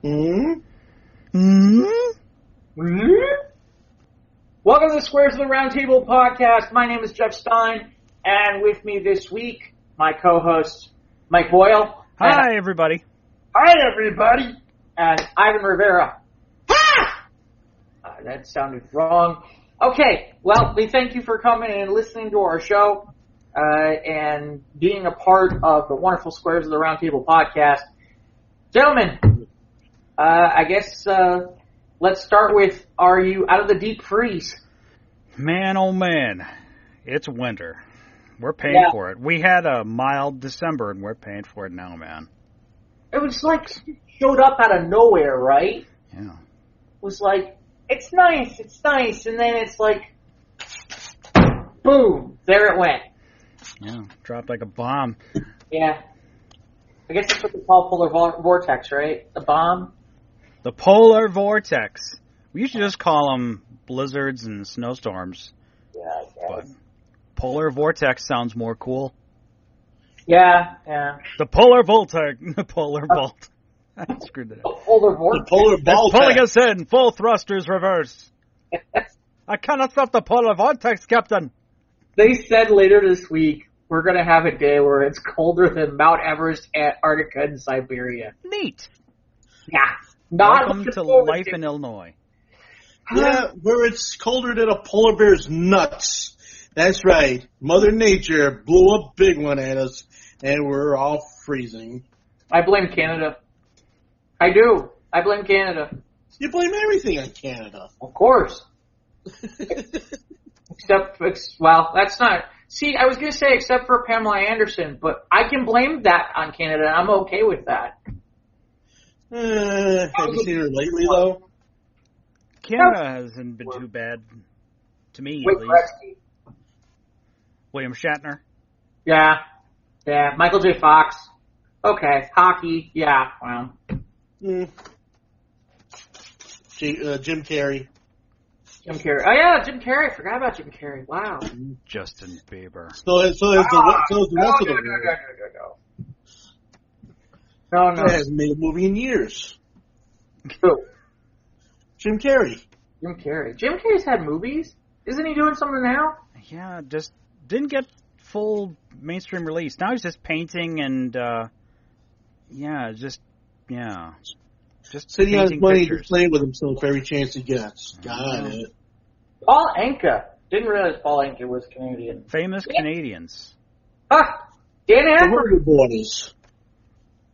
Mm? Mm? Welcome to the Squares of the Roundtable podcast. My name is Jeff Stein, and with me this week, my co-host, Mike Boyle. Hi, everybody. Hi, everybody. And Ivan Rivera. Ha! That sounded wrong. Okay, well, we thank you for coming and listening to our show and being a part of the wonderful Squares of the Roundtable podcast. Gentlemen, I guess let's start with, are you out of the deep freeze? Man, oh man, it's winter. We're paying for it. We had a mild December, and we're paying for it now, man. It was like showed up out of nowhere, right? Yeah. It was like, it's nice, and then it's like, boom, there it went. Yeah, dropped like a bomb. Yeah. I guess that's what they call polar vortex, right? The bomb? The polar vortex. We used to just call them blizzards and snowstorms. Yeah, I guess. But polar vortex sounds more cool. Yeah. The polar vortex. The polar bolt. I screwed it up. Polar vortex. The polar vortex. Pulling us in. Full thrusters reverse. I cannot stop the polar vortex, Captain. They said later this week, we're going to have a day where it's colder than Mount Everest, Antarctica, and Siberia. Neat. Yeah. Not Welcome to life in Illinois. Yeah, where it's colder than a polar bear's nuts. That's right. Mother Nature blew a big one at us, and we're all freezing. I blame Canada. I do. I blame Canada. You blame everything on Canada. Of course. Well, that's not... See, I was going to say except for Pamela Anderson, but I can blame that on Canada, and I'm okay with that. Have you seen her lately, though? Canada hasn't been too bad to me, at least. William Shatner. Yeah. Michael J. Fox. Okay. Hockey. Yeah. Well. Jim Carrey. Jim Carrey. Oh yeah, Jim Carrey. I forgot about Jim Carrey. Wow. Justin Bieber. So is the rest of the world. No. He hasn't made a movie in years. Who? Jim Carrey. Jim Carrey. Jim Carrey's had movies? Isn't he doing something now? Yeah, just didn't get full mainstream release. Now he's just painting and, just sitting on his money pictures. to play with himself every chance he gets. Got it. Paul Anka. Didn't realize Paul Anka was Canadian. Famous Canadians. Dan The Aykroyd. Hardy Boys.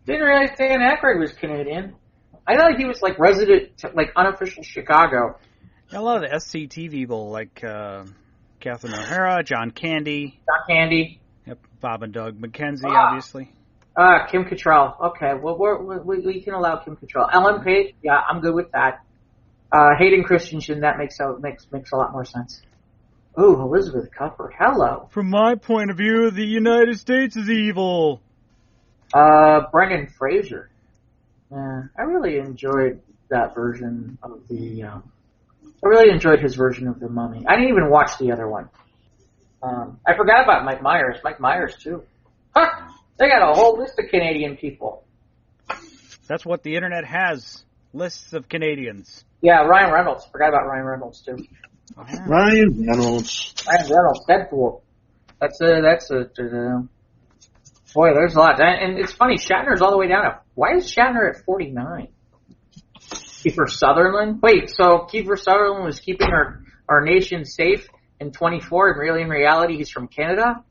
Didn't realize Dan Aykroyd was Canadian. I thought he was like resident, like unofficial Chicago. A lot of the SCT people, like Catherine O'Hara, John Candy. John Candy. Yep, Bob and Doug McKenzie, obviously. Kim Cattrall. Okay, well, we can allow Kim Cattrall. Ellen Page. Yeah, I'm good with that. Hayden Christensen. That makes a lot more sense. Ooh, Elizabeth Cuthbert. Hello. From my point of view, the United States is evil. Brendan Fraser. Yeah, I really enjoyed that version of the. I really enjoyed his version of the Mummy. I didn't even watch the other one. I forgot about Mike Myers. Mike Myers too. Huh? They got a whole list of Canadian people. That's what the internet has. Lists of Canadians. Yeah, Ryan Reynolds. Forgot about Ryan Reynolds too. Oh, yeah. Ryan Reynolds. Deadpool. That's a boy, there's a lot. And it's funny, Shatner's all the way down to, why is Shatner at 49? Kiefer Sutherland? Wait, so Kiefer Sutherland was keeping our nation safe in 24, and really in reality he's from Canada?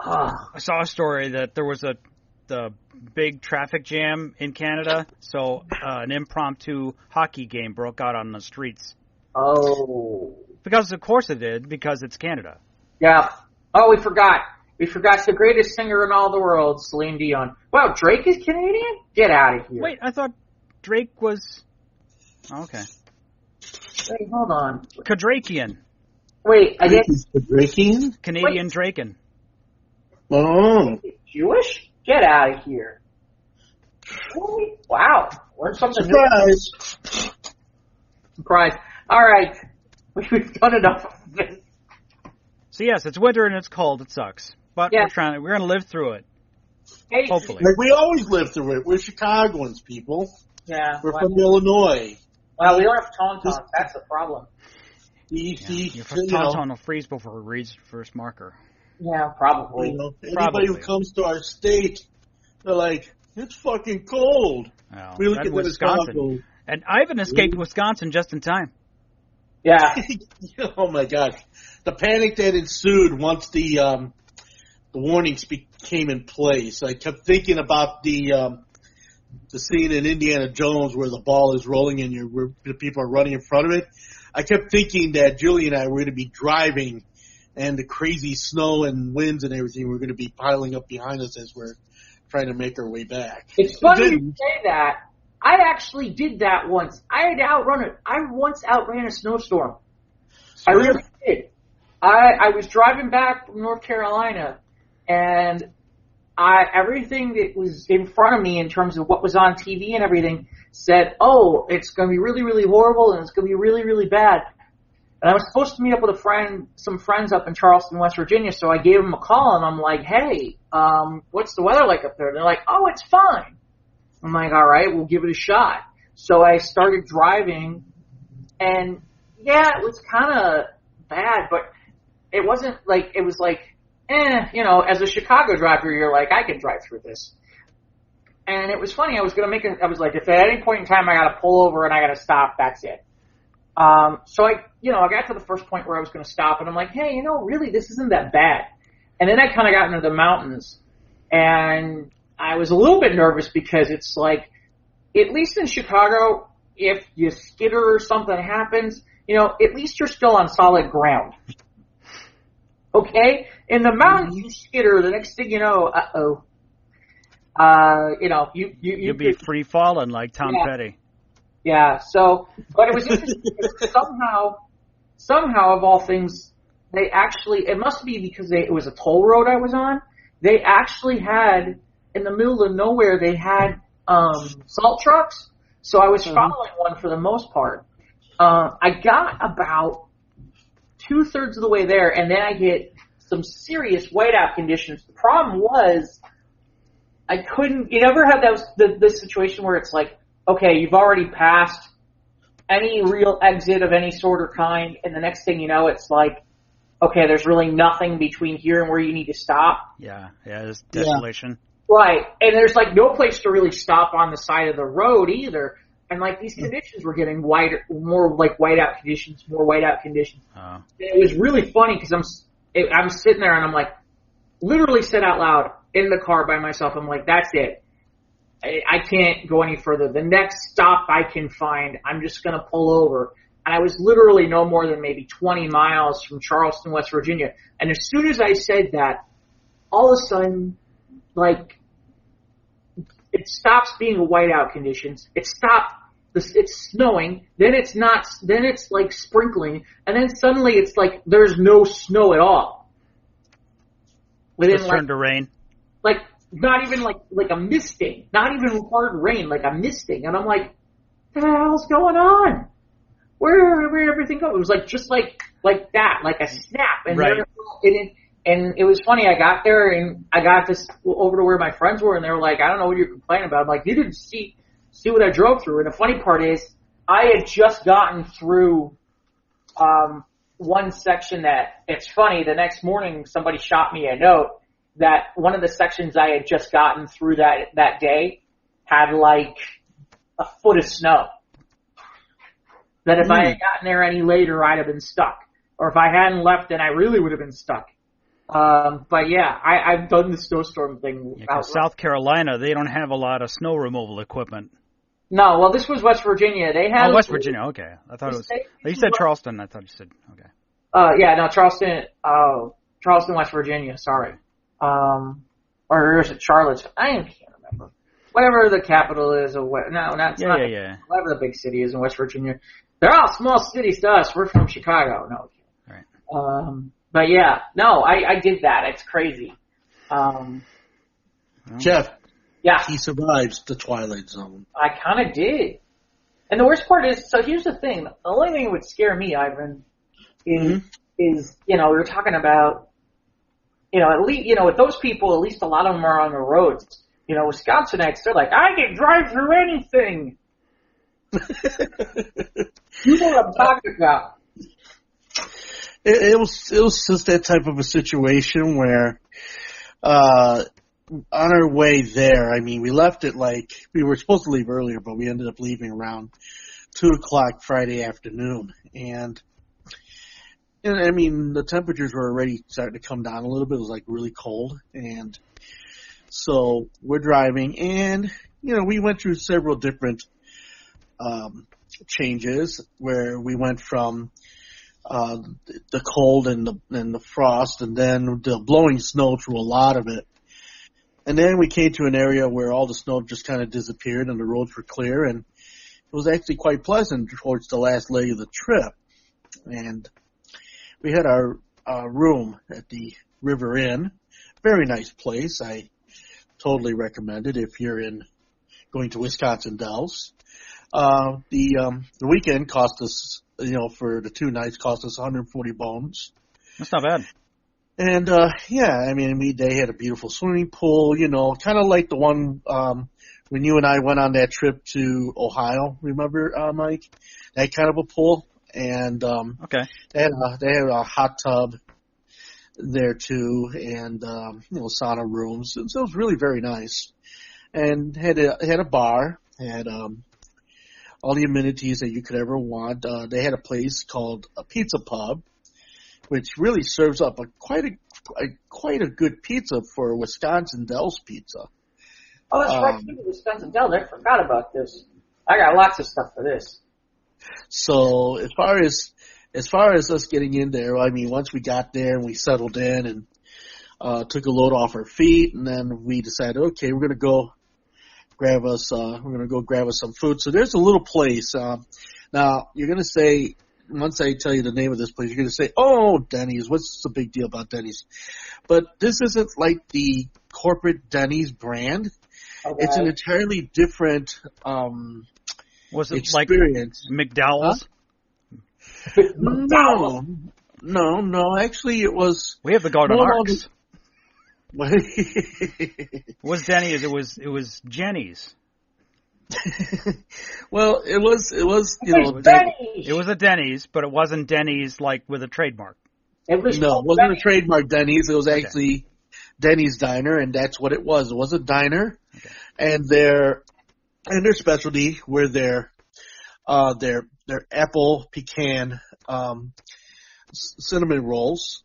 I saw a story that there was the big traffic jam in Canada, so an impromptu hockey game broke out on the streets. Oh. Because of course it did, because it's Canada. Yeah. Oh, we forgot. We forgot the greatest singer in all the world, Celine Dion. Wow, Drake is Canadian? Get out of here. Wait, I thought Drake was... Okay. Wait, hold on. Kadrakian. Wait, I guess... Kadrakian? Canadian Draken. Oh. Jewish? Get out of here. Wow. Learned something Surprise. new. Surprise. All right. We've done enough of this. So yes, it's winter and it's cold. It sucks. But Yeah. we're going to live through it. Hey, Hopefully. Like we always live through it. We're Chicagoans, people. Yeah. We're from Illinois. Well, we don't have tauntauns. That's the problem. Your tauntaun will freeze before it reads the first marker. Yeah, probably. Anybody who comes to our state, they're like, it's fucking cold. Oh, We look at Wisconsin. And Ivan escaped Wisconsin just in time. Yeah. Oh my God. The panic that ensued once the warnings came in place. I kept thinking about the scene in Indiana Jones where the ball is rolling and where the people are running in front of it. I kept thinking that Julie and I were going to be driving and the crazy snow and winds and everything were going to be piling up behind us as we're trying to make our way back. It's funny you say that. I actually did that once. I once outran a snowstorm. I really did. I was driving back from North Carolina, and everything that was in front of me in terms of what was on TV and everything said, oh, it's going to be really, really horrible, and it's going to be really, really bad. And I was supposed to meet up with some friends up in Charleston, West Virginia, so I gave them a call, and I'm like, hey, what's the weather like up there? And they're like, oh, it's fine. I'm like, all right, we'll give it a shot. So I started driving, and yeah, it was kind of bad, but it wasn't like, it was like, as a Chicago driver, you're like, I can drive through this. And it was funny, I was like, if at any point in time I got to pull over and I got to stop, that's it. So I got to the first point where I was going to stop, and I'm like, hey, really, this isn't that bad. And then I kind of got into the mountains, and I was a little bit nervous because it's like, at least in Chicago, if you skitter or something happens, at least you're still on solid ground. Okay? In the mountains, you skitter, the next thing you know, you'll be free falling like Tom Petty. Yeah, so, but it was interesting because somehow of all things, they actually, it must be because it was a toll road I was on, they actually had, in the middle of nowhere, they had salt trucks, so I was following one for the most part. I got about 2/3 of the way there, and then I hit some serious whiteout conditions. The problem was, I couldn't, you ever have this situation where it's like, okay, you've already passed any real exit of any sort or kind, and the next thing you know, it's like, okay, there's really nothing between here and where you need to stop. Yeah, it's desolation. Yeah. Right, and there's like no place to really stop on the side of the road either. And like these conditions were getting more like whiteout conditions. Oh. It was really funny because I'm sitting there and I'm like, literally said out loud in the car by myself, I'm like, that's it. I can't go any further. The next stop I can find, I'm just going to pull over. And I was literally no more than maybe 20 miles from Charleston, West Virginia. And as soon as I said that, all of a sudden, like, it stops being a whiteout conditions. It's snowing, then it's not, then it's like sprinkling, and then suddenly it's like there's no snow at all. It's turned to rain. Like, not even like a misting, not even hard rain, like a misting. And I'm like, what the hell's going on? Where did everything go? It was like, just like that, like a snap. And right. And it was funny, I got there and I got this over to where my friends were, and they were like, I don't know what you're complaining about. I'm like, you didn't see what I drove through. And the funny part is, I had just gotten through one section that, it's funny, the next morning somebody shot me a note that one of the sections I had just gotten through that day had like a foot of snow. That if I had gotten there any later, I'd have been stuck. Or if I hadn't left, then I really would have been stuck. But yeah, I've done the snowstorm thing. Yeah, South Carolina, they don't have a lot of snow removal equipment. No, well, this was West Virginia. They had West Virginia. Okay, I thought it was. You said Charleston. I thought you said okay. Yeah, no, Charleston, West Virginia. Sorry, or is it Charlotte? I can't remember. Whatever the capital is, or what? No, not. Yeah. Whatever the big city is in West Virginia, they're all small cities to us. We're from Chicago. No. All right. But yeah, no, I did that. It's crazy. Jeff. Yeah. He survives the Twilight Zone. I kind of did. And the worst part is, so here's the thing. The only thing that would scare me, Ivan, is we were talking about, at least, with those people, at least a lot of them are on the roads. Wisconsinites, they're like, I can drive through anything. You know what I'm talking about. It was just that type of a situation where, on our way there, I mean, we left it we were supposed to leave earlier, but we ended up leaving around 2:00 Friday afternoon. And I mean, the temperatures were already starting to come down a little bit. It was really cold. And so we're driving and, we went through several different, changes where we went from, the cold and the frost and then the blowing snow through a lot of it. And then we came to an area where all the snow just kind of disappeared and the roads were clear, and it was actually quite pleasant towards the last leg of the trip. And we had our room at the River Inn. Very nice place. I totally recommend it if you're going to Wisconsin Dells. The weekend cost us, for the 2 nights, cost us 140 bones. That's not bad. And, I mean, they had a beautiful swimming pool, kind of like the one, when you and I went on that trip to Ohio, remember, Mike? That kind of a pool. And, okay. They had a hot tub there too, and, sauna rooms. So it was really very nice. And had a bar, had, all the amenities that you could ever want. They had a place called a Pizza Pub, which really serves up quite a good pizza for Wisconsin Dells pizza. Oh, that's right. Wisconsin Dells. I forgot about this. I got lots of stuff for this. So as far as us getting in there, I mean, once we got there and we settled in and took a load off our feet, and then we decided, okay, we're gonna go grab us some food. So there's a little place. Now you're gonna say, once I tell you the name of this place, you're gonna say, "Oh, Denny's. What's the big deal about Denny's?" But this isn't like the corporate Denny's brand. Okay. It's an entirely different was it experience. Like McDowell's? Huh? No. Actually, it was. We have the Golden Arcs. It was Denny's. It was Jenny's. Well, it was Denny's. It was a Denny's, but it wasn't Denny's with a trademark. It wasn't a trademark Denny's. It was actually Denny's Diner, and that's what it was. It was a diner, and their specialty were their apple pecan cinnamon rolls,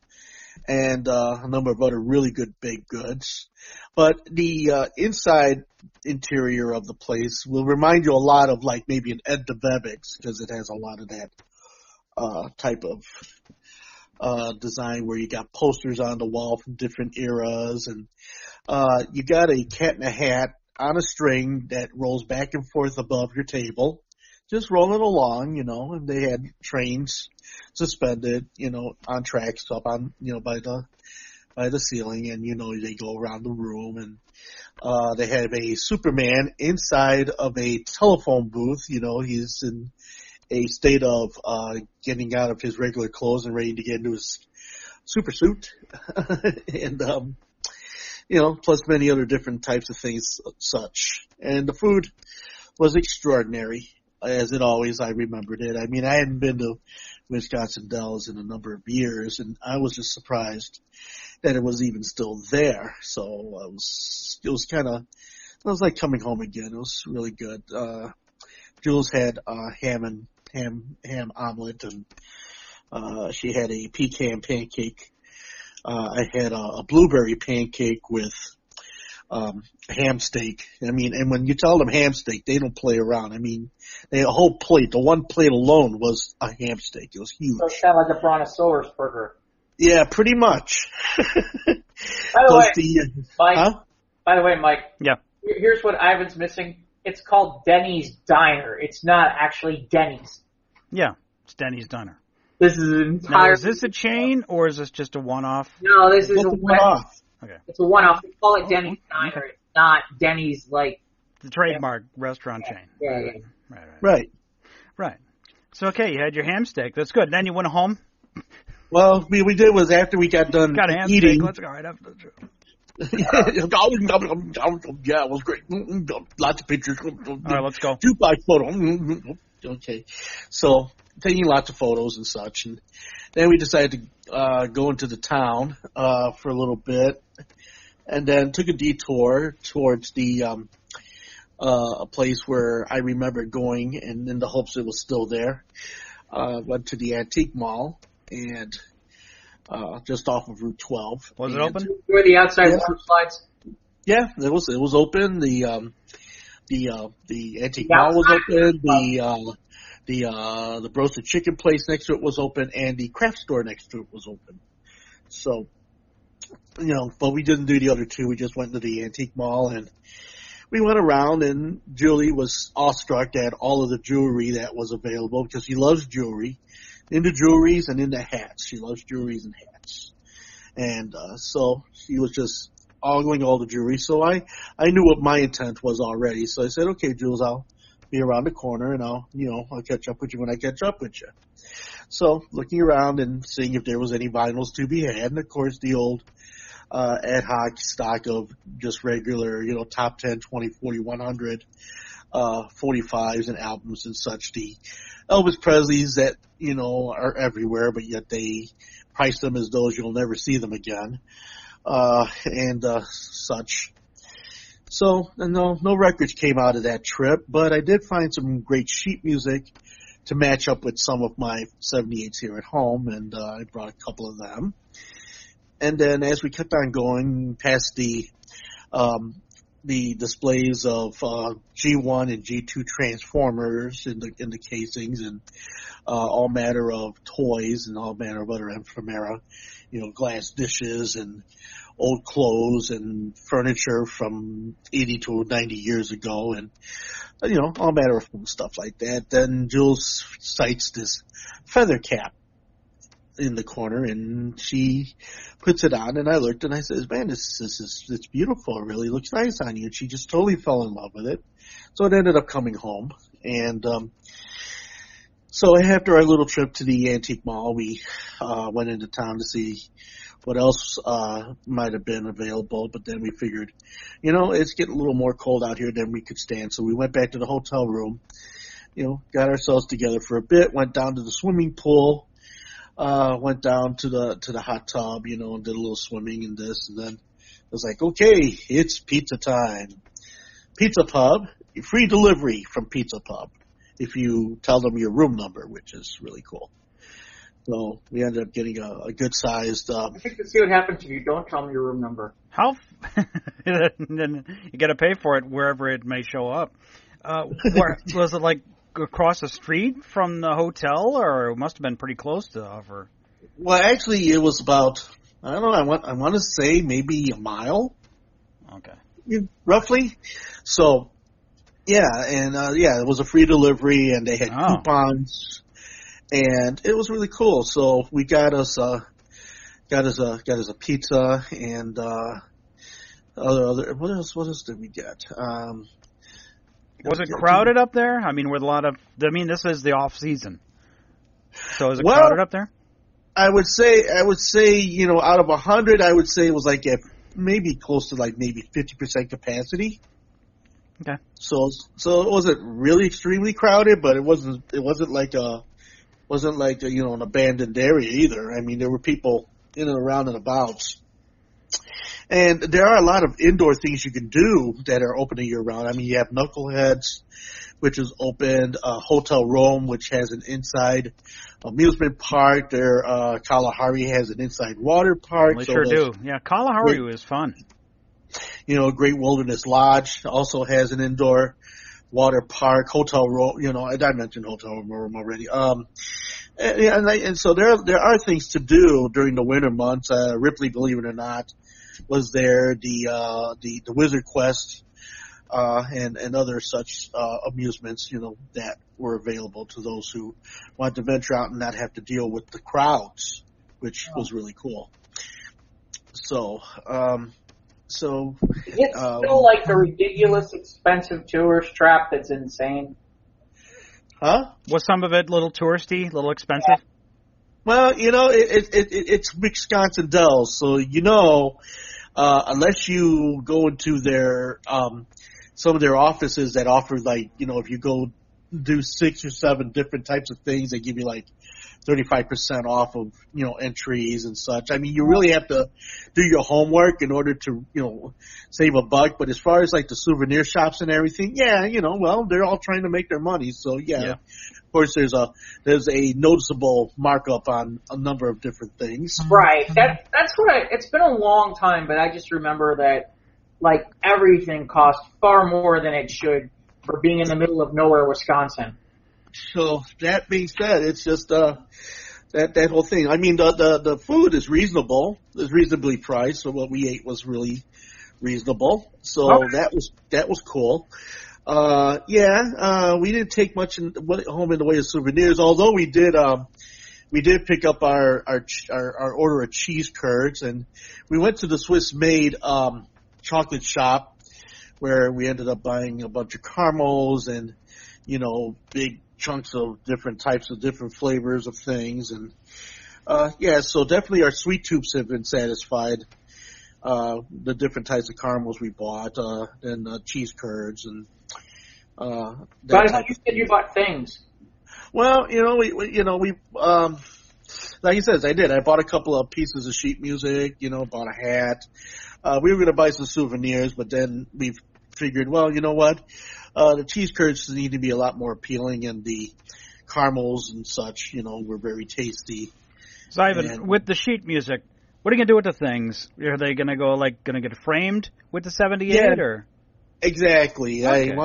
and a number of other really good baked goods. But the inside interior of the place will remind you a lot of maybe an Ed DeBevick's, because it has a lot of that type of design where you got posters on the wall from different eras, and you got a cat in a hat on a string that rolls back and forth above your table, just rolling along, and they had trains suspended, on tracks up on, by the ceiling, and, they go around the room, and they have a Superman inside of a telephone booth. He's in a state of getting out of his regular clothes and ready to get into his super suit, and plus many other different types of things such. And the food was extraordinary, as it always, I remembered it. I mean, I hadn't been to Wisconsin Dells in a number of years, and I was just surprised that it was even still there. So it was like coming home again. It was really good. Jules had ham omelet, and she had a pecan pancake. I had a blueberry pancake with ham steak. I mean, and when you tell them ham steak, they don't play around. I mean, a whole plate, the one plate alone was a ham steak. It was huge. So it's kind of like a brontosaurus burger. Yeah, pretty much. By the way, Mike. Yeah. Here's what Ivan's missing. It's called Denny's Diner. It's not actually Denny's. Yeah, it's Denny's Diner. This is an entire. Now, is this a chain or is this just a one-off? No, this is a one-off. Okay. It's a one-off. We call it Denny's Diner. It's not Denny's the trademark restaurant chain. Yeah. Right. So okay, you had your ham steak. That's good. Then you went home. Well, we did was after we got done got a ham eating. steak. Let's go right after the show. Yeah, it was great. Lots of pictures. All right, let's go. Jukebox photo. Okay. So, taking lots of photos and such. And then we decided to go into the town for a little bit. And then took a detour towards the a place where I remember going, and in the hopes it was still there. Went to the Antique Mall, and just off of Route 12. Was it open? Where the outside water slides? Yeah, it was open. The Antique Mall was open. The roasted chicken place next to it was open, and the craft store next to it was open. So, but we didn't do the other two. We just went to the Antique Mall, and we went around, and Julie was awestruck at all of the jewelry that was available because she loves jewelry, into jewelries and into hats. She loves jewelries and hats. And so she was just ogling all the jewelry. So I knew what my intent was already. So I said, okay, Jules, I'll be around the corner, and I'll catch up with you when I catch up with you. So looking around and seeing if there was any vinyls to be had, and of course the old ad hoc stock of just regular, top 10, 20, 40, 100, 45s and albums and such. The Elvis Presleys that, are everywhere, but yet they price them as those you'll never see them again, and such. So, no records came out of that trip, but I did find some great sheet music to match up with some of my 78s here at home, and I brought a couple of them. And then as we kept on going past the displays of G1 and G2 transformers in the casings, and all manner of toys and all manner of other ephemera, glass dishes and old clothes and furniture from 80 to 90 years ago, and all manner of stuff like that. Then Jules cites this feather cap in the corner, and she puts it on, and I looked and I says, man, it's beautiful. It really looks nice on you. And she just totally fell in love with it. So it ended up coming home. And so after our little trip to the Antique Mall, we went into town to see what else might have been available. But then we figured, it's getting a little more cold out here than we could stand. So we went back to the hotel room, got ourselves together for a bit, went down to the swimming pool, went down to the hot tub, and did a little swimming and this, and then it was like, okay, it's pizza time. Pizza Pub, free delivery from Pizza Pub if you tell them your room number, which is really cool. So we ended up getting a good sized. I think to see what happens if you don't tell them your room number. Then you got to pay for it wherever it may show up. Where was it, like across the street from the hotel, or it must have been pretty close to offer? Well, actually, it was about, I don't know, I want to say maybe a mile. Okay. Roughly. So, yeah, and it was a free delivery, and they had coupons, and it was really cool. So we got us a pizza, and other what else did we get? Was it crowded up there? I mean, this is the off season. So is it crowded up there? I would say, out of 100, I would say it was like maybe close to like maybe 50% capacity. Okay. So it wasn't really extremely crowded, but it wasn't like an abandoned area either. I mean, there were people in and around and about. And there are a lot of indoor things you can do that are open year round. I mean, you have Knuckleheads, which is opened, Hotel Rome, which has an inside amusement park. There, Kalahari has an inside water park. They sure do. Yeah, Kalahari is fun. Great Wilderness Lodge also has an indoor water park. Hotel Rome, I mentioned Hotel Rome already. And so there are things to do during the winter months. Ripley, believe it or not, was there. The Wizard Quest, and other such, amusements, that were available to those who want to venture out and not have to deal with the crowds, which was really cool. So, it's still like the ridiculous expensive tourist trap that's insane. Huh? Was some of it a little touristy, a little expensive? Well, it's Wisconsin Dells, so unless you go into their some of their offices that offer, like, if you go do 6 or 7 different types of things, they give you like 35% off of, entries and such. I mean, you really have to do your homework in order to, save a buck. But as far as like the souvenir shops and everything, well, they're all trying to make their money. So yeah. Of course, there's a noticeable markup on a number of different things. Right. That's what it's been a long time, but I just remember that, like, everything costs far more than it should for being in the middle of nowhere, Wisconsin. So that being said, it's just that whole thing. I mean, the food is reasonable. It's reasonably priced. So what we ate was really reasonable. So that was cool. We didn't take much home in the way of souvenirs, although we did pick up our order of cheese curds, and we went to the Swiss-made chocolate shop where we ended up buying a bunch of caramels and, big chunks of different types of different flavors of things. And, so definitely our sweet tubes have been satisfied. The different types of caramels we bought, and cheese curds and, but I thought you said you bought things. Well, we like you said, I did. I bought a couple of pieces of sheet music, bought a hat. We were going to buy some souvenirs, but then we figured, well, you know what? The cheese curds need to be a lot more appealing, and the caramels and such, were very tasty. So, Ivan, with the sheet music, what are you going to do with the things? Are they going to get framed with the 78 or? Exactly. Okay. I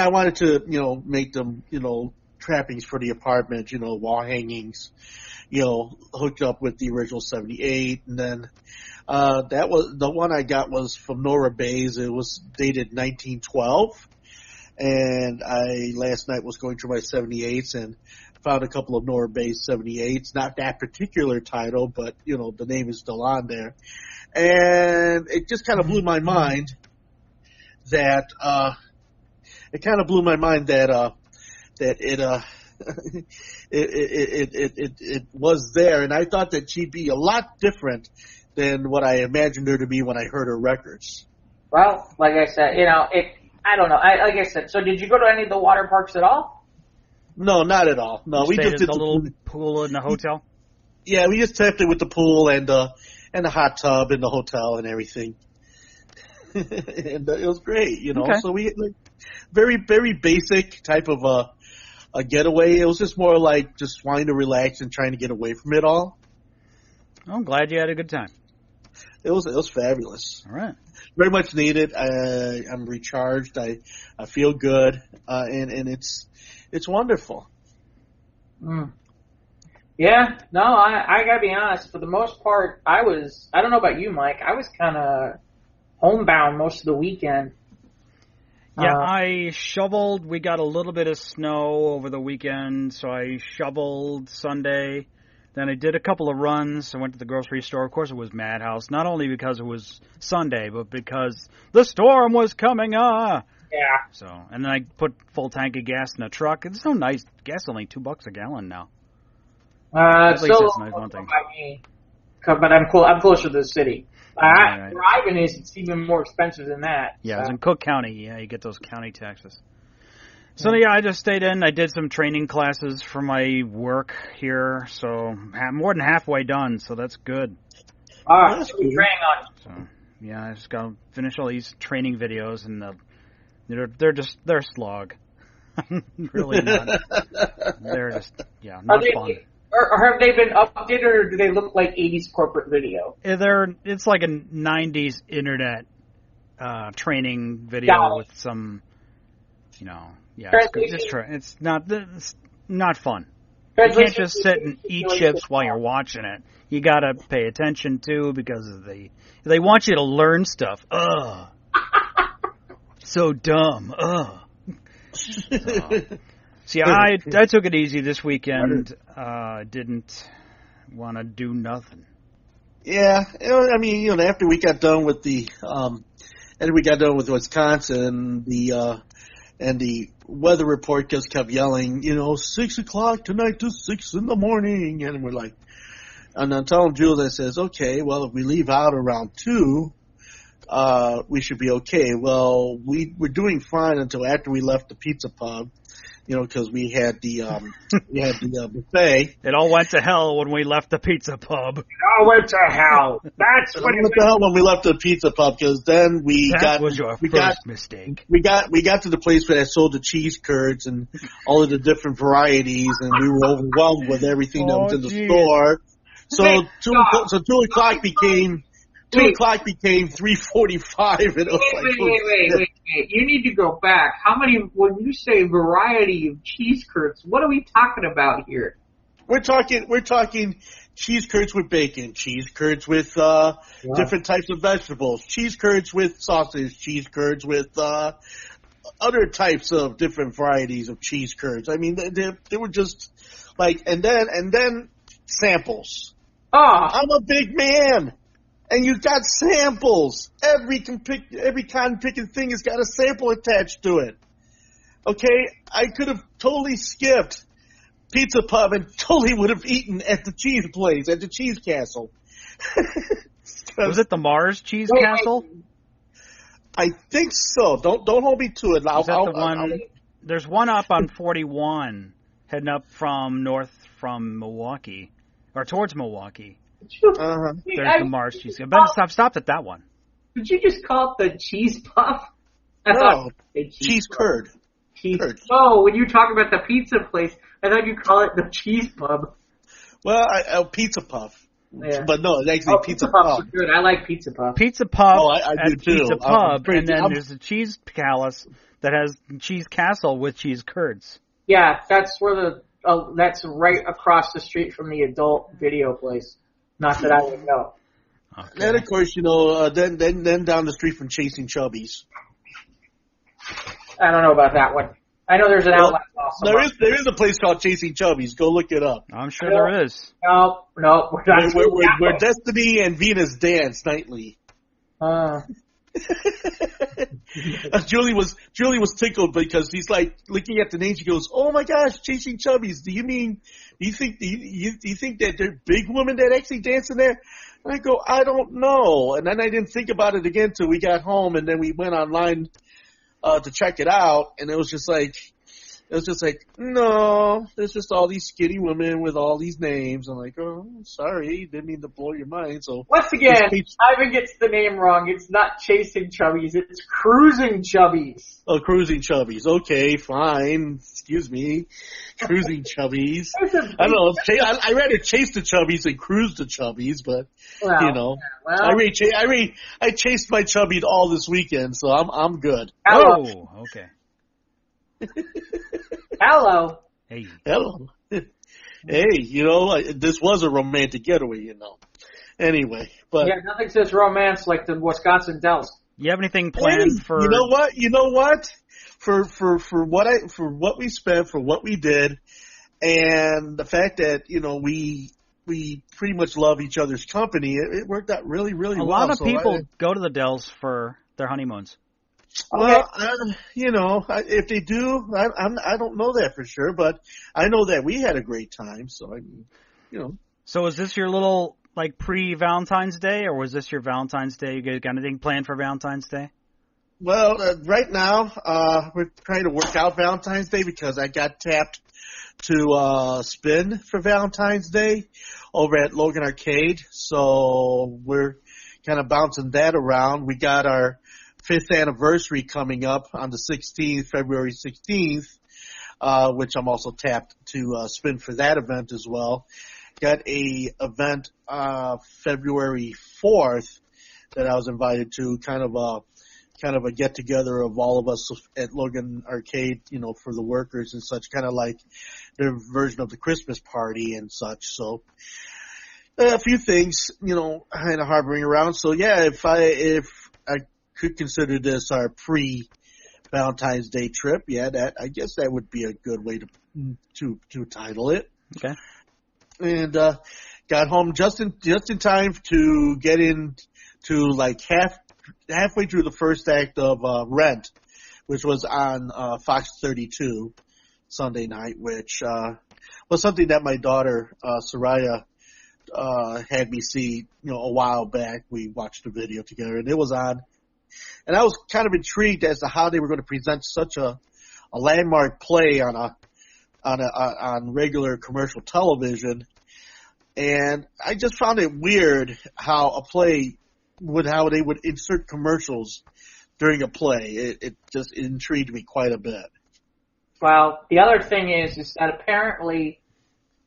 wanted to, make them, trappings for the apartment, wall hangings, hooked up with the original 78. And then, that was, the one I got was from Nora Bayes. It was dated 1912. And last night was going through my 78s and found a couple of Nora Bayes 78s. Not that particular title, but, the name is still on there. And it just kind of blew my mind that, it was there, and I thought that she'd be a lot different than what I imagined her to be when I heard her records. Well, like I said, I don't know. Like I said, so did you go to any of the water parks at all? No, not at all. No, we just did the little pool in the hotel. Yeah, we just tapped it with the pool and the hot tub in the hotel and everything. And it was great, Okay. So we very, very basic type of a getaway. It was just more like just wanting to relax and trying to get away from it all. I'm glad you had a good time. It was fabulous. All right. Very much needed. I'm recharged. I feel good, and it's wonderful. Mm. Yeah, no, I gotta be honest. For the most part, I don't know about you, Mike. I was kind of homebound most of the weekend. Yeah, I shoveled. We got a little bit of snow over the weekend, so I shoveled Sunday. Then I did a couple of runs. I went to the grocery store. Of course, it was madhouse, not only because it was Sunday, but because the storm was coming. Yeah. So, and then I put full tank of gas in a truck. It's so nice. Gas is only $2 a gallon now. At least it's nice one thing. But I'm closer to the city. Right. Where Ivan is, it's even more expensive than that. Yeah, it's in Cook County. Yeah, you get those county taxes. So, yeah, I just stayed in. I did some training classes for my work here, so more than halfway done, so that's good. That's what you're training on. So, yeah, I just got to finish all these training videos, and they're slog. Really not. They're just, not fun. Or have they been updated, or do they look like 80s corporate video? It's like a 90s internet training video with some, it's not fun. You can't just sit and eat chips while you're watching it. You got to pay attention too, because they want you to learn stuff. Ugh. So dumb. Ugh. See, I took it easy this weekend. Didn't want to do nothing. Yeah, I mean, after we got done with Wisconsin, and the weather report just kept yelling, 6 o'clock tonight to 6 in the morning, and we're like, And I'm telling Jules, I says, okay, well, if we leave out around 2, we should be okay. Well, we were doing fine until after we left the pizza pub, because we had the buffet. It all went to hell when we left the pizza pub. It all went to hell. That's what it went to hell when we left the pizza pub, because then that was your first mistake. We got to the place where they sold the cheese curds and all of the different varieties, and we were overwhelmed with everything that was in the store. So 2 o'clock became 3:45, and it was wait. You need to go back. How many, when you say variety of cheese curds, what are we talking about here? We're talking cheese curds with bacon, cheese curds with different types of vegetables, cheese curds with sausage, cheese curds with other types of different varieties of cheese curds. I mean, they were just like, and then samples. I'm a big man. And you got samples. Every cotton picking thing has got a sample attached to it. Okay? I could have totally skipped Pizza Pub and totally would have eaten at the cheese place, at the Cheese Castle. Was it the Mars Cheese Castle? I think so. Don't hold me to it. There's one up on 41 heading up from Milwaukee, or towards Milwaukee. There's the Mars Cheese. I've stopped at that one. Did you just call it the cheese puff? No, cheese curd. Curd. Oh, when you talk about the pizza place, I thought you call it the cheese pub. Well, pizza puff. Yeah. But no, it's actually pizza pub. Good. I like pizza puff. Pizza pub. Oh, I do too. Pizza pub, and then there's a cheese palace that has cheese castle with cheese curds. Yeah, that's where that's right across the street from the adult video place. Not that I would know. Okay. And of course, then down the street from Chasing Chubbies. I don't know about that one. I know there's an outlet. There is a place called Chasing Chubbies. Go look it up. I'm sure there is. No, we're not. Where Destiny and Venus dance nightly. Julie was tickled because he's like looking at the name. She goes, "Oh my gosh, Chasing Chubbies. Do you think that they're big women that actually dance in there?" And I go, "I don't know." And then I didn't think about it again till we got home, and then we went online to check it out, and it was just like, no, there's just all these skinny women with all these names. I'm like, oh, sorry, didn't mean to blow your mind. So once again, Ivan gets the name wrong. It's not Chasing Chubbies, it's Cruising Chubbies. Oh, Cruising Chubbies. Okay, fine. Excuse me. Cruising Chubbies. I don't know. I rather chase the Chubbies than cruise the Chubbies, but I chased my Chubby all this weekend, so I'm good. Oh, okay. Hello. Hey. Hello. Hey, this was a romantic getaway, Anyway, but yeah, nothing says romance like the Wisconsin Dells. You have anything planned for? You know what? For what we spent, for what we did, and the fact that we pretty much love each other's company, it worked out really, really well. A lot of people go to the Dells for their honeymoons. Well, if they do, I don't know that for sure, but I know that we had a great time. So So is this your little pre-Valentine's Day, or was this your Valentine's Day? You got anything planned for Valentine's Day? Well, right now we're trying to work out Valentine's Day because I got tapped to spin for Valentine's Day over at Logan Arcade. So we're kind of bouncing that around. We got our 5th anniversary coming up on the 16th, February 16th, which I'm also tapped to spin for that event as well. Got a event February 4th that I was invited to, kind of a get together of all of us at Logan Arcade, for the workers and such, kind of like their version of the Christmas party and such. So a few things, kind of harboring around. So yeah, if I could consider this our pre-Valentine's Day trip, I guess that would be a good way to title it. Okay. And got home just in time to get into halfway through the first act of Rent, which was on Fox 32 Sunday night, which was something that my daughter Soraya had me see, a while back. We watched the video together, and it was on. And I was kind of intrigued as to how they were going to present such a landmark play on regular commercial television. And I just found it weird how a play how they would insert commercials during a play. It just intrigued me quite a bit. Well, the other thing is that apparently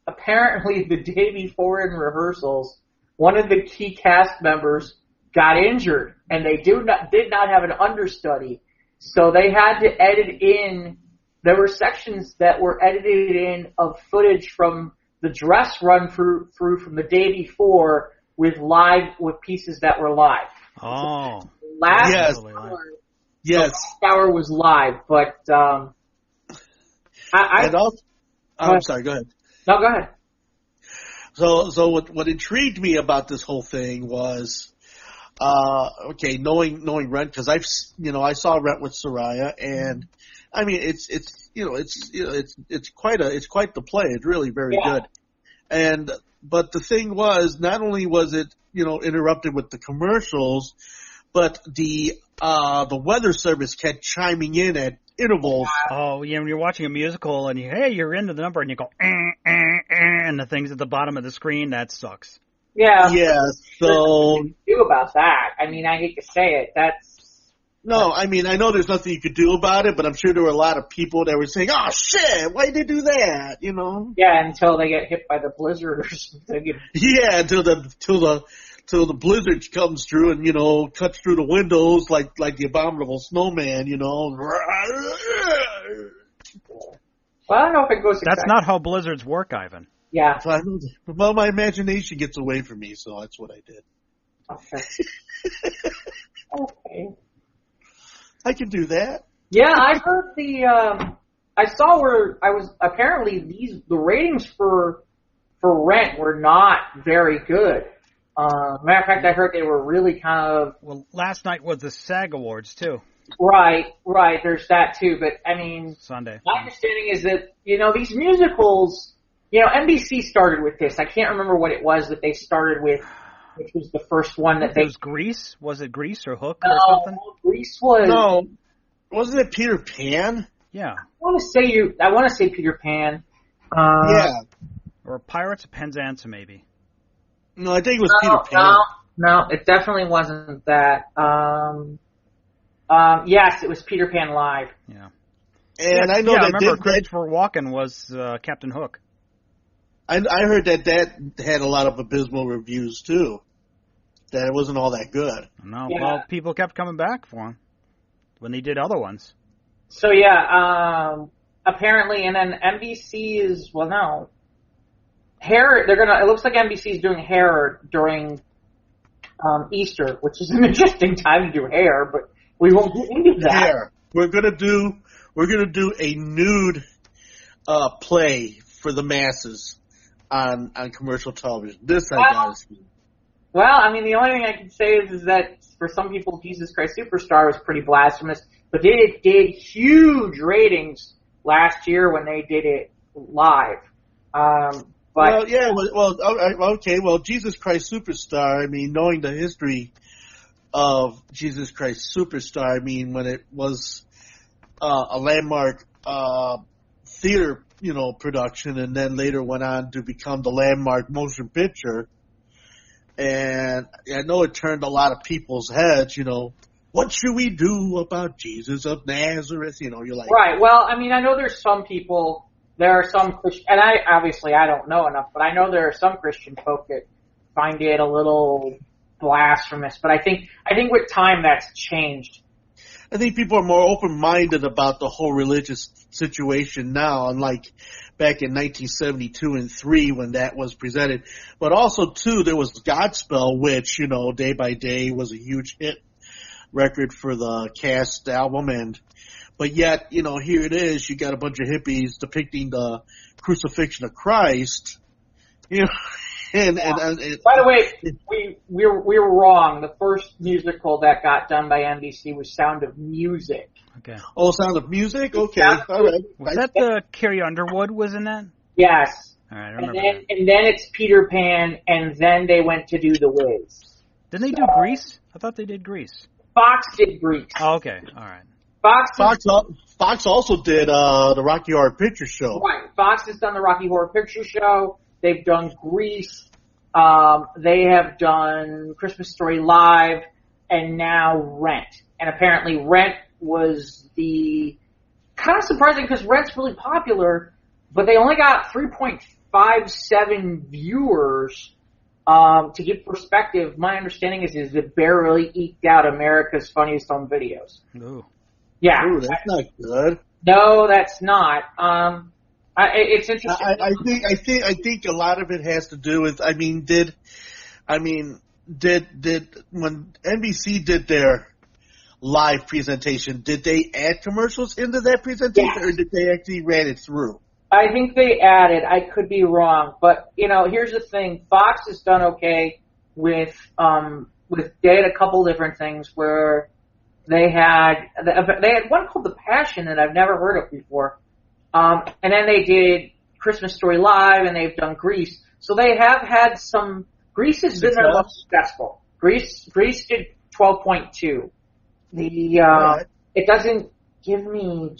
the day before in rehearsals, one of the key cast members got injured, and they did not have an understudy, so they had to edit in. There were sections that were edited in of footage from the dress run through from the day before with pieces that were live. Oh, Last hour was live, but I'm sorry. Go ahead. No, go ahead. So what intrigued me about this whole thing was, knowing Rent, because I saw Rent with Soraya, and I mean it's quite the play. It's really very good. But the thing was, not only was it interrupted with the commercials, but the weather service kept chiming in at intervals. Oh, yeah, when you're watching a musical and you're into the number and you go, and the things at the bottom of the screen, that sucks. Yeah. Yeah, so... do about that. I mean, I hate to say it, No, I mean, I know there's nothing you could do about it, but I'm sure there were a lot of people that were saying, oh, shit, why'd they do that, Yeah, until they get hit by the blizzard or something. Yeah, until the blizzard comes through and, cuts through the windows like the abominable snowman, Well, I don't know if it goes That's not how blizzards work, Ivan. Yeah. Well, my imagination gets away from me, so that's what I did. Okay. Okay. I can do that. Yeah, I heard I saw where apparently the ratings for Rent were not very good. Matter of fact, I heard they were really kind of... Well, last night was the SAG Awards, too. Right, there's that, too. But, I mean... Sunday. My understanding is that, these musicals... NBC started with this. I can't remember what it was that they started with, which was the first one that It was Grease? Was it Grease or Hook or something? Grease was... No. Wasn't it Peter Pan? Yeah. I want to say Peter Pan. Yeah. Or Pirates of Penzance, maybe. No, I think it was Peter Pan. No, it definitely wasn't that. Yes, it was Peter Pan Live. Yeah. And I know I remember Christopher Walken was Captain Hook. I heard that had a lot of abysmal reviews, too. That it wasn't all that good. No, well, people kept coming back for him when they did other ones. So, apparently, and then NBC is, well, no. It looks like NBC is doing Hair during Easter, which is an interesting time to do Hair, but we won't get into that. Hair. We're gonna do a nude play for the masses on commercial television. This I gotta see. Well, I mean, the only thing I can say is that for some people, Jesus Christ Superstar was pretty blasphemous, but it did huge ratings last year when they did it live. Jesus Christ Superstar, I mean, knowing the history of Jesus Christ Superstar, I mean, when it was a landmark theater, production, and then later went on to become the landmark motion picture, and I know it turned a lot of people's heads, what should we do about Jesus of Nazareth? You're like... Right, well, I mean, I know there are some Christian, and I don't know enough, but I know there are some Christian folk that find it a little blasphemous, but I think with time that's changed. I think people are more open-minded about the whole religious situation now, unlike back in 1972 and 3 when that was presented. But also, too, there was Godspell, which, Day by Day was a huge hit record for the Cast album, but yet, here it is, you got a bunch of hippies depicting the crucifixion of Christ, And by the way, we were wrong. The first musical that got done by NBC was Sound of Music. Okay. Oh, Sound of Music? Okay. All right. Was that the Carrie Underwood was in that? Yes. All right, I and remember then that. and then it's Peter Pan, and then they went to do The Wiz. Didn't they do Grease? I thought they did Grease. Fox did Grease. Oh, okay. All right. Fox also did the Rocky Horror Picture Show. Right. Fox has done the Rocky Horror Picture Show. They've done Grease. They have done Christmas Story Live, and now Rent. And apparently Rent was the kind of surprising because Rent's really popular, but they only got 3.57 viewers. To give perspective, my understanding is it barely eked out America's Funniest Home Videos. Ooh. Yeah. Ooh, that's not good. No, that's not. It's interesting. I think a lot of it has to do with. Did when NBC did their live presentation, did they add commercials into that presentation, Yes. or did they actually ran it through? I think they added. I could be wrong, but here's the thing: Fox has done okay with they had a couple different things where they had one called The Passion that I've never heard of before, and then they did Christmas Story Live, and they've done Grease. So they have had some. Grease has been their most successful. Grease did 12.2. It doesn't give me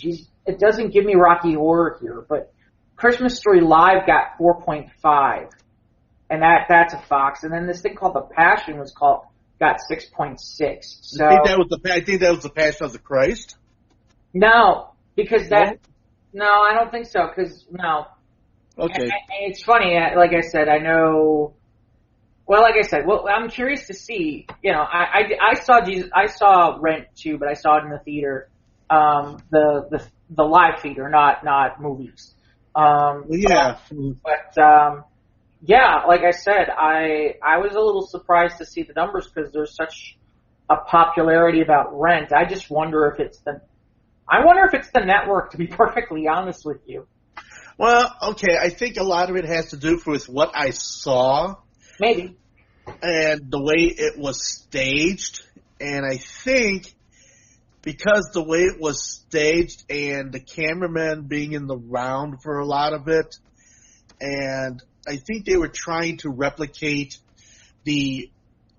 it doesn't give me Rocky Horror here, but Christmas Story Live got 4.5, and that's a Fox. And then this thing called The Passion got 6.6. So I think that was the Passion of the Christ. No, because no, I don't think so. Because no. Okay. And it's funny. Like I said, I know. Well, like I said, I'm curious to see. I saw Rent too, but I saw it in the theater, the live theater, not movies. Yeah. But like I said, I was a little surprised to see the numbers because there's such a popularity about Rent. I just wonder if it's the network, to be perfectly honest with you. Well, okay, I think a lot of it has to do with what I saw. Maybe. And the way it was staged. And I think because the way it was staged and the cameraman being in the round for a lot of it, and I think they were trying to replicate the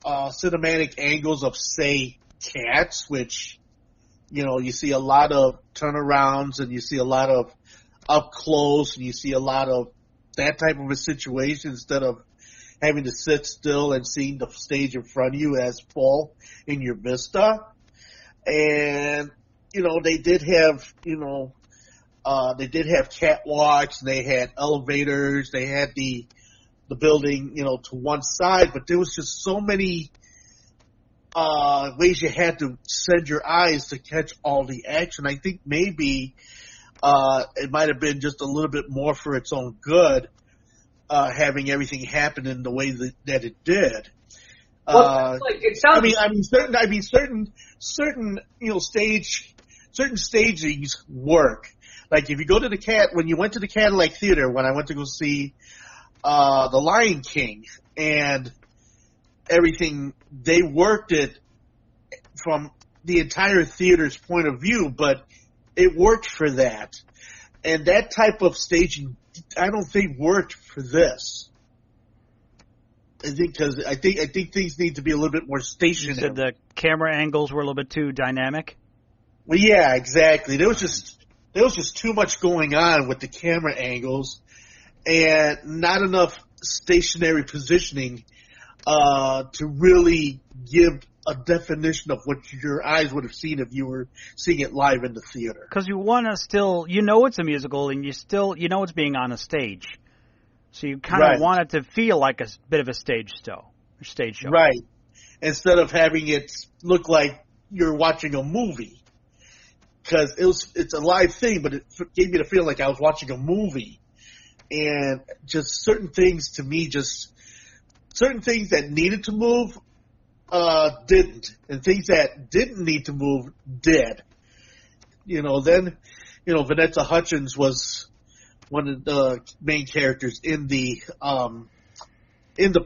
cinematic angles of, say, Cats, which, you see a lot of turnarounds and you see a lot of up close and you see a lot of that type of a situation instead of having to sit still and seeing the stage in front of you as full in your vista. And, they did have catwalks, they had elevators, they had the building, to one side, but there was just so many ways you had to send your eyes to catch all the action. I think maybe it might have been just a little bit more for its own good, having everything happen in the way that it did. Certain stagings work. Like if you go to when you went to the Cadillac Theater, when I went to go see The Lion King and everything, they worked it from the entire theater's point of view, but it worked for that. And that type of staging, I don't think worked for this. I think things need to be a little bit more stationary. You said the camera angles were a little bit too dynamic? Well, yeah, exactly. There was just too much going on with the camera angles and not enough stationary positioning to really give a definition of what your eyes would have seen if you were seeing it live in the theater. Because you want to still, it's a musical and it's being on a stage. So you kind of want it to feel like a bit of a stage show. Right. Instead of having it look like you're watching a movie. Because it's a live thing, but it gave me the feeling like I was watching a movie. And just certain things to me, certain things that needed to move, didn't. And things that didn't need to move, did. Then, Vanessa Hudgens was one of the main characters in the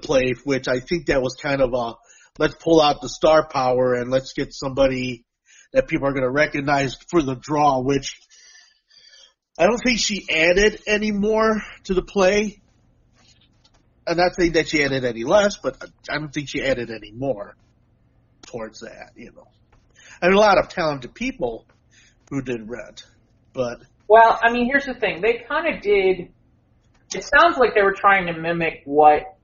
play, which I think that was kind of let's pull out the star power and let's get somebody that people are going to recognize for the draw, which I don't think she added any more to the play. I'm not saying that she added any less, but I don't think she added any more towards that, you know. I mean, a lot of talented people who did Rent, but... Well, I mean, here's the thing. They kind of did... It sounds like they were trying to mimic what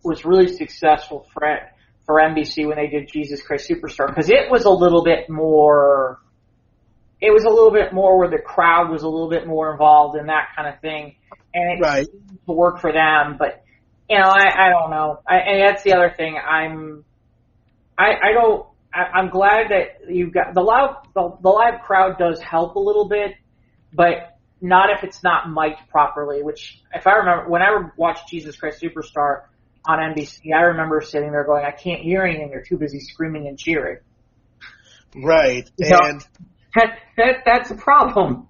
was really successful for NBC when they did Jesus Christ Superstar, because it was a little bit more... It was a little bit more where the crowd was a little bit more involved in that kind of thing, and it seemed to work for them, but... You know, I don't know. And that's the other thing. I'm glad that you've got the live crowd does help a little bit, but not if it's not mic'd properly. Which, if I remember, when I watched Jesus Christ Superstar on NBC, I remember sitting there going, "I can't hear anything. They're too busy screaming and cheering." Right, so, and that's a problem.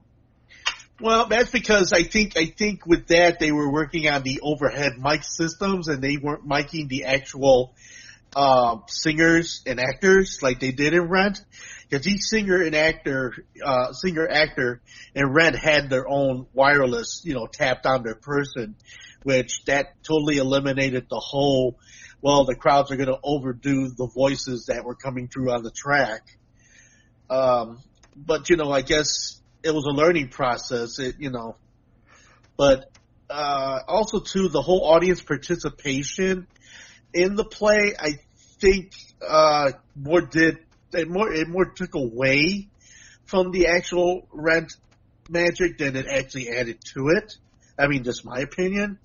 Well, that's because I think with that they were working on the overhead mic systems and they weren't miking the actual singers and actors like they did in Rent. Because each singer actor in Rent had their own wireless, you know, tapped on their person, which that totally eliminated the whole, well, the crowds are going to overdo the voices that were coming through on the track. But, you know, I guess it was a learning process, but also too, the whole audience participation in the play, I think, more took away from the actual Rent magic than it actually added to it. I mean, just my opinion,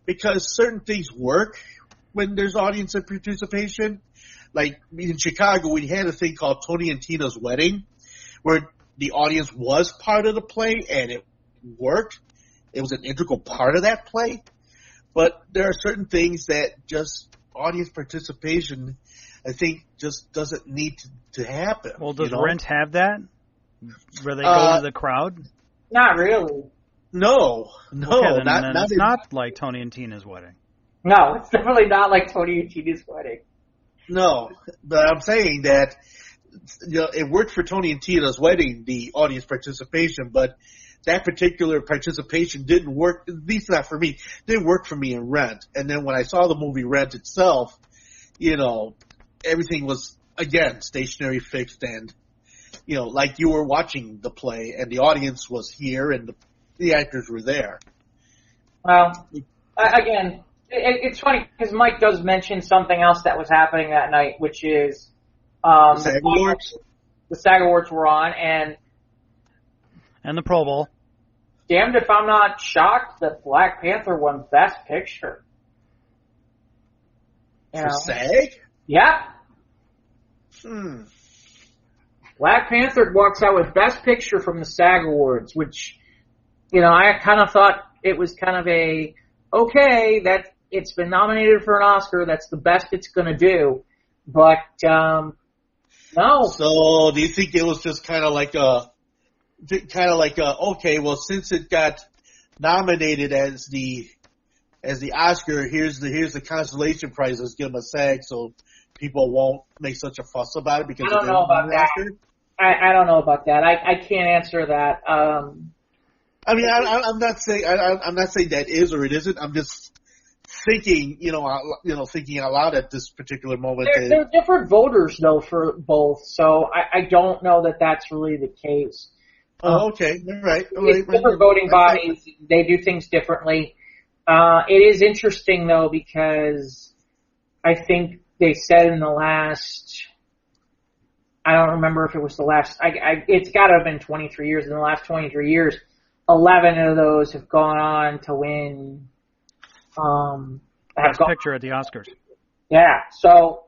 because certain things work when there's audience participation. Like in Chicago, we had a thing called Tony and Tina's Wedding, where the audience was part of the play, and it worked. It was an integral part of that play. But there are certain things that just audience participation, I think, just doesn't need to happen. Well, does Rent have that? Where they go to the crowd? Not really. No. Okay, then it's not like Tony and Tina's Wedding. No, it's definitely not like Tony and Tina's Wedding. No, but I'm saying that, you know, it worked for Tony and Tina's Wedding, the audience participation, but that particular participation didn't work, at least not for me, didn't work for me in Rent. And then when I saw the movie Rent itself, you know, everything was, again, stationary, fixed, and, you know, like you were watching the play, and the audience was here, and the actors were there. Well, again, it's funny, because Mike does mention something else that was happening that night, which is the SAG Awards? The SAG Awards were on, and the Pro Bowl. Damned if I'm not shocked that Black Panther won Best Picture. For SAG? Yeah. Black Panther walks out with Best Picture from the SAG Awards, which, you know, I kind of thought it was kind of okay, that it's been nominated for an Oscar, that's the best it's going to do. But, no. So, do you think it was just kind of like okay, well, since it got nominated as the Oscar, here's the Constellation Prize, let's give them a SAG so people won't make such a fuss about it because I don't know about that. I don't know about that. I can't answer that. I mean, I'm not saying that is or it isn't. I'm just thinking, thinking out loud at this particular moment. They're different voters though for both, so I don't know that that's really the case. Oh, okay, all right. Different voting bodies, they do things differently. It is interesting though because I think they said in the last, I don't remember if it was the last, it's got to have been 23 years. In the last 23 years, 11 of those have gone on to win. Best Picture at the Oscars. Yeah, so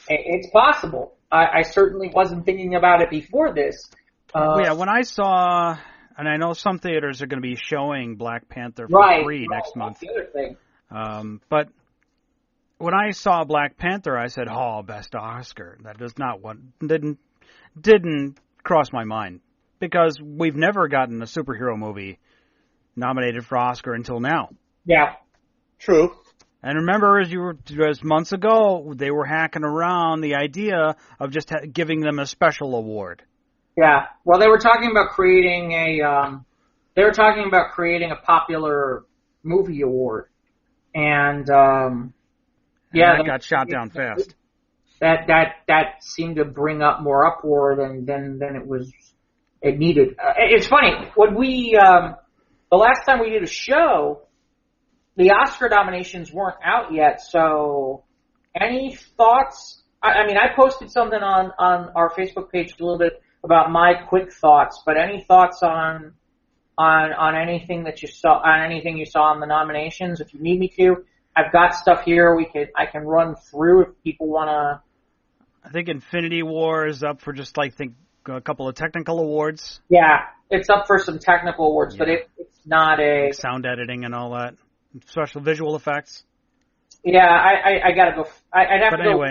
it's possible. I certainly wasn't thinking about it before this. When I saw, and I know some theaters are going to be showing Black Panther for free next month. That's the other thing. But when I saw Black Panther, I said, "Oh, Best Oscar." That does not didn't cross my mind because we've never gotten a superhero movie nominated for Oscar until now. Yeah, true. And remember, as months ago, they were hacking around the idea of just giving them a special award. Yeah. Well, they were talking about creating a popular Movie Award. And, that got shot down fast. That seemed to bring up more uproar than it needed. It's funny, when the last time we did a show, the Oscar nominations weren't out yet, so any thoughts? I mean, I posted something on our Facebook page a little bit about my quick thoughts, but any thoughts on anything that you saw, on anything you saw on the nominations? If you need me to, I've got stuff here I can run through if people want to. I think Infinity War is up for just a couple of technical awards. Yeah, it's up for some technical awards, but it's not sound editing and all that, special visual effects. Yeah, I gotta go. I'd have to go. But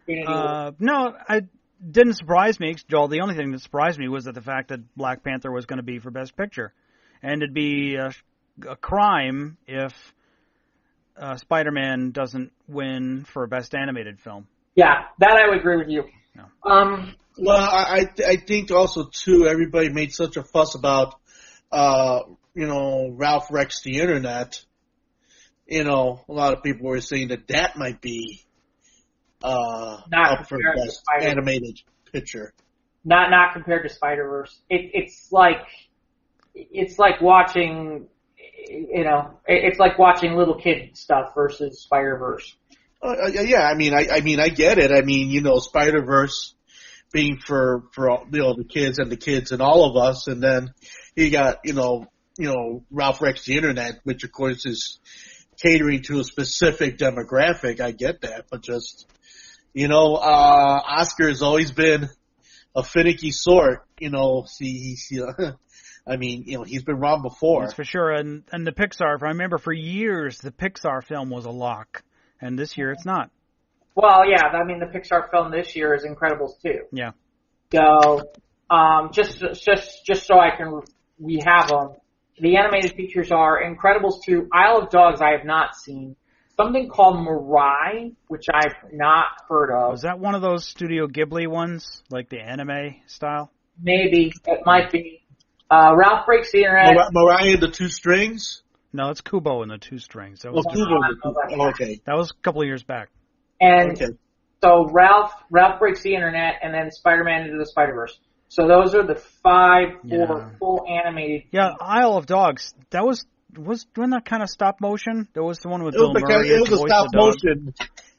anyway, no, it didn't surprise me, Joel. The only thing that surprised me was that the fact that Black Panther was going to be for Best Picture, and it'd be a crime if Spider-Man doesn't win for Best Animated Film. Yeah, that I would agree with you. No. Well, I think also too, everybody made such a fuss about Ralph Rex the Internet. A lot of people were saying that might be up for Best Animated Picture. Not compared to Spider-Verse. It's like watching, it's like watching little kid stuff versus Spider-Verse. Yeah, I mean, I get it. I mean, Spider-Verse being for the kids and all of us, and then you got Ralph Rex the Internet, which of course is catering to a specific demographic. I get that, but just Oscar has always been a finicky sort. He's been wrong before. That's for sure. And the Pixar, I remember for years the Pixar film was a lock, and this year it's not. Well, yeah, I mean the Pixar film this year is Incredibles 2. Yeah. So, just so we have them. The animated features are Incredibles 2, Isle of Dogs I have not seen, something called Mirai, which I've not heard of. Was that one of those Studio Ghibli ones, like the anime style? Maybe. It might be. Ralph Breaks the Internet. Mirai and the Two Strings? No, it's Kubo and the Two Strings. That was Kubo. Okay. That was a couple of years back. And so Ralph Breaks the Internet, and then Spider-Man Into the Spider-Verse. So those are the 5 full animated. Yeah, Isle of Dogs. That was doing that kind of stop motion. There was the one with Bill Murray. It was a stop motion.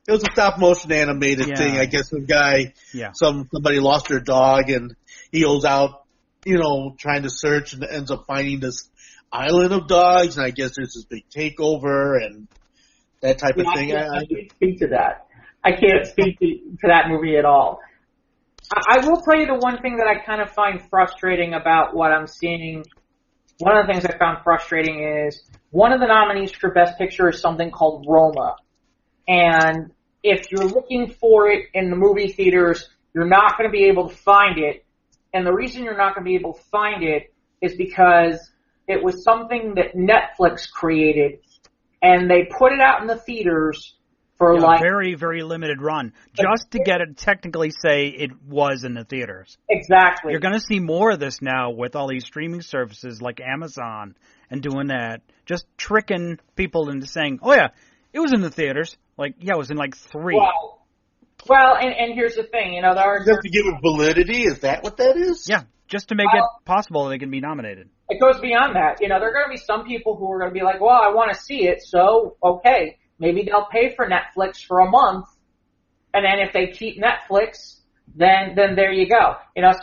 It was a stop motion animated thing. I guess the guy, somebody lost their dog, and he goes out, trying to search, and ends up finding this island of dogs. And I guess there's this big takeover and that type of thing. I can't speak to that. I can't speak to that movie at all. I will tell you the one thing that I kind of find frustrating about what I'm seeing. One of the things I found frustrating is one of the nominees for Best Picture is something called Roma. And if you're looking for it in the movie theaters, you're not going to be able to find it. And the reason you're not going to be able to find it is because it was something that Netflix created, and they put it out in the theaters for a very, very limited run, just to get it technically say it was in the theaters. Exactly. You're going to see more of this now with all these streaming services like Amazon and doing that, just tricking people into saying, oh yeah, it was in the theaters. Like, yeah, it was in like 3. Well, and here's the thing, there are... Just to give it validity, is that what that is? Yeah, just to make it possible they can be nominated. It goes beyond that. There are going to be some people who are going to be like, well, I want to see it, so, okay. Maybe they'll pay for Netflix for a month, and then if they keep Netflix, then there you go.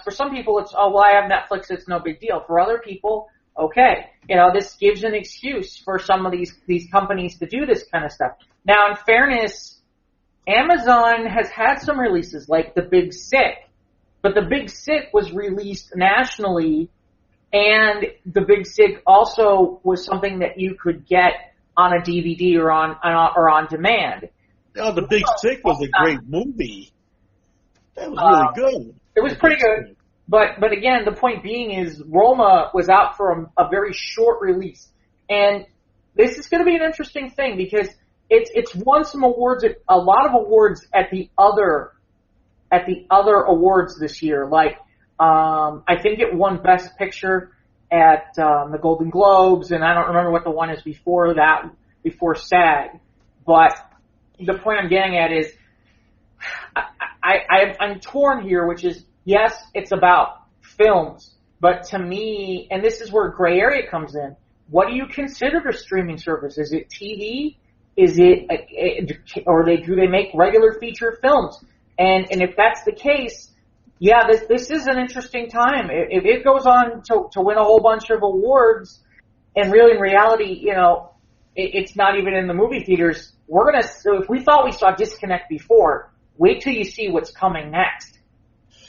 For some people it's, oh, well, I have Netflix, it's no big deal. For other people, okay. This gives an excuse for some of these companies to do this kind of stuff. Now, in fairness, Amazon has had some releases like The Big Sick, but The Big Sick was released nationally, and The Big Sick also was something that you could get on a DVD or on demand. Oh, The Big Sick was a great movie. That was really good. It was pretty good. But again, the point being is Roma was out for a very short release. And this is going to be an interesting thing because it's won some awards, a lot of awards at the other awards this year. Like, I think it won Best Picture at the Golden Globes, and I don't remember what the one is before that, before SAG. But the point I'm getting at is I'm torn here, which is, yes, it's about films, but to me, and this is where gray area comes in, what do you consider a streaming service? Is it TV? Is it, or do they make regular feature films? And if that's the case, yeah, this is an interesting time. If it goes on to win a whole bunch of awards, and really in reality, you know, it's not even in the movie theaters, so if we thought we saw Disconnect before, wait till you see what's coming next.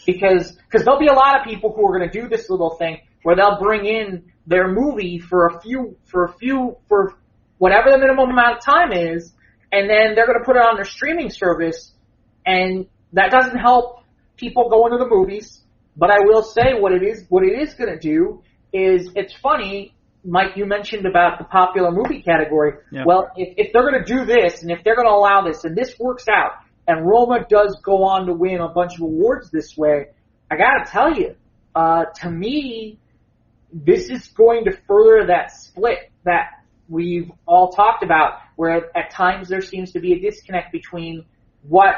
Because there'll be a lot of people who are going to do this little thing where they'll bring in their movie for whatever the minimum amount of time is, and then they're going to put it on their streaming service, and that doesn't help people going to the movies. But I will say what it is going to do is, it's funny, Mike, you mentioned about the popular movie category. Yeah. Well, if they're going to do this, and if they're going to allow this, and this works out, and Roma does go on to win a bunch of awards this way, I gotta tell you, to me, this is going to further that split that we've all talked about, where at times there seems to be a disconnect between what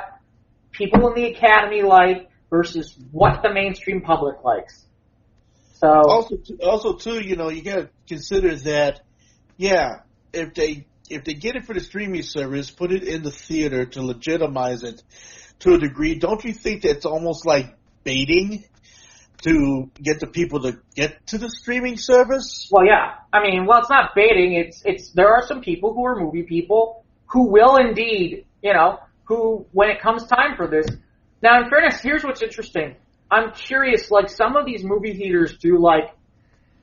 people in the Academy like versus what the mainstream public likes. So also too, you know, you gotta consider that, yeah, if they get it for the streaming service, put it in the theater to legitimize it to a degree, don't you think that's almost like baiting to get the people to get to the streaming service? Well, yeah. I mean, well, it's not baiting. It's there are some people who are movie people who will indeed, you know, who, when it comes time for this. Now, in fairness, here's what's interesting. I'm curious, like, some of these movie theaters do, like,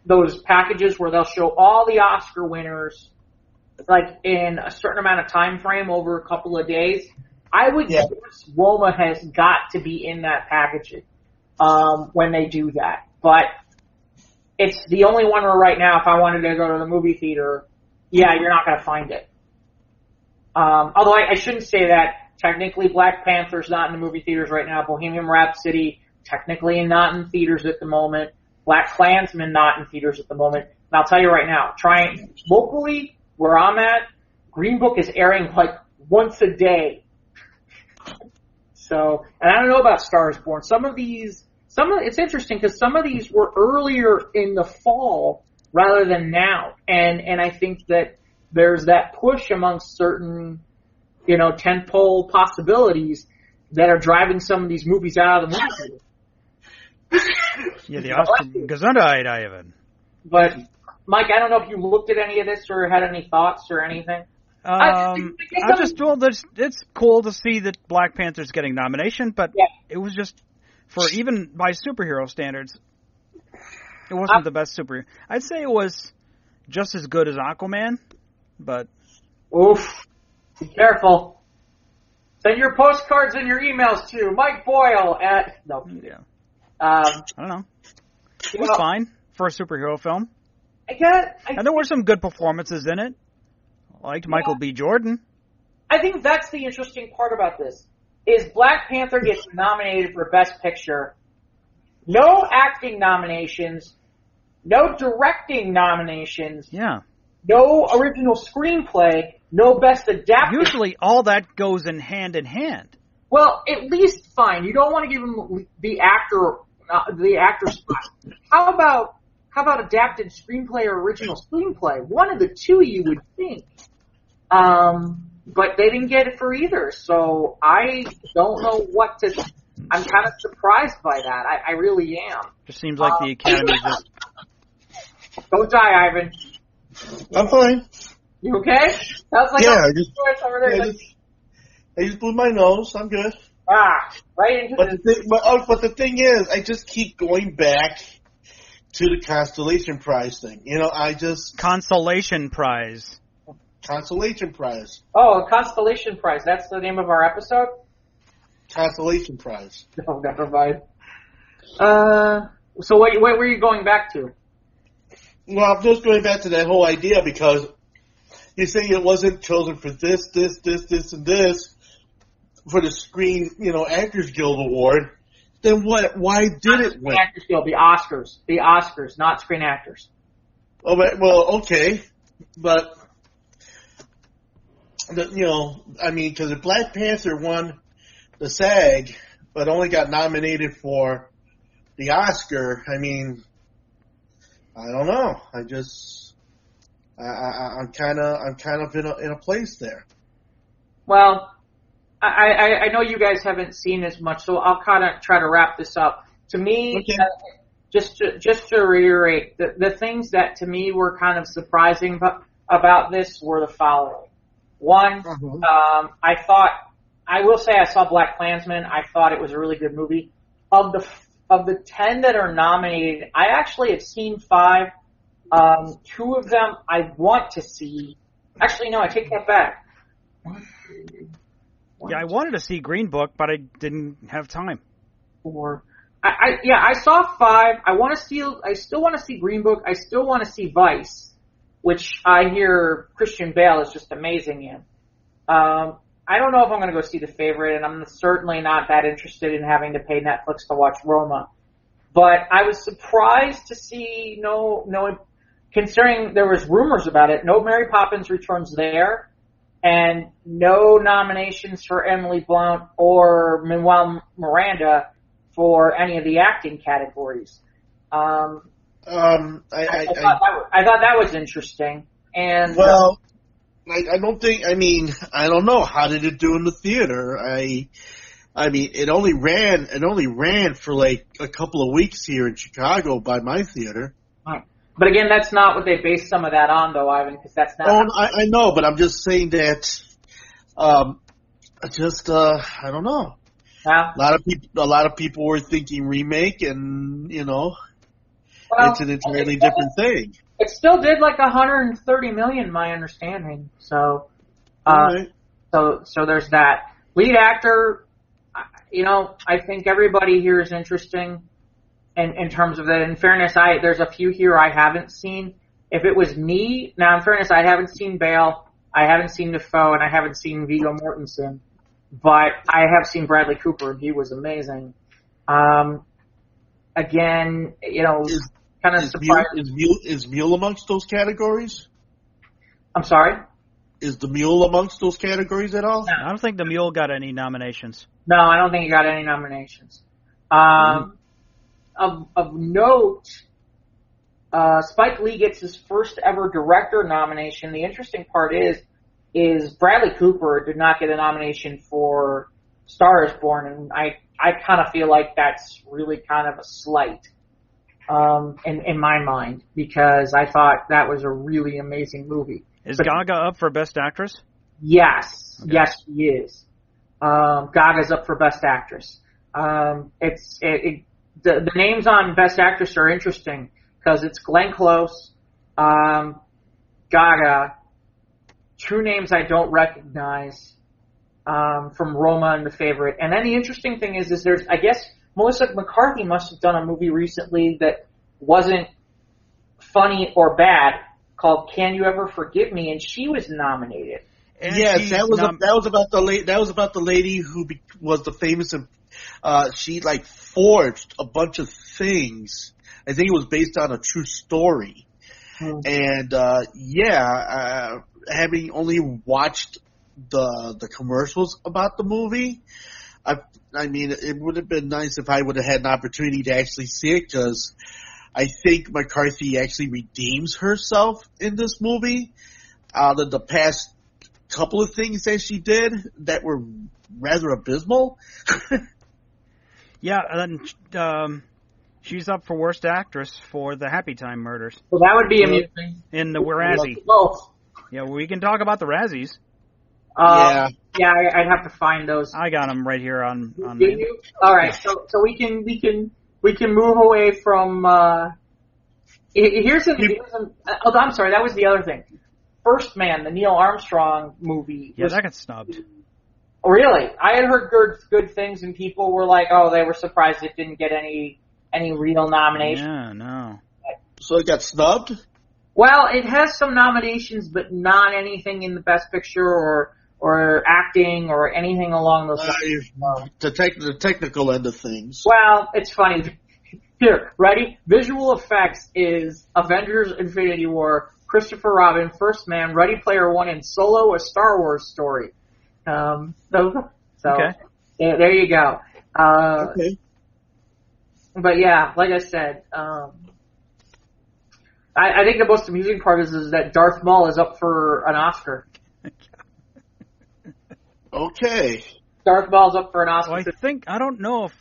those packages where they'll show all the Oscar winners, like, in a certain amount of time frame over a couple of days. I would guess Roma has got to be in that packaging when they do that. But it's the only one where right now, if I wanted to go to the movie theater, yeah, you're not going to find it. Although I shouldn't say that. Technically, Black Panther's not in the movie theaters right now. Bohemian Rhapsody, technically not in theaters at the moment. Black Klansman, not in theaters at the moment. And I'll tell you right now, trying locally, where I'm at, Green Book is airing like once a day. So, and I don't know about Stars Born. It's interesting because some of these were earlier in the fall rather than now. And I think that there's that push amongst certain, you know, tentpole possibilities that are driving some of these movies out of the movie theater. Yeah, the Oscar Gesundheit, Ivan. But, Mike, I don't know if you looked at any of this or had any thoughts or anything. It's cool to see that Black Panther's getting nomination, but it was just, for even by superhero standards, it wasn't the best superhero. I'd say it was just as good as Aquaman, but... Oof. Be careful. Send your postcards and your emails to Mike Boyle at... No. Yeah. I don't know. It was fine for a superhero film. And there were some good performances in it. I liked Michael B. Jordan. I think that's the interesting part about this, is Black Panther gets nominated for Best Picture. No acting nominations. No directing nominations. Yeah. No original screenplay. No Best Adapted. Usually all that goes in hand. Well, at least fine. You don't want to give him the actor spot. How about adapted screenplay or original screenplay? One of the two, you would think. But they didn't get it for either, so I don't know what to... I'm kind of surprised by that. I really am. Just seems like the Academy just... Don't die, Ivan. I'm fine. You okay? Sounds like I just blew my nose. I'm good. Right into but the thing is, I just keep going back to the Constellation Prize thing. You know, Constellation Prize. Constellation Prize. Oh, Constellation Prize. That's the name of our episode? Constellation Prize. Oh, never mind. So what were you going back to? Well, I'm just going back to that whole idea because you're saying it wasn't chosen for this, and this for the Screen, Actors Guild Award. Then what? Why did it win? Actors Guild, the Oscars, not Screen Actors. Oh, well, okay, but I mean, because if Black Panther won the SAG, but only got nominated for the Oscar, I mean, I don't know. I'm kind of in a place there. Well, I know you guys haven't seen as much, so I'll kind of try to wrap this up. To me, Okay. just to reiterate, the things that to me were kind of surprising about this were the following. One, I will say I saw Black Klansman. I thought it was a really good movie. Of the 10 that are nominated, I actually have seen 5. 2 of them I want to see. Actually, no, I take that back. Yeah, I wanted to see Green Book, but I didn't have time. 4. I saw 5. I still want to see Green Book. I still want to see Vice, which I hear Christian Bale is just amazing in. I don't know if I'm going to go see The Favorite, and I'm certainly not that interested in having to pay Netflix to watch Roma. But I was surprised to see no, considering there was rumors about it, no Mary Poppins Returns there, and no nominations for Emily Blunt or Manuel Miranda for any of the acting categories. I thought that was interesting. And well, I don't think. I mean, I don't know. How did it do in the theater? I mean, it only ran for like a couple of weeks here in Chicago by my theater. But again, that's not what they based some of that on, though, Ivan, because that's not. Oh, I know, but I'm just saying that. I don't know. Yeah. A lot of people were thinking remake, and well, it's an entirely different thing. It still did like 130 million, my understanding. So, Right. so there's that. Lead actor, I think everybody here is interesting in terms of that. In fairness, there's a few here I haven't seen. If it was me, now in fairness, I haven't seen Bale, I haven't seen Defoe, and I haven't seen Viggo Mortensen, but I have seen Bradley Cooper, and he was amazing. Again, kind of surprised. Is Mule amongst those categories? I'm sorry? Is the Mule amongst those categories at all? No, I don't think the Mule got any nominations. No, I don't think he got any nominations. Of note, Spike Lee gets his first ever director nomination. The interesting part is Bradley Cooper did not get a nomination for Star is Born, and I kind of feel like that's really kind of a slight in my mind, because I thought that was a really amazing movie. Is Gaga up for Best Actress? Yes. Okay. Yes, she is. Gaga's up for Best Actress. The names on Best Actress are interesting because it's Glenn Close, Gaga, 2 names I don't recognize from Roma and The Favorite. And then the interesting thing is there's, I guess, Melissa McCarthy must have done a movie recently that wasn't funny or bad called Can You Ever Forgive Me, and she was nominated. And yes, that was about the lady who was the famous. She like forged a bunch of things. I think it was based on a true story. And having only watched the commercials about the movie, I mean, it would have been nice if I would have had an opportunity to actually see it, because I think McCarthy actually redeems herself in this movie. Out of the past couple of things that she did that were rather abysmal. Yeah, and she's up for Worst Actress for the Happy Time Murders. Well, that would be amusing. In the Razzie. Yeah, we can talk about the Razzies. Yeah, I'd have to find those. I got them right here on. Did you? All right, so we can move away from. I'm sorry, that was the other thing. First Man, the Neil Armstrong movie. Yeah, that got snubbed. Oh, really? I had heard good things, and people were like, "Oh, they were surprised it didn't get any real nominations." Yeah, no. So it got snubbed? Well, it has some nominations, but not anything in the Best Picture or acting or anything along those lines. The technical end of things. Well, it's funny. Here, ready? Visual effects is Avengers Infinity War, Christopher Robin, First Man, Ready Player One, and Solo, a Star Wars story. So okay. Yeah, there you go. Okay. But yeah, like I said, I think the most amusing part is that Darth Maul is up for an Oscar. Okay. Darth Maul's up for an Oscar. Well, I don't know if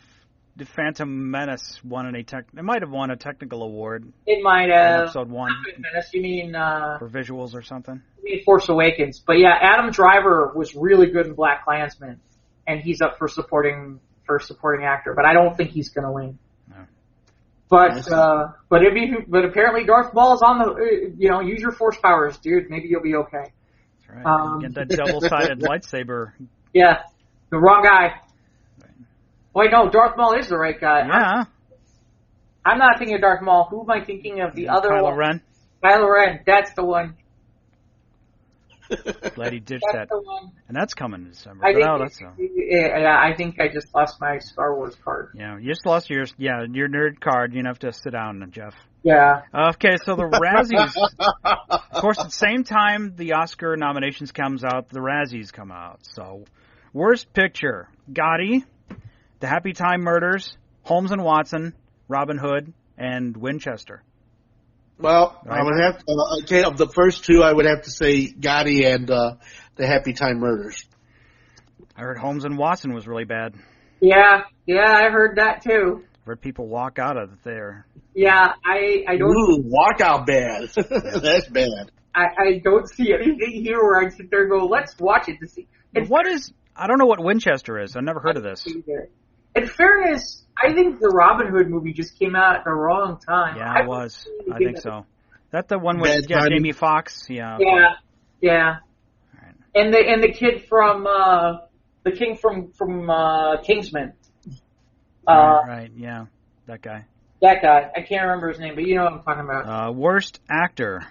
the Phantom Menace won any it might have won a technical award. It might have. Episode 1. Menace, you mean for visuals or something? You mean Force Awakens. But yeah, Adam Driver was really good in Black Klansman, and he's up for supporting actor. But I don't think he's going to win. No. But apparently Darth Maul is on the use your Force powers, dude. Maybe you'll be okay. That's right. Get that double-sided lightsaber. Yeah, the wrong guy. Wait, no, Darth Maul is the right guy. Yeah. I'm not thinking of Darth Maul. Who am I thinking of? The other Kylo one? Ren. Kylo Ren. That's the one. Glad he ditched That's that. the one. And that's coming in December. I think I just lost my Star Wars card. Yeah, you just lost your nerd card. You have to sit down, Jeff. Yeah. Okay, so the Razzies. Of course, at the same time the Oscar nominations comes out, the Razzies come out. So, worst picture: Gotti, The Happy Time Murders, Holmes and Watson, Robin Hood, and Winchester. Well, I would have to, of the first two, I would have to say Gotti and The Happy Time Murders. I heard Holmes and Watson was really bad. Yeah, I heard that too. I've heard people walk out of it there. Yeah, I don't. Ooh, walkout bad. That's bad. I don't see anything here where I sit there and go, let's watch it to see. I don't know what Winchester is. I've never heard of this. In fairness, I think the Robin Hood movie just came out at the wrong time. Yeah, it was. I think so. That's the one with Jamie Foxx? Yeah. Okay. Yeah. Right. And the kid from the king from Kingsman. Right, yeah. That guy. I can't remember his name, but you know what I'm talking about. Worst actor.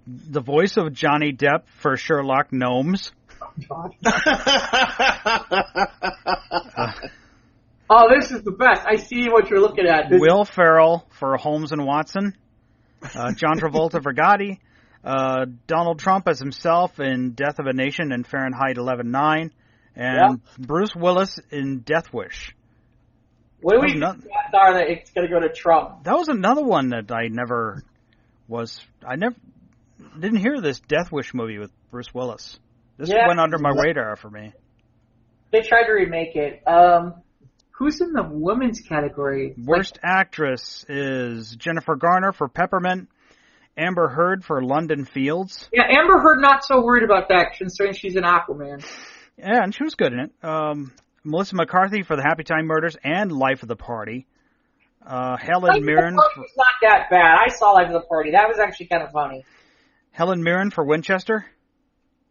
The voice of Johnny Depp for Sherlock Gnomes. Oh, this is the best. I see what you're looking at. Will Ferrell for Holmes and Watson. John Travolta for Gotti. Donald Trump as himself in Death of a Nation and Fahrenheit 11/9. And Bruce Willis in Death Wish. What do we think are that it's going to go to Trump? That was another one that I didn't hear this Death Wish movie with Bruce Willis. This went under my radar for me. They tried to remake it. Who's in the women's category? Worst actress is Jennifer Garner for Peppermint, Amber Heard for London Fields. Yeah, Amber Heard not so worried about that considering she's an Aquaman. Yeah, and she was good in it. Melissa McCarthy for The Happy Time Murders and Life of the Party. Helen Mirren. It's not that bad. I saw Life of the Party. That was actually kind of funny. Helen Mirren for Winchester.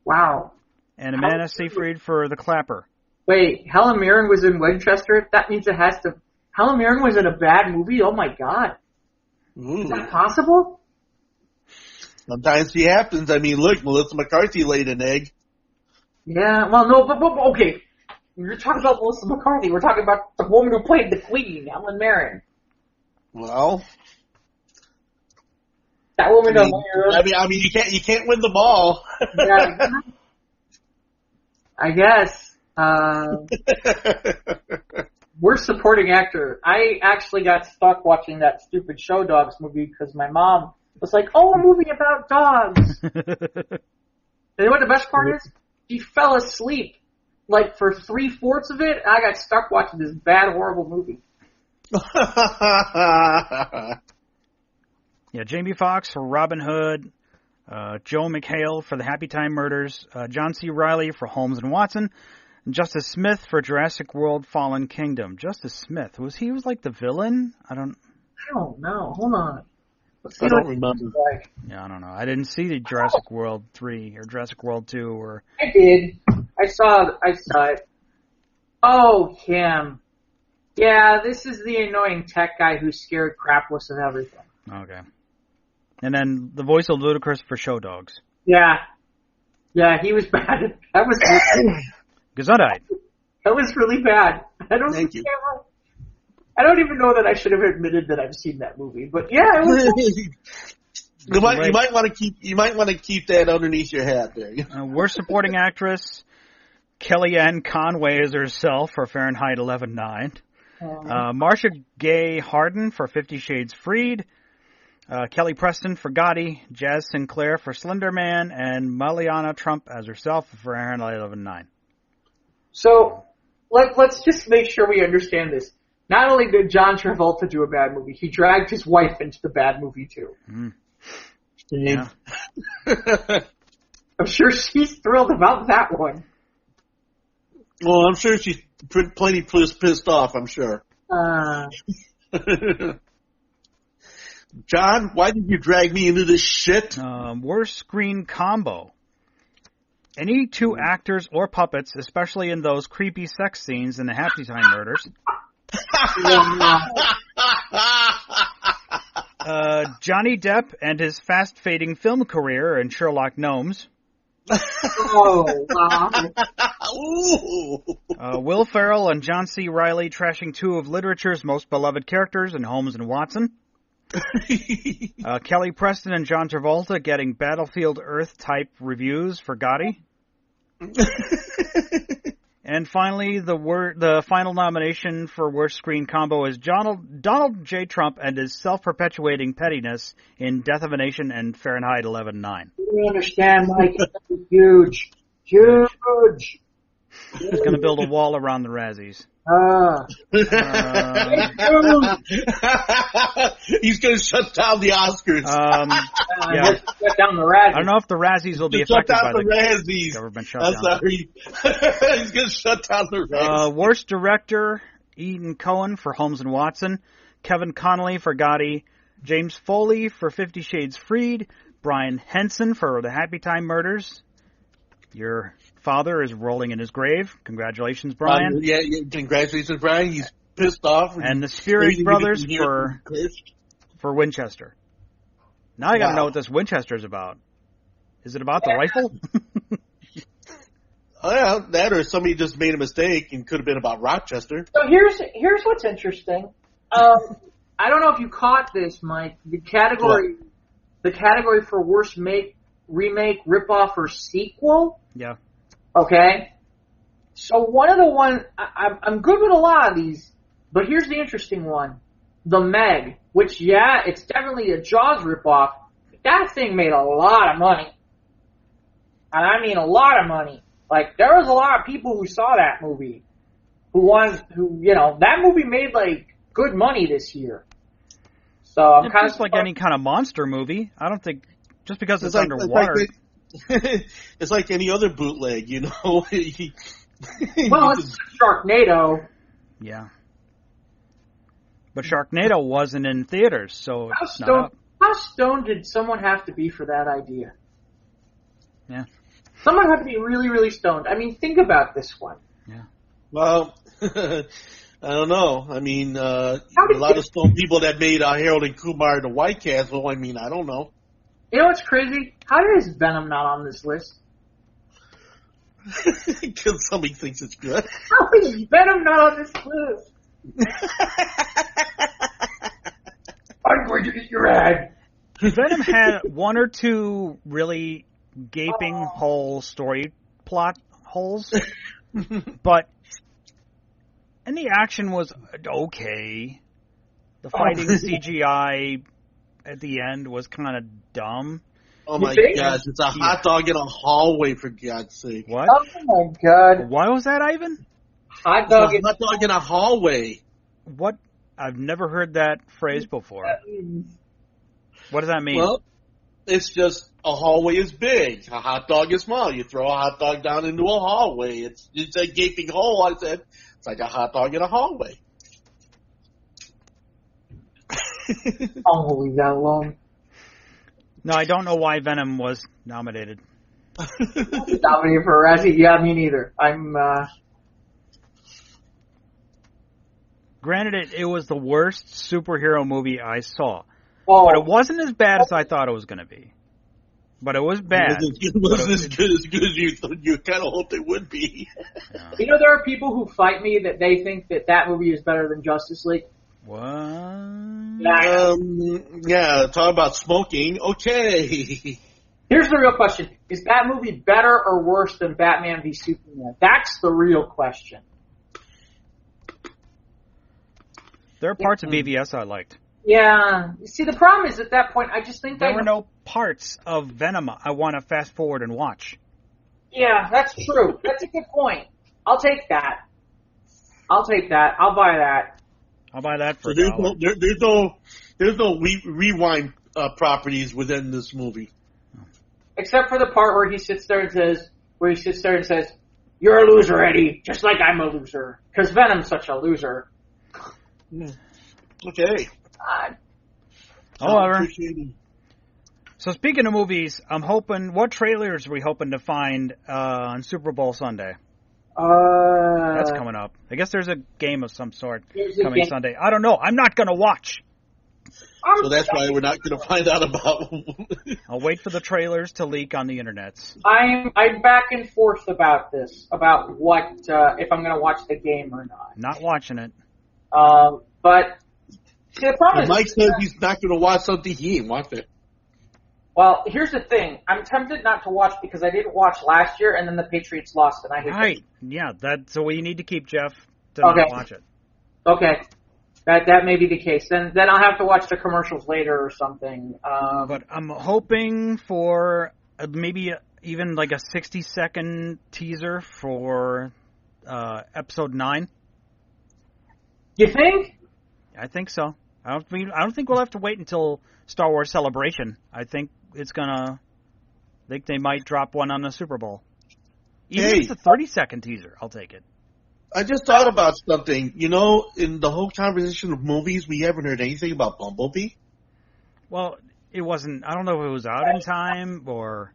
Wow. And Amanda Seyfried for The Clapper. Wait, Helen Mirren was in Winchester? That means it has to... Helen Mirren was in a bad movie? Oh my god. Is that possible? Sometimes it happens. I mean, look, Melissa McCarthy laid an egg. Yeah, well, no, but okay. You're talking about Melissa McCarthy. We're talking about the woman who played the Queen, Helen Mirren. Well... That woman I mean, you can't win them all. Yeah, I guess. Worst supporting actor. I actually got stuck watching that stupid Show Dogs movie because my mom was like, "Oh, a movie about dogs." And you know what the best part is? She fell asleep like for 3/4 of it. I got stuck watching this bad, horrible movie. Yeah, Jamie Foxx for Robin Hood, Joe McHale for The Happy Time Murders, John C. Reilly for Holmes and Watson, and Justice Smith for Jurassic World: Fallen Kingdom. Justice Smith, was like the villain? I don't know. Hold on. I don't remember. Yeah, I don't know. I didn't see the Jurassic World 3 or Jurassic World 2 or... I did. I saw it. Oh, Kim. Yeah, this is the annoying tech guy who's scared crapless of everything. Okay. And then the voice of Ludacris for Show Dogs. Yeah, he was bad. That was Gesundheit. That was really bad. I don't Thank you. I don't even know that I should have admitted that I've seen that movie, but yeah, it was. You might want to keep that underneath your hat there. Worst supporting actress, Kellyanne Conway as herself for Fahrenheit 11/9. Marcia Gay Harden for 50 Shades Freed. Kelly Preston for Gotti. Jazz Sinclair for Slender Man, and Maliana Trump as herself for Fahrenheit 11/9. So let's just make sure we understand this. Not only did John Travolta do a bad movie, he dragged his wife into the bad movie too. Yeah. I'm sure she's thrilled about that one. Well, I'm sure she's plenty pissed off, I'm sure. John, why did you drag me into this shit? Worst screen combo. Any two actors or puppets, especially in those creepy sex scenes in the Happy Time Murders. Johnny Depp and his fast-fading film career in Sherlock Gnomes. Oh, wow. Will Ferrell and John C. Reilly trashing two of literature's most beloved characters in Holmes and Watson. Kelly Preston and John Travolta getting Battlefield Earth-type reviews for Gotti. And finally, the final nomination for worst screen combo is Donald J. Trump and his self-perpetuating pettiness in Death of a Nation and Fahrenheit 11/9. You understand, Mike? It's huge. Huge. He's going to build a wall around the Razzies. He's going to shut down the Oscars. Yeah. Shut down the Razzies. I don't know if the Razzies will be affected by the Razzies. government shutdown. Sorry. He's going to shut down the Razzies. Worst director, Ethan Coen for Holmes and Watson, Kevin Connolly for Gotti, James Foley for 50 Shades Freed, Brian Henson for The Happy Time Murders. Your father is rolling in his grave. Congratulations, Brian. Yeah, congratulations, Brian. He's pissed off. And the Spirit Brothers for Winchester. Now I got to know what this Winchester is about. Is it about the rifle? Well, that or somebody just made a mistake and could have been about Rochester. So here's what's interesting. I don't know if you caught this, Mike. The category for worst remake, ripoff, or sequel. Yeah. Okay. So one of the ones I'm good with a lot of these, but here's the interesting one: The Meg, which it's definitely a Jaws ripoff. That thing made a lot of money, and I mean a lot of money. Like there was a lot of people who saw that movie, that movie made like good money this year. So I'm kind of just like any kind of monster movie. I don't think just because it's underwater. It's like any other bootleg, Well, it's Sharknado. Yeah. But Sharknado wasn't in theaters, so it's not up. How stoned did someone have to be for that idea? Yeah. Someone had to be really, really stoned. I mean, think about this one. Yeah. Well, I don't know. I mean, a lot of stone people that made Harold and Kumar the White Castle, I mean, I don't know. You know what's crazy? How is Venom not on this list? Because somebody thinks it's good. How is Venom not on this list? I'm going to eat your head. Venom had one or two really gaping hole story plot holes, but and the action was okay. The fighting CGI at the end was kind of dumb. Oh my gosh, it's a hot dog in a hallway, for God's sake. What? Oh my God. Why was that, Ivan? Hot dog in a hallway. What? I've never heard that phrase before. What does that mean? Well, it's just a hallway is big, a hot dog is small. You throw a hot dog down into a hallway. It's a gaping hole. I said it's like a hot dog in a hallway. I'll leave that alone. No, I don't know why Venom was nominated. Nominated for a Razzie? Yeah, me neither. Granted, it was the worst superhero movie I saw. But it wasn't as bad as I thought it was going to be. But it was bad. It wasn't as good as you kind of hoped it would be. Yeah. There are people who fight me that they think that movie is better than Justice League. What? Yeah, talk about smoking. Okay. Here's the real question. Is that movie better or worse than Batman v Superman? That's the real question. There are parts of BVS I liked. Yeah. See, the problem is at that point, I just think there were no parts of Venom I want to fast forward and watch. Yeah, that's true. That's a good point. I'll take that. I'll buy that. I'll buy that for there's no rewind properties within this movie. Except for the part where he sits there and says, "You're a loser, Eddie, just like I'm a loser." Because Venom's such a loser. Okay. However, so speaking of movies, I'm hoping. What trailers are we hoping to find on Super Bowl Sunday? That's coming up. I guess there's a game of some sort coming Sunday. I don't know. I'm not going to watch. So that's why we're not going to find out about. I'll wait for the trailers to leak on the internets. I'm back and forth about this, about what if I'm going to watch the game or not. Not watching it. But see, the problem is Mike says he's not going to watch something he ain't watched it. Well, here's the thing. I'm tempted not to watch because I didn't watch last year, and then the Patriots lost, and I hate Right. Yeah, that's what you need to keep, Jeff, to not watch it. Okay. That may be the case. Then I'll have to watch the commercials later or something. But I'm hoping for maybe even like a 60-second teaser for episode 9. You think? I think so. I don't think we'll have to wait until Star Wars Celebration. I think they might drop one on the Super Bowl. Even if it's a 30-second teaser, I'll take it. I just thought about something. You know, in the whole conversation of movies, we haven't heard anything about Bumblebee. Well, it wasn't. I don't know if it was out in time or.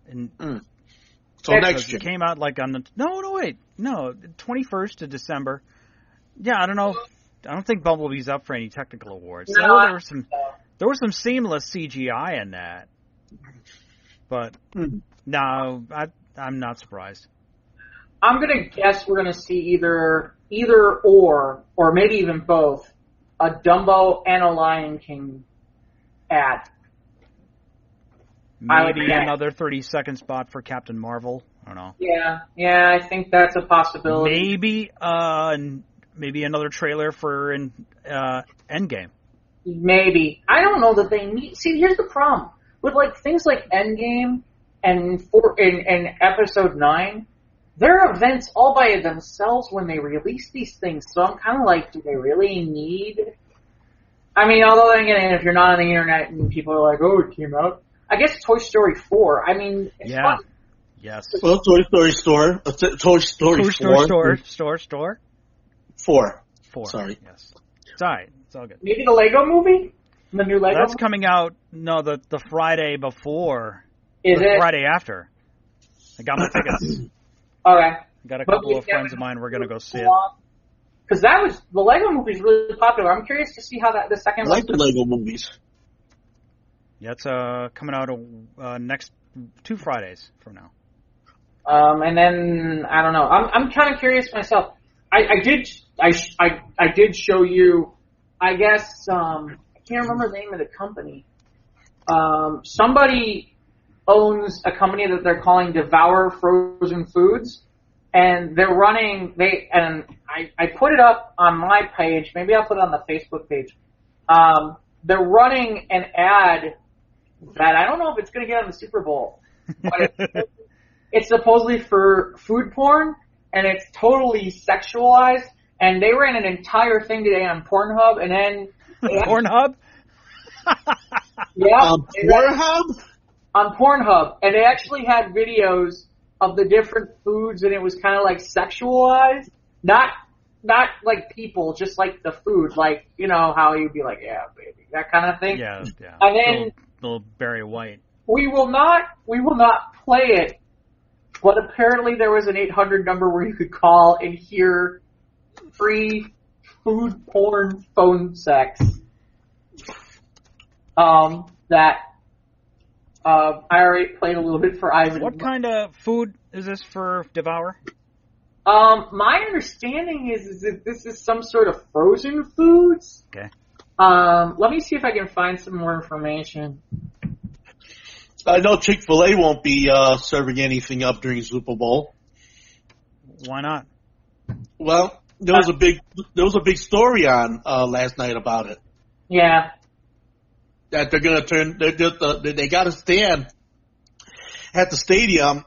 So next year. It came out like on the 21st of December. Yeah, I don't know. I don't think Bumblebee's up for any technical awards. No, there was some seamless CGI in that, but no, I'm not surprised. I'm gonna guess we're gonna see either or maybe even both, a Dumbo and a Lion King ad. Maybe another 30-second spot for Captain Marvel. I don't know. Yeah, I think that's a possibility. Maybe another trailer for Endgame. Maybe. I don't know that they need. See, here's the problem with like things like Endgame and Episode 9. They're events all by themselves when they release these things. So I'm kind of like, do they really need? I mean, although again, if you're not on the internet and people are like, "Oh, it came out," I guess Toy Story 4. I mean, it's fun. Yes. Well, Toy Story Store. Toy Story 4. Store. 4. Sorry. Yes. It's all right. It's all good. Maybe the Lego movie? The new Lego That's movie? coming out, the Friday before. Is it? Friday after. I got my tickets. Okay. Got a couple of friends of mine. We're going to go see it. Because the Lego movie's really popular. I'm curious to see how the second I like the Lego movies. Yeah, it's coming out next 2 Fridays from now. And then, I don't know. I'm kind of curious myself. I did show you, I guess, I can't remember the name of the company. Somebody owns a company that they're calling Devour Frozen Foods, and they're running, I put it up on my page, maybe I'll put it on the Facebook page. They're running an ad that I don't know if it's going to get on the Super Bowl, but it's supposedly for food porn, and it's totally sexualized, and they ran an entire thing today on Pornhub, and then... Pornhub? Yeah. Pornhub? On Pornhub, and they actually had videos of the different foods, and it was kind of like sexualized, not like people, just like the food, like, you know, how you'd be like, yeah, baby, that kind of thing. Yeah. And then... Little Barry White. We will not play it, but apparently there was an 800 number where you could call and hear free food porn phone sex. That I already played a little bit for Ivan. What kind of food is this for Devour? My understanding is that this is some sort of frozen foods. Okay. Let me see if I can find some more information. I know Chick-fil-A won't be serving anything up during Super Bowl. Why not? Well, there was a big story on last night about it. Yeah. That they're gonna turn. They got to stand at the stadium,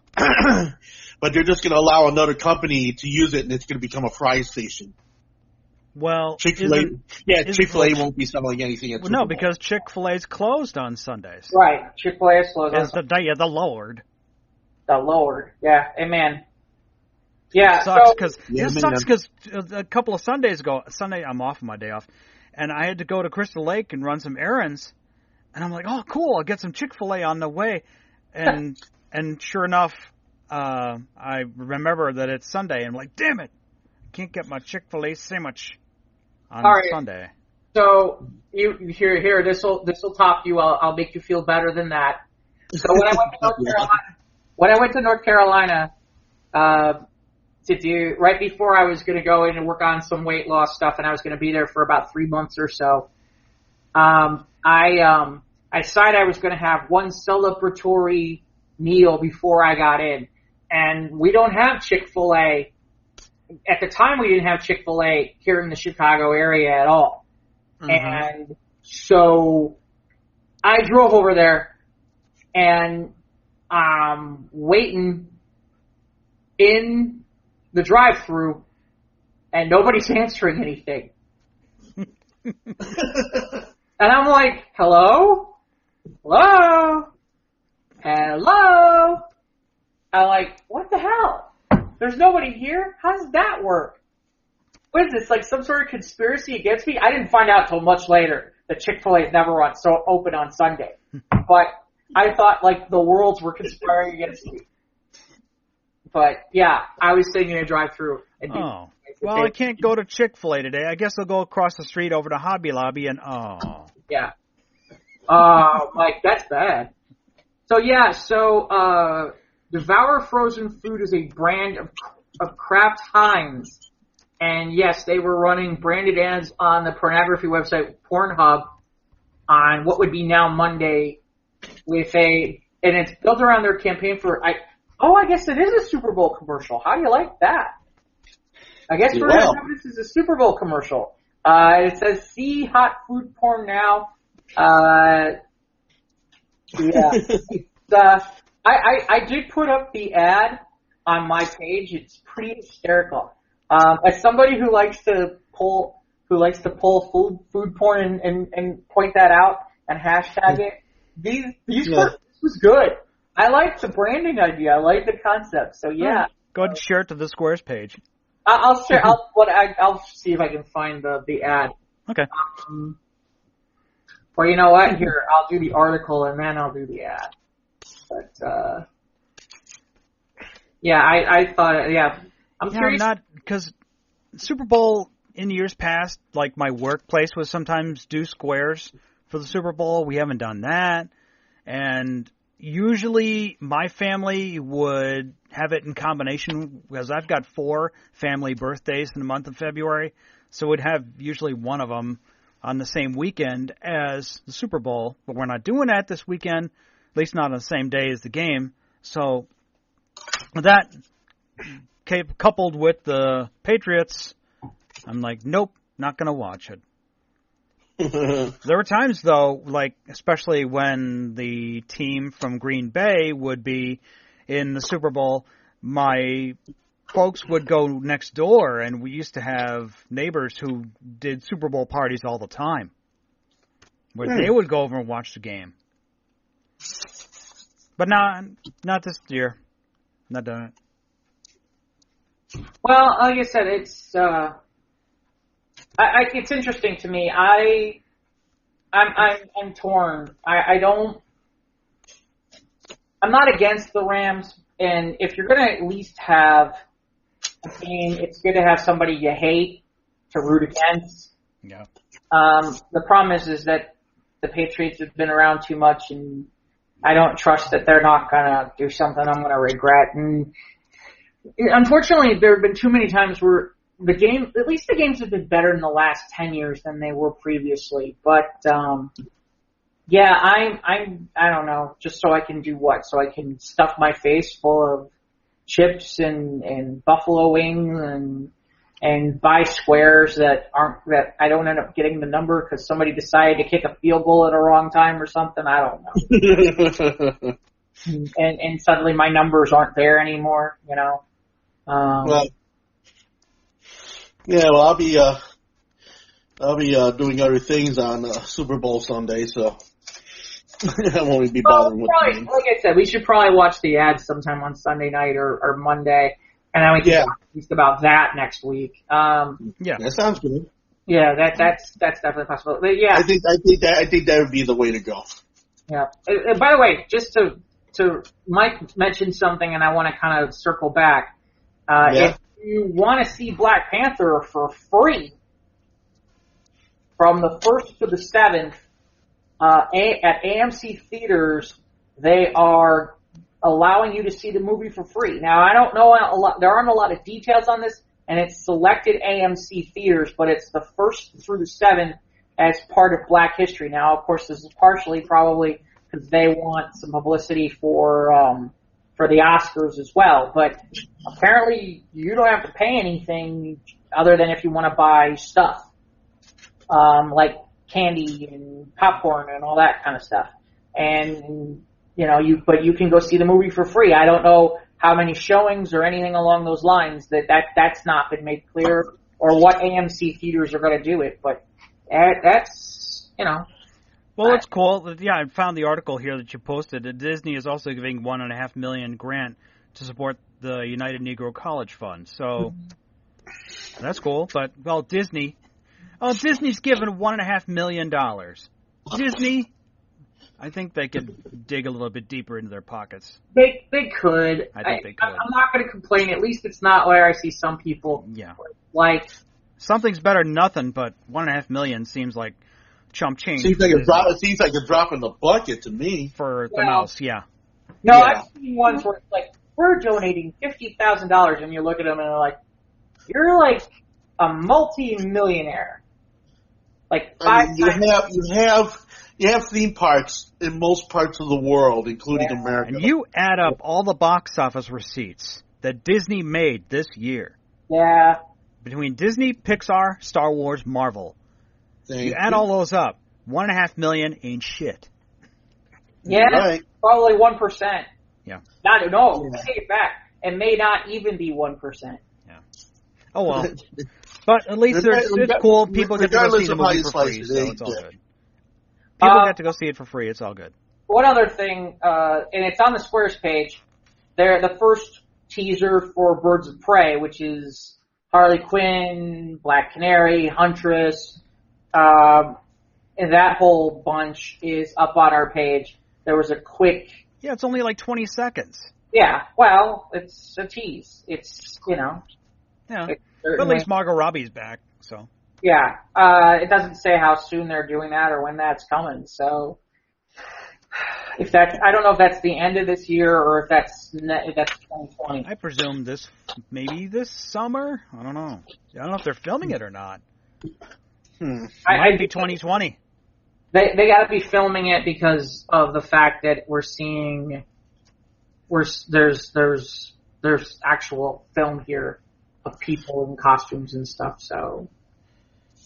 but they're just gonna allow another company to use it, and it's gonna become a fry station. Well, Chick-fil-A won't be selling anything at Super Bowl. No, because Chick-fil-A's closed on Sundays. Right. Chick-fil-A is closed on Sundays. The Lord. The Lord. Yeah. Amen. Yeah. It sucks because a couple of Sundays ago, I'm off on my day off, and I had to go to Crystal Lake and run some errands, and I'm like, oh, cool, I'll get some Chick-fil-A on the way, and sure enough, I remember that it's Sunday, and I'm like, damn it, I can't get my Chick-fil-A sandwich on Sunday. So you here. This will top you. I'll make you feel better than that. So when I went to North Carolina, right before I was going to go in and work on some weight loss stuff, and I was going to be there for about 3 months or so. I decided I was going to have one celebratory meal before I got in, and we don't have Chick-fil-A. At the time, we didn't have Chick-fil-A here in the Chicago area at all. Mm-hmm. And so I drove over there and waiting in the drive-thru, and nobody's answering anything. And I'm like, hello? Hello? Hello? I'm like, what the hell? There's nobody here? How does that work? What is this, like some sort of conspiracy against me? I didn't find out till much later that Chick-fil-A is never open on Sunday. But I thought like the worlds were conspiring against me. But yeah, I was sitting in a drive-thru. Well, I can't go to Chick-fil-A today. I guess I'll go across the street over to Hobby Lobby and Yeah. Mike, that's bad. So Devour Frozen Food is a brand of Kraft Heinz. And yes, they were running branded ads on the pornography website Pornhub on what would be now Monday and it's built around their campaign for, I guess it is a Super Bowl commercial. How do you like that? I guess this is a Super Bowl commercial. It says, see hot food porn now. I did put up the ad on my page. It's pretty hysterical. As somebody who likes to pull food porn and point that out and hashtag it, this was good. I like the branding idea. I like the concept. So yeah. Go ahead and share it to the Squares page. I'll share. I'll see if I can find the ad. Okay. Or you know what? Here, I'll do the article and then I'll do the ad. But yeah, I thought yeah. I'm curious. Not because Super Bowl in years past, like my workplace would sometimes do squares for the Super Bowl. We haven't done that, and usually my family would have it in combination because I've got 4 family birthdays in the month of February, so we'd have usually one of them on the same weekend as the Super Bowl. But we're not doing that this weekend, at least not on the same day as the game. So that coupled with the Patriots, I'm like, nope, not going to watch it. There were times, though, like especially when the team from Green Bay would be in the Super Bowl, my folks would go next door, and we used to have neighbors who did Super Bowl parties all the time, where they would go over and watch the game. But not this year. Not done it. Well, like I said, it's it's interesting to me. I'm torn. I'm not against the Rams, and if you're going to at least have a game, it's good to have somebody you hate to root against. Yeah. The problem is that the Patriots have been around too much, and I don't trust that they're not going to do something I'm going to regret. And Unfortunately, there have been too many times where at least the games have been better in the last 10 years than they were previously. But, yeah, I don't know, just so I can do what? So I can stuff my face full of chips and buffalo wings and buy squares that I don't end up getting the number because somebody decided to kick a field goal at a wrong time or something. I don't know. and suddenly my numbers aren't there anymore, you know. Well, I'll be doing other things on Super Bowl Sunday, so I won't be bothering with them. Like I said, we should probably watch the ads sometime on Sunday night or Monday, and then we can talk at least about that next week. That sounds good. Yeah, that's definitely possible. But yeah, I think that would be the way to go. Yeah. By the way, just to Mike mentioned something, and I want to kind of circle back. If you want to see Black Panther for free from the 1st to the 7th at AMC theaters, they are allowing you to see the movie for free. Now, I don't know there aren't a lot of details on this, and it's selected AMC theaters, but it's the 1st through the 7th as part of Black History. Now, of course, this is partially probably because they want some publicity for the Oscars as well. But apparently you don't have to pay anything other than if you want to buy stuff, like candy and popcorn and all that kind of stuff. And, you know, but you can go see the movie for free. I don't know how many showings or anything along those lines that's not been made clear or what AMC theaters are going to do it. But that's, you know. Well, it's cool. Yeah, I found the article here that you posted. Disney is also giving $1.5 million grant to support the United Negro College Fund. So that's cool. But Disney's given $1.5 million. Disney, I think they could dig a little bit deeper into their pockets. They could. I think they could. I'm not going to complain. At least it's not where I see some people. Yeah. Like something's better than nothing, but $1.5 million seems like chump change. Seems like a drop in the bucket to me. For the mouse, yeah. No, I've seen ones where it's like, we're donating $50,000, and you look at them and they're like, you're like a multi-millionaire. Like you have theme parks in most parts of the world, including America. And you add up all the box office receipts that Disney made this year. Yeah. Between Disney, Pixar, Star Wars, Marvel. You add all those up, $1.5 million ain't shit. Yeah, right. Probably 1%. Yeah. Take it back. It may not even be 1%. Yeah. Oh well. But at least it's cool. People get to go see the movie for free, so it's all good. People get to go see it for free. It's all good. One other thing, and it's on the Squares page. The first teaser for Birds of Prey, which is Harley Quinn, Black Canary, Huntress. And that whole bunch is up on our page. There was a quick... Yeah, it's only like 20 seconds. Yeah, well, it's a tease. It's, you know... Yeah, but at least Margot Robbie's back, so... Yeah, it doesn't say how soon they're doing that or when that's coming, so... I don't know if that's the end of this year or if that's 2020. I presume maybe this summer? I don't know. I don't know if they're filming it or not. It might be 2020. They got to be filming it because of the fact that we're seeing there's actual film here of people in costumes and stuff. So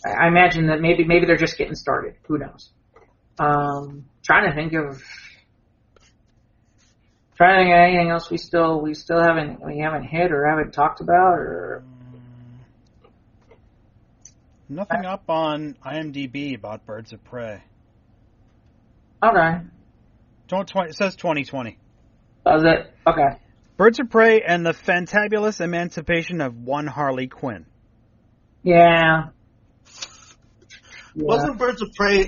I imagine that maybe they're just getting started. Who knows? Trying to think of anything else we still haven't hit or haven't talked about or. Nothing up on IMDb about Birds of Prey. Okay. It says 2020. Does it? Okay. Birds of Prey and the Fantabulous Emancipation of One Harley Quinn. Yeah. Wasn't Birds of Prey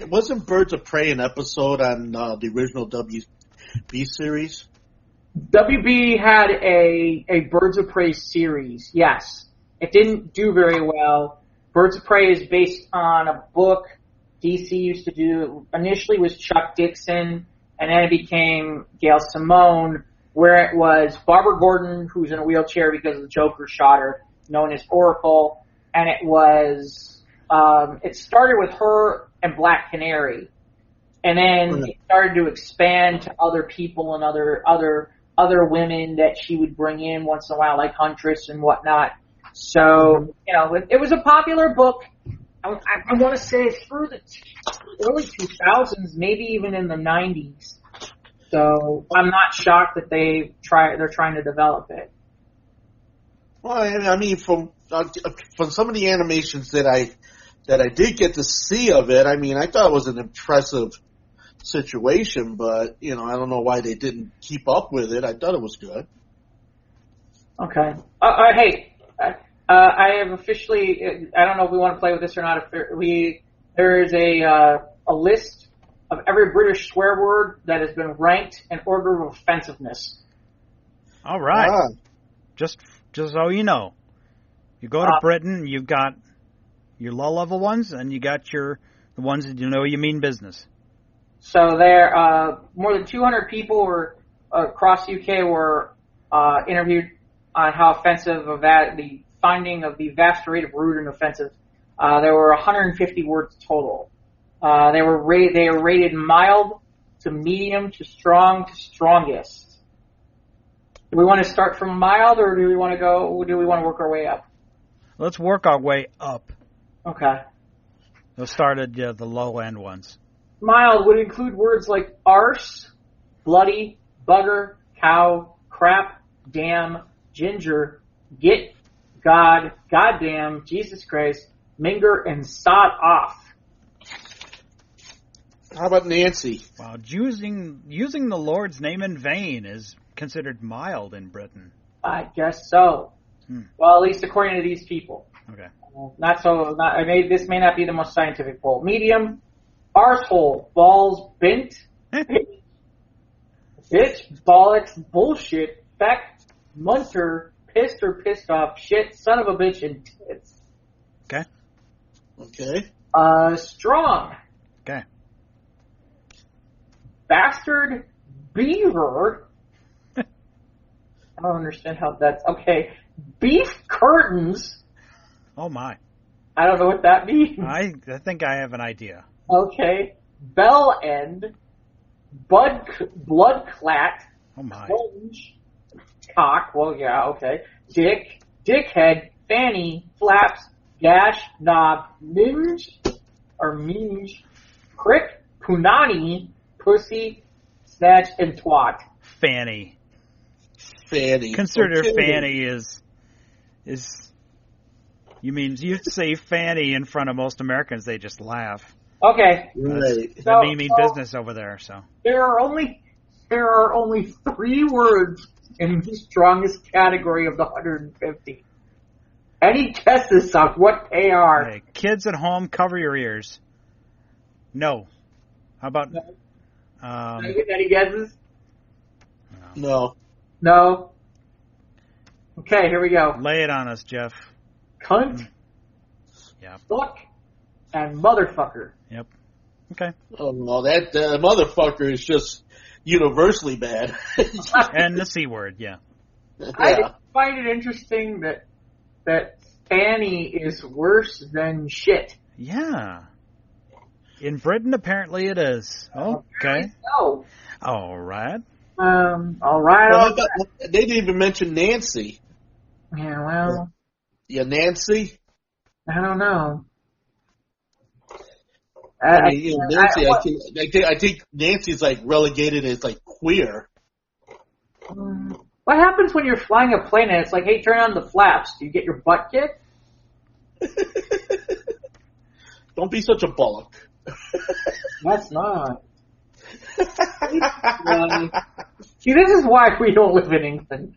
an episode on the original WB series? WB had a Birds of Prey series, yes. It didn't do very well. Birds of Prey is based on a book DC used to do. Initially was Chuck Dixon, and then it became Gail Simone. where it was Barbara Gordon, who's in a wheelchair because the Joker shot her, known as Oracle, and it was, it started with her and Black Canary, and then it started to expand to other people and other women that she would bring in once in a while, like Huntress and whatnot. So, it was a popular book. I want to say through the early 2000s, maybe even in the 90s. So I'm not shocked that they're trying to develop it. Well, I mean, from some of the animations that I did get to see of it, I mean, I thought it was an impressive situation, but I don't know why they didn't keep up with it. I thought it was good. Okay. Hey. I have officially, I don't know if we want to play with this or not. There is a list of every British swear word that has been ranked in order of offensiveness. All right. Just so you know, you go to Britain, you've got your low-level ones, and you got the ones that you mean business. So there, more than 200 people were across the UK were interviewed on how offensive of the finding of the vast rate of rude and offensive. There were 150 words total. They were rated mild to medium to strong to strongest. Do we want to start from mild, or do we want to work our way up? Let's work our way up. Okay. Let's start at the low end ones. Mild would include words like arse, bloody, bugger, cow, crap, damn, ginger, git, God, goddamn, Jesus Christ, minger, and sod off. How about Nancy? Wow, using the Lord's name in vain is considered mild in Britain. I guess so. Well, at least according to these people. Okay. This may not be the most scientific poll. Medium, arsehole, balls, bent, bitch, bollocks, bullshit, feck, munter, pissed or pissed off, shit, son of a bitch, and tits. Okay. Strong. Okay. Bastard, beaver. I don't understand how that's okay. Beef curtains. Oh my. I don't know what that means. I think I have an idea. Okay. Bell end. Blood clat. Oh my. Sponge. Cock. Well, yeah, okay. Dick. Dickhead. Fanny. Flaps. Gash. Knob. Minge. Or minge. Crick. Punani. Pussy. Snatch. And twat. Fanny. Okay. Consider Fanny is you say Fanny in front of most Americans, they just laugh. Okay. Right. That mean business over there, so. There are only 3 words in the strongest category of the 150. Any guesses on what they are? Hey, kids at home, cover your ears. No. How about any guesses? No. No. Okay, here we go. Lay it on us, Jeff. Cunt. Yep. Fuck. And motherfucker. Yep. Okay. Oh no, that motherfucker is just universally bad. And the C word, yeah. I find it interesting that Fanny is worse than shit. Yeah. In Britain, apparently it is. Okay. So, all right. all right. They didn't even mention Nancy. Yeah, well. Yeah, Nancy? I don't know. Nancy, I think Nancy's like relegated as like queer. What happens when you're flying a plane and it's like, hey, turn on the flaps? Do you get your butt kicked? Don't be such a bullock. That's not. See, this is why we don't live in England.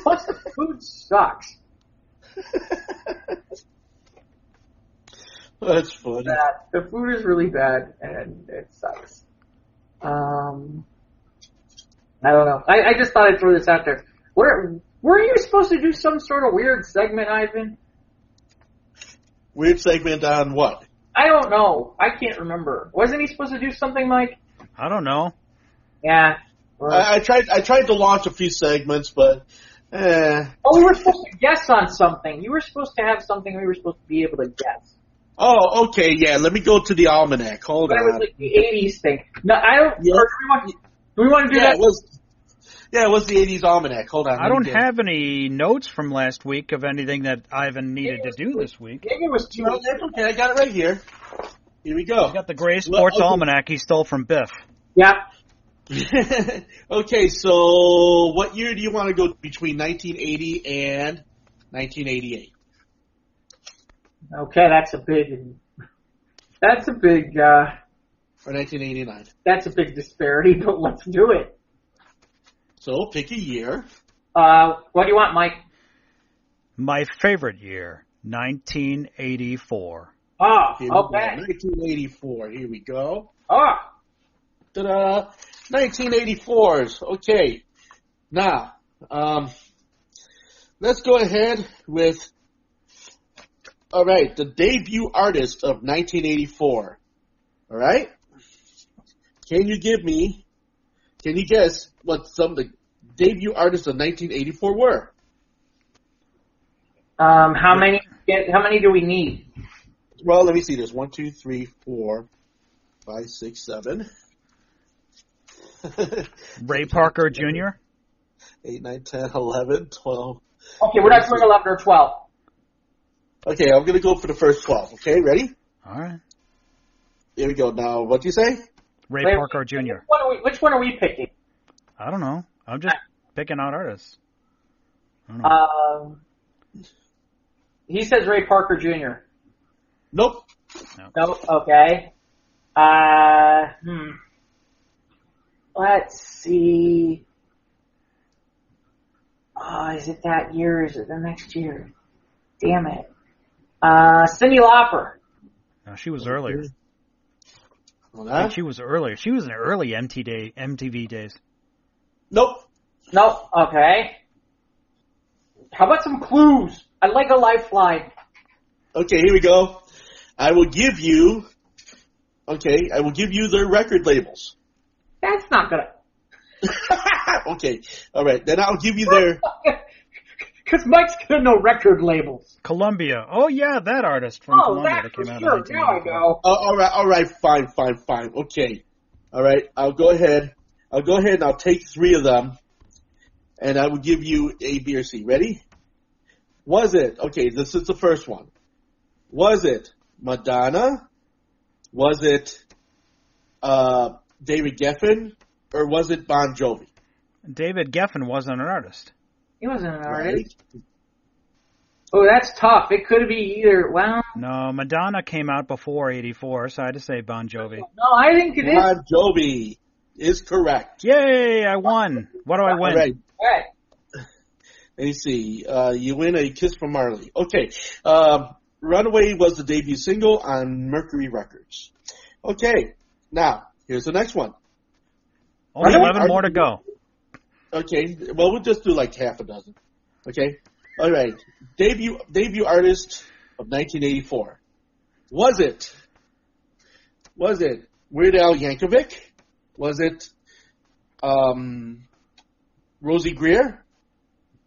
Plus, the food sucks. That's funny. The food is really bad, and it sucks. I don't know. I just thought I'd throw this out there. Were you supposed to do some sort of weird segment, Ivan? Weird segment on what? I don't know. I can't remember. Wasn't he supposed to do something like? I don't know. Yeah. I tried to launch a few segments, but. Oh, we were supposed to guess on something. You were supposed to have something we were supposed to be able to guess. Oh, okay, yeah. Let me go to the almanac. Hold on. It was like the 80s thing. No, I don't. Yeah. Do we want to do that? It was the 80s almanac. Hold on. I don't have any notes from last week of anything that Ivan needed to do this week. Maybe it was 2 weeks. That's okay. I got it right here. Here we go. He's got the Gray Sports Almanac he stole from Biff. Yeah. Okay, so what year do you want to go between 1980 and 1988? Okay, that's a big. Or 1989. That's a big disparity, but let's do it. So pick a year. What do you want, Mike? My favorite year, 1984. Oh, Okay. 1984. Here we go. Oh. Ta-da! 1984s. Okay. Now, let's go ahead with. All right, the debut artist of 1984. All right. Can you guess what some of the debut artists of 1984 were? How many do we need? Well, let me see. There's 1, 2, 3, 4, 5, 6, 7. Ray Parker Jr. 8, 9, 10, 11, 12. Okay, we're not doing 11 or 12. Okay, I'm going to go for the first 12. Okay, ready? All right. Here we go. Now, what do you say? Ray Parker Jr. Which one are we picking? I don't know. I'm just picking out artists. I don't know. He says Ray Parker Jr. Nope. Nope. Okay. Let's see. Oh, is it that year or is it the next year? Damn it. Cyndi Lauper. No, she was earlier. Well, I think she was earlier. She was in the early MTV days. Nope. Nope. Okay. How about some clues? I'd like a lifeline. Okay, here we go. I will give you their record labels. That's not gonna. Okay, all right. Then I'll give you their. Because Mike's gonna know record labels. Columbia. Oh yeah, that artist from Columbia that came out in 1984. Now I know. All right. Fine. Okay. All right. I'll go ahead and I'll take 3 of them, and I will give you A, B, or C. Ready? Was it okay? This is the first one. Was it Madonna? Was it David Geffen? Or was it Bon Jovi? David Geffen wasn't an artist. He wasn't an artist. Right. Oh, that's tough. It could be either. Well, no, Madonna came out before '84, so I had to say Bon Jovi. No, I think it is. Bon Jovi is correct. Yay! I won. What do I win? All right. Right. Let me see. You win a Kiss from Marley. Okay. Runaway was the debut single on Mercury Records. Okay. Now, here's the next one. Only 11 more to go. Okay. Well, we'll just do like half a dozen. Okay. All right. Debut artist of 1984. Was it Weird Al Yankovic? Was it Rosie Greer?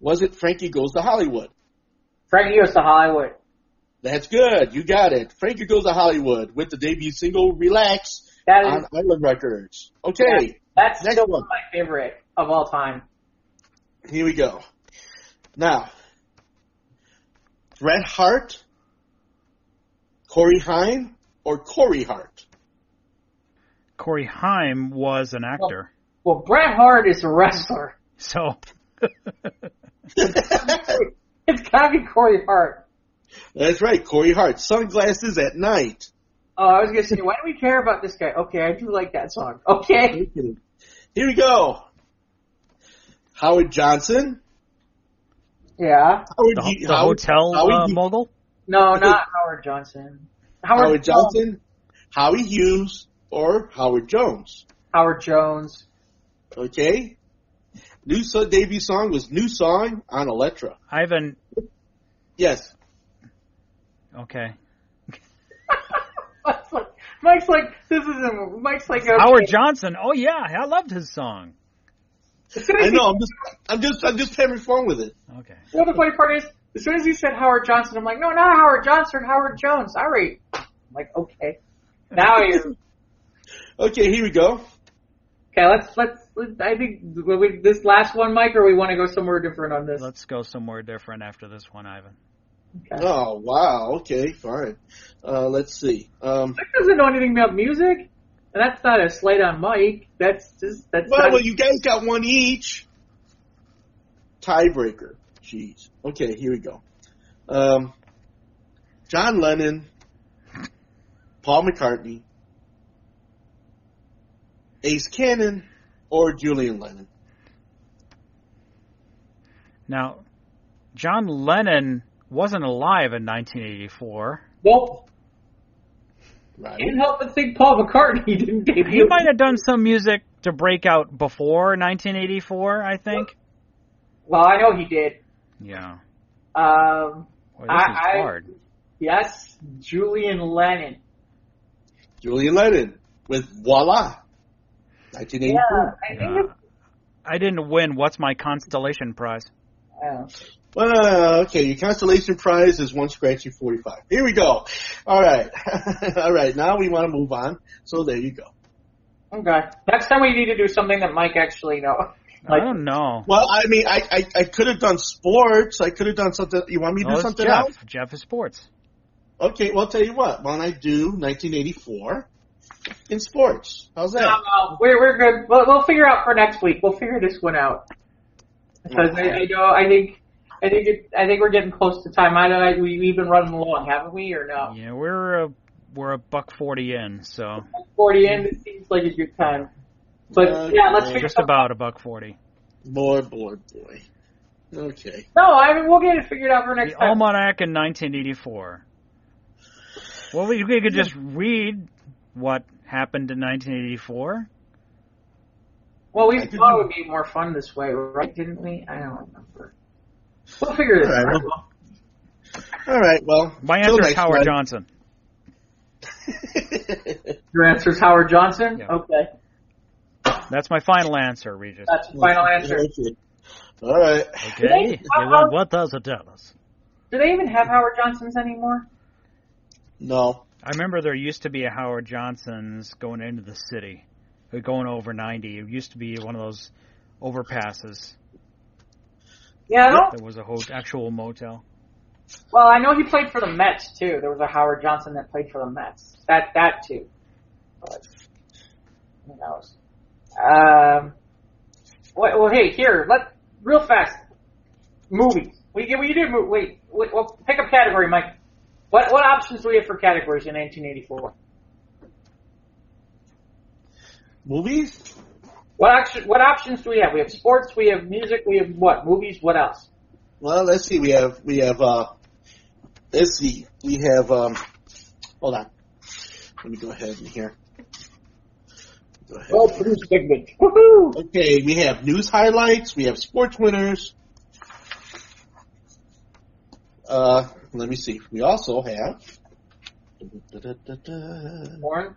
Was it Frankie Goes to Hollywood? Frankie Goes to Hollywood. That's good. You got it. Frankie Goes to Hollywood with the debut single Relax on Island Records. Okay. That's still one of my favorite of all time. Here we go. Now, Bret Hart, Corey Haim, or Corey Hart? Corey Haim was an actor. Well, Bret Hart is a wrestler. So. It's got to be Corey Hart. That's right, Corey Hart. Sunglasses at Night. Oh, I was going to say, why do we care about this guy? Okay, I do like that song. Okay. Here we go. Howard Johnson. Yeah. The hotel mogul? No, not Howard Johnson. Howard Johnson, Howie Hughes, or Howard Jones? Howard Jones. Okay. New debut song was New Song on Elektra. Ivan. Yes. Okay. Mike's like, this isn't. Mike's like, okay. Howard Johnson. Oh yeah, I loved his song. I know. I'm just having fun with it. Okay. Well, the funny part is, as soon as he said Howard Johnson, I'm like, no, not Howard Johnson, Howard Jones. All right. I'm like, okay. Now you're. Okay, here we go. Okay, let's. I think this last one, Mike, or we want to go somewhere different on this. Let's go somewhere different after this one, Ivan. Okay. Oh wow. Okay, fine. Let's see. Mike doesn't know anything about music, and that's not a slight on Mike. That's. Well, you guys got one each. Tiebreaker. Jeez. Okay, here we go. John Lennon, Paul McCartney, Ace Cannon, or Julian Lennon. Now, John Lennon wasn't alive in 1984. Nope. Right. Can't help but think Paul McCartney didn't debut. He might have done some music to break out before 1984, I think. Well, I know he did. Yeah. Boy, this is hard. Yes, Julian Lennon. Julian Lennon with Voila, 1984. Yeah, I think I didn't win. What's my constellation prize? Well, okay, your constellation prize is one scratchy 45. Here we go. All right. All right, now we want to move on. So there you go. Okay. Next time we need to do something that Mike actually knows. I don't know. Well, I mean, I could have done sports. I could have done something. You want me to do something Jeff. else? Jeff is sports. Okay, well, I'll tell you what. Why don't I do 1984 in sports? How's that? No, we're good. We'll figure out for next week. We'll figure this one out. Because I think we're getting close to time. We've been running along, haven't we, or no? Yeah, we're a $1.40 in, so 40 in. It seems like a good time. But yeah, let's figure just about $1.40. Boy. Okay. No, I mean we'll get it figured out for next The time. almanac in 1984. Well, we could just read what happened in 1984. Well, we thought it would be more fun this way, right? Didn't we? I don't remember. We'll figure this out. All right. Well, my answer is Howard Johnson. Your answer is Howard Johnson? Yeah. Okay. That's my final answer, Regis. That's the final answer. Okay. All right. Okay. What does it tell us? Do they even have Howard Johnsons anymore? No. I remember there used to be a Howard Johnson's going into the city, going over 90. It used to be one of those overpasses. Yeah, I don't. There was a actual motel. Well, I know he played for the Mets too. There was a Howard Johnson that played for the Mets. That too. But who knows? Well, hey, here, real fast. Movies. Well, pick a category, Mike. What options do we have for categories in 1984? Movies? What options do we have? We have sports, we have music, we have what? Movies, what else? Well, let's see. We have hold on. Let me go ahead and here. Go ahead. Oh, produce segment. Woohoo! Okay, we have news highlights, we have sports winners. Let me see. We also have Porn?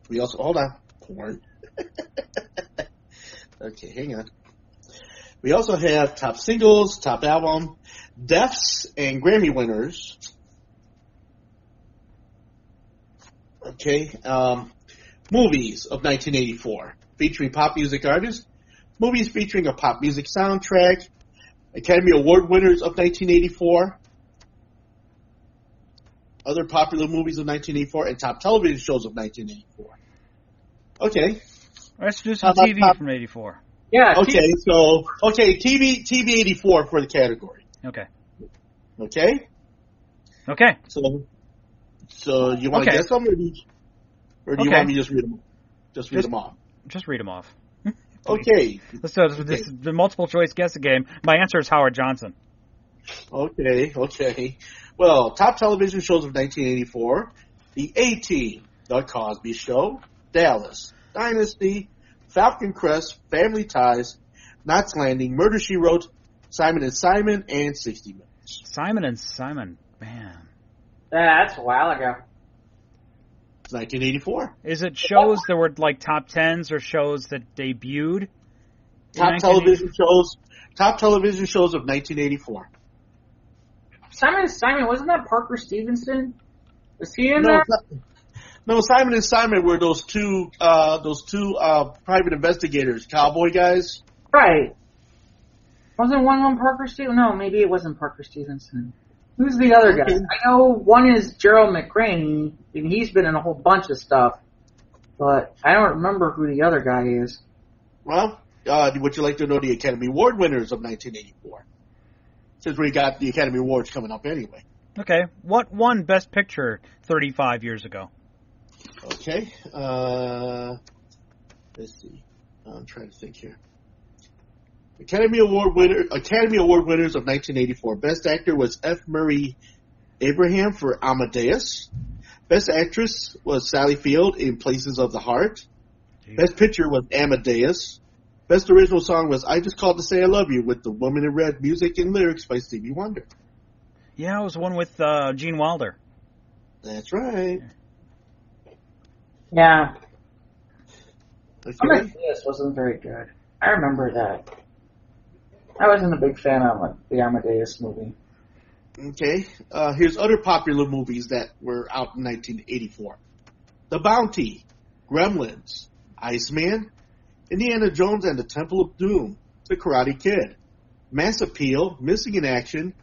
We also hold on. Porn. Okay, hang on. We also have top singles, top album, deaths, and Grammy winners. Okay, movies of 1984 featuring pop music artists, movies featuring a pop music soundtrack, Academy Award winners of 1984, other popular movies of 1984, and top television shows of 1984. Okay. Let's do some TV from 84. Yeah. Okay, TV 84 for the category. Okay. Okay? Okay. So you want to guess them, or do you want me to just read them? Just read them off. Just read them off. Okay. This is the multiple choice guessing game. My answer is Howard Johnson. Okay. Well, top television shows of 1984: The A-Team, The Cosby Show, Dallas, Dynasty, Falcon Crest, Family Ties, Knots Landing, Murder, She Wrote, Simon and Simon, and 60 Minutes. Simon and Simon, man. That's a while ago. It's 1984. Is it shows that were like top tens or shows that debuted? Top television shows of 1984. Simon, wasn't that Parker Stevenson? Was he in there? No, Simon and Simon were those two private investigators, cowboy guys. Right. Wasn't one of them Parker Stevenson? No, maybe it wasn't Parker Stevenson. Who's the other guy? I know one is Gerald McRaney, and he's been in a whole bunch of stuff, but I don't remember who the other guy is. Well, would you like to know the Academy Award winners of 1984? Since we got the Academy Awards coming up anyway. Okay. What won Best Picture 35 years ago? Okay. Let's see. I'm trying to think here. Academy Award winners of 1984. Best Actor was F. Murray Abraham for Amadeus. Best Actress was Sally Field in Places of the Heart. Jeez. Best Picture was Amadeus. Best Original Song was I Just Called to Say I Love You with The Woman in Red music and lyrics by Stevie Wonder. Yeah, it was the one with Gene Wilder. That's right. Yeah. Okay. Amadeus wasn't very good. I remember that. I wasn't a big fan of the Amadeus movie. Okay. Here's other popular movies that were out in 1984. The Bounty, Gremlins, Iceman, Indiana Jones and the Temple of Doom, The Karate Kid, Mass Appeal, Missing in Action,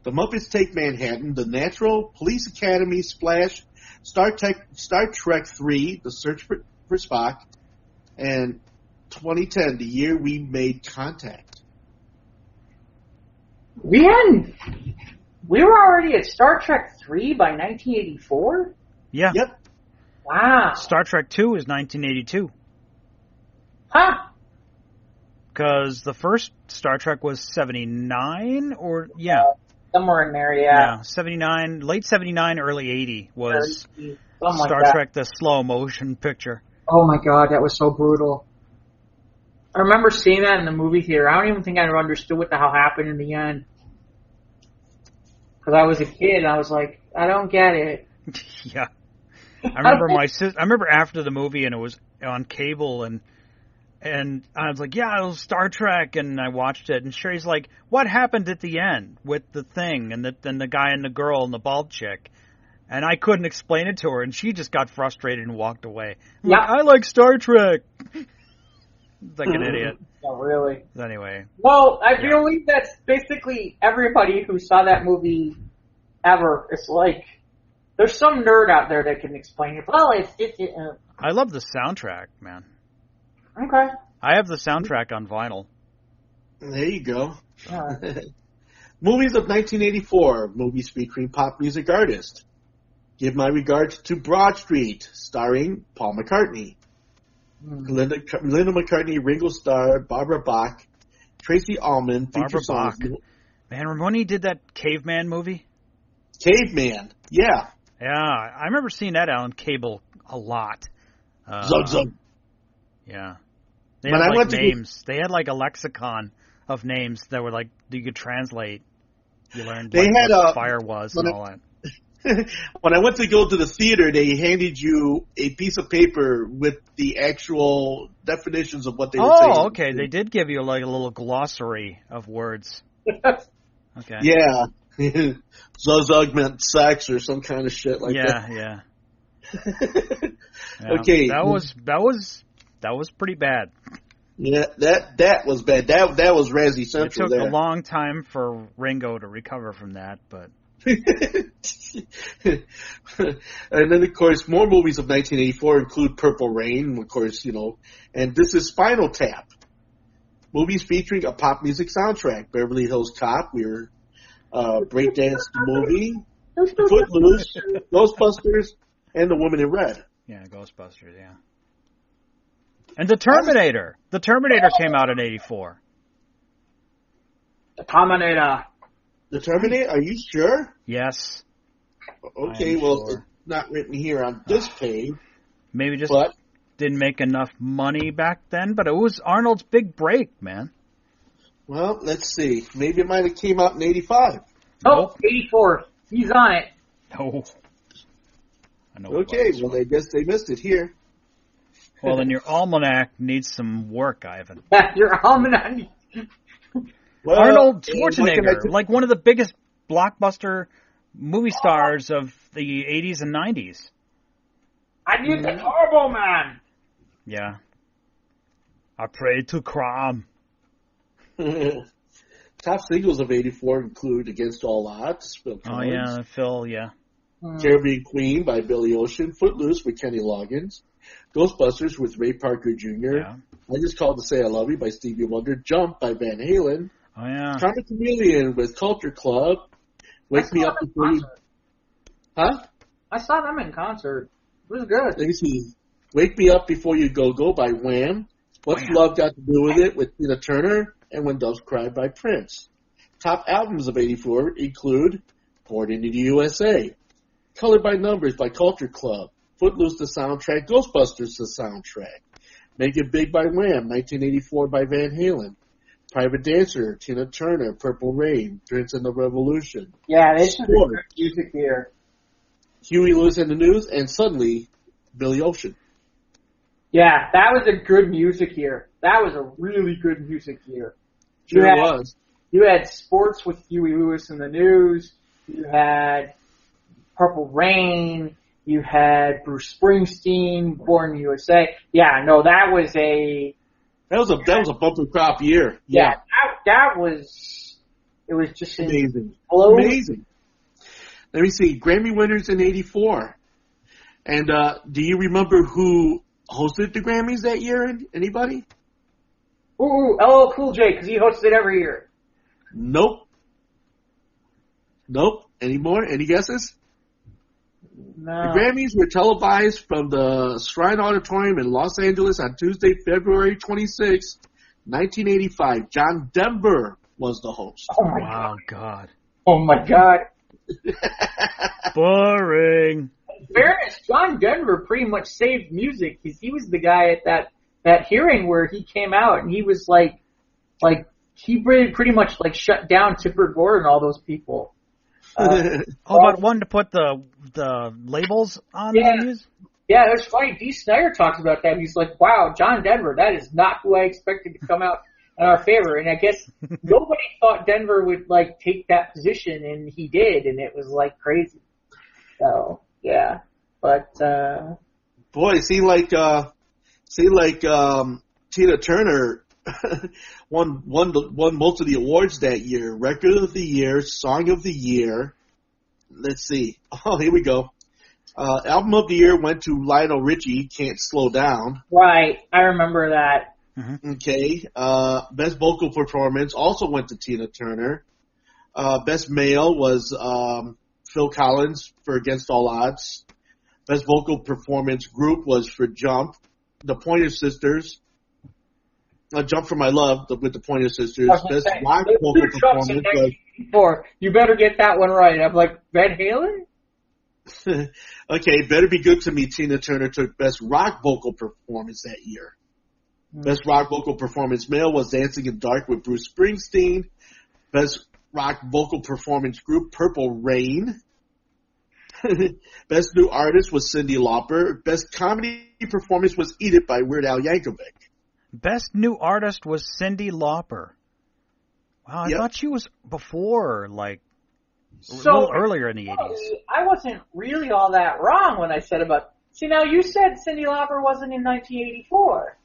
The Muppets Take Manhattan, The Natural, Police Academy, Splash, Star Trek 3, The Search for Spock, and 2010, the year we made contact. We were already at Star Trek 3 by 1984? Yeah. Yep. Wow. Star Trek 2 is 1982. Huh. Because the first Star Trek was 79, or, yeah. Somewhere in there, yeah. 79, late 79, early 80 was Star like Trek, the slow motion picture. Oh my god, that was so brutal. I remember seeing that in the movie theater. I don't even think I understood what the hell happened in the end. Because I was a kid and I was like, I don't get it. Yeah. I remember after the movie and it was on cable and I was like, yeah, it was Star Trek, and I watched it, and Sherry's like, what happened at the end with the thing and the guy and the girl and the bald chick? And I couldn't explain it to her, and she just got frustrated and walked away. I'm like, I like Star Trek. Like an idiot. Oh, really? Anyway. Well, I believe that's basically everybody who saw that movie ever. It's like, there's some nerd out there that can explain it. Well, I love the soundtrack, man. Okay. I have the soundtrack on vinyl. There you go. Movies of 1984. Movies featuring pop music artists. Give My Regards to Broad Street, starring Paul McCartney. Linda McCartney, Ringo Starr, Barbara Bach, Tracy Ullman. Barbara Bach. Man, remember when he did that Caveman movie? Caveman, yeah. Yeah, I remember seeing that on cable a lot. Zug Zug. Yeah. They had like names. They had like a lexicon of names that were like, you could translate. You learned what fire was and all that. When I went to go to the theater, they handed you a piece of paper with the actual definitions of what they were saying. Oh, okay. They did give you like a little glossary of words. Okay. Yeah. Zug meant sex or some kind of shit like that. Yeah. Okay. That was pretty bad. Yeah, that was bad. That was Razzie Central. It took a long time for Ringo to recover from that, but. And then, of course, more movies of 1984 include Purple Rain, of course, and this is Spinal Tap. Movies featuring a pop music soundtrack. Beverly Hills Cop, Breakdance the Movie, Footloose, Ghostbusters, and The Woman in Red. Yeah, Ghostbusters, yeah. And The Terminator. The Terminator came out in 84. The Terminator. The Terminator? Are you sure? Yes. Okay, well, sure. It's not written here on this page. Maybe just didn't make enough money back then, but it was Arnold's big break, man. Well, let's see. Maybe it might have came out in 85. Oh, 84. He's on it. No. I know. Okay, well, I guess they missed it here. Well, then your almanac needs some work, Ivan. Your almanac. Well, Arnold what can I Schwarzenegger, do? like one of the biggest blockbuster movie stars of the 80s and 90s. I need the Turbo Man. Yeah. I pray to Crom. Top singles of '84 include "Against All Odds," Phil Oh, Collins. yeah, Phil, yeah. Caribbean Queen by Billy Ocean, Footloose with Kenny Loggins, Ghostbusters with Ray Parker Jr., Yeah. I Just Called to Say I Love You by Stevie Wonder, Jump by Van Halen, Oh, yeah. Comic Chameleon with Culture Club, Wake Me Up Before You... Huh? I saw them in concert. It was good. Let me see. Wake Me Up Before You Go Go by Wham, What's Love Got to Do With It with Tina Turner, and When Doves Cry by Prince. Top albums of '84 include Born in the USA, Colored by Numbers by Culture Club, Footloose the soundtrack, Ghostbusters the soundtrack, Make It Big by Wham, 1984 by Van Halen, Private Dancer, Tina Turner, Purple Rain, Prince and the Revolution. Yeah, this is Sport, good music here. Huey Lewis and the News, and suddenly Billy Ocean. Yeah, that was a good music year. That was a really good music year. Sure was. You had sports with Huey Lewis and the News. You had Purple Rain. You had Bruce Springsteen, Born in the USA. Yeah, no, that was a bumper crop year. Yeah, that was, it was just amazing. Explosive. Amazing. Let me see, Grammy winners in '84. And do you remember who hosted the Grammys that year? Anybody? Ooh, LL Cool J, because he hosts it every year. Nope. Any more? Any guesses? No. The Grammys were televised from the Shrine Auditorium in Los Angeles on Tuesday, February 26, 1985. John Denver was the host. Oh my Wow, God. Oh my God. Boring. In fairness, John Denver pretty much saved music because he was the guy at that hearing where he came out and he was like he pretty much like shut down Tipper Gore and all those people. About one to put the labels on the news? Yeah, it was funny. Dee Snider talks about that. He's like, wow, John Denver, that is not who I expected to come out in our favor. And I guess nobody thought Denver would like take that position, and he did, and it was like crazy. So yeah, but boy, see like Tina Turner won most of the awards that year. Record of the year, song of the year. Let's see. Oh, here we go. Album of the year went to Lionel Richie, Can't Slow Down. Right, I remember that. Mm-hmm. Okay. Best vocal performance also went to Tina Turner. Best male was Phil Collins for Against All Odds. Best vocal performance group was for Jump. The Pointer Sisters. Jump for My Love with the Pointer Sisters. Best rock vocal performance was... You better get that one right. I'm like, Van Halen? Okay, Better Be Good to Me, Tina Turner took Best Rock Vocal Performance that year. Best Rock Vocal Performance male was Dancing in the Dark with Bruce Springsteen. Best Rock Vocal Performance group, Purple Rain. Best New Artist was Cyndi Lauper. Best Comedy Performance was Eat It by Weird Al Yankovic. Best New Artist was Cyndi Lauper. Wow, I thought she was before, like, a little earlier in the 80s. I wasn't really all that wrong when I said about... See, now you said Cyndi Lauper wasn't in 1984.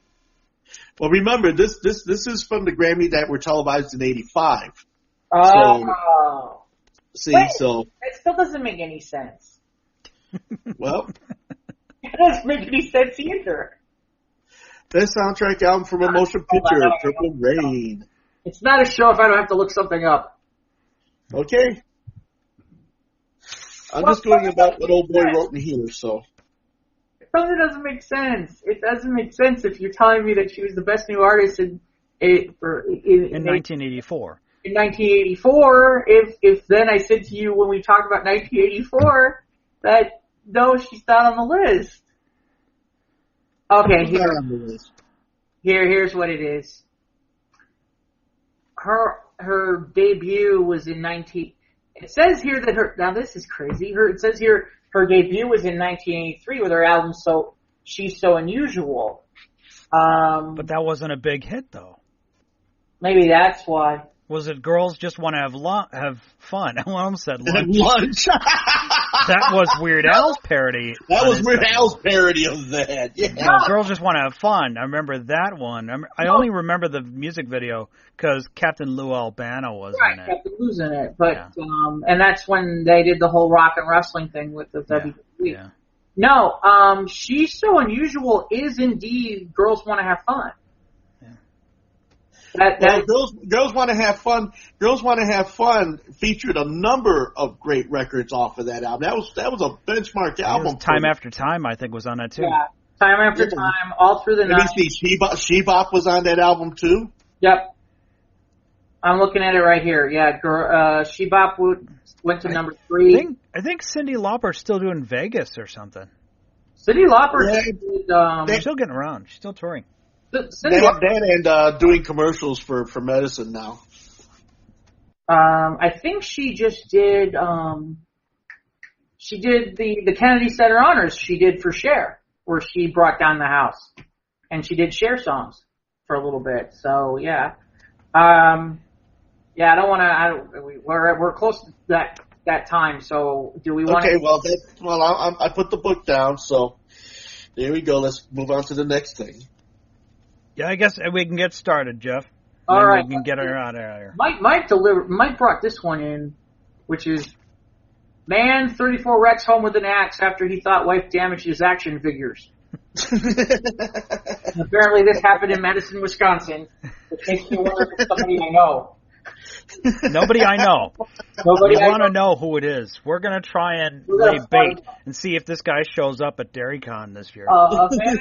Well, remember, this is from the Grammy that were televised in '85. Oh. It still doesn't make any sense. Well. It doesn't make any sense either. Best soundtrack album from a motion picture, Purple Rain. It's not a show if I don't have to look something up. Okay. I'm just going about what old boy wrote in here, so. It doesn't make sense. It doesn't make sense if you're telling me that she was the best new artist in 1984. In 1984, if then I said to you when we talked about 1984 that no, she's not on the list. Okay, here's what it is. Her debut was in It says here that now this is crazy. It says here her debut was in 1983 with her album She's So Unusual. But that wasn't a big hit, though. Maybe that's why. Was it Girls Just Want to Have Fun? I almost said lunch. Lunch. That was Weird Al's parody. That was Weird Al's parody of that. Yeah. No, Girls Just Want to Have Fun. I remember that one. I only remember the music video because Captain Lou Albano was in it. Captain Lou's in it. But, and that's when they did the whole rock and wrestling thing with the WWE. Yeah. No, She's So Unusual is indeed Girls Want to Have Fun. Girls Want to Have Fun. Girls Want to Have Fun featured a number of great records off of that album. That was a benchmark album. Time After Time, I think, was on that too. Yeah, Time After Time, all through the night. She-Bop was on that album too. Yep, I'm looking at it right here. Yeah, She-Bop went to number 3. I think Cyndi Lauper's still doing Vegas or something. Cyndi Lauper, they're still getting around. She's still touring. That and doing commercials for medicine now. I think she just did. She did the Kennedy Center Honors. She did for Cher, where she brought down the house, and she did Cher songs for a little bit. So yeah, I don't want to. We're close to that time. So do we want? Okay, I put the book down. So there we go. Let's move on to the next thing. Yeah, I guess we can get started, Jeff. All right. We can get her out of here. Mike brought this one in, which is, man, 34 wrecks home with an axe after he thought wife damaged his action figures. Apparently this happened in Madison, Wisconsin, which makes me wonder if it's somebody I know. Nobody I know. We want to know who it is. We're going to try and lay bait and see if this guy shows up at DairyCon this year. A man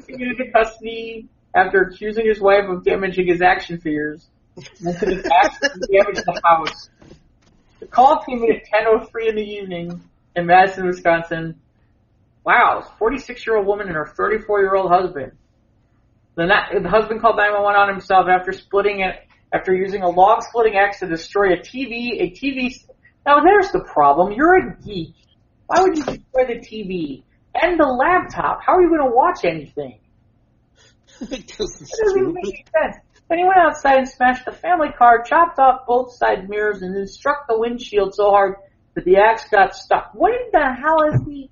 taken into custody after accusing his wife of damaging his action figures. And his action damaged the house. The call came in at 10:03 in the evening in Madison, Wisconsin. Wow, 46-year-old woman and her 34-year-old husband. The husband called 911 on himself after using a log-splitting axe to destroy a TV. Now, there's the problem. You're a geek. Why would you destroy the TV and the laptop? How are you going to watch anything? It doesn't even make any sense. Then he went outside and smashed the family car, chopped off both side mirrors, and then struck the windshield so hard that the axe got stuck. What in the hell is he?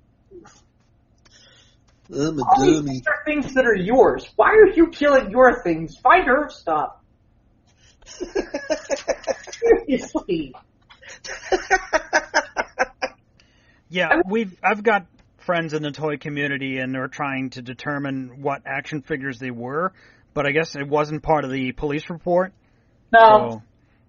All these things are things that are yours. Why are you killing your things? Find her stuff. Seriously. Yeah, I've got friends in the toy community, and they're trying to determine what action figures they were, but I guess it wasn't part of the police report. No.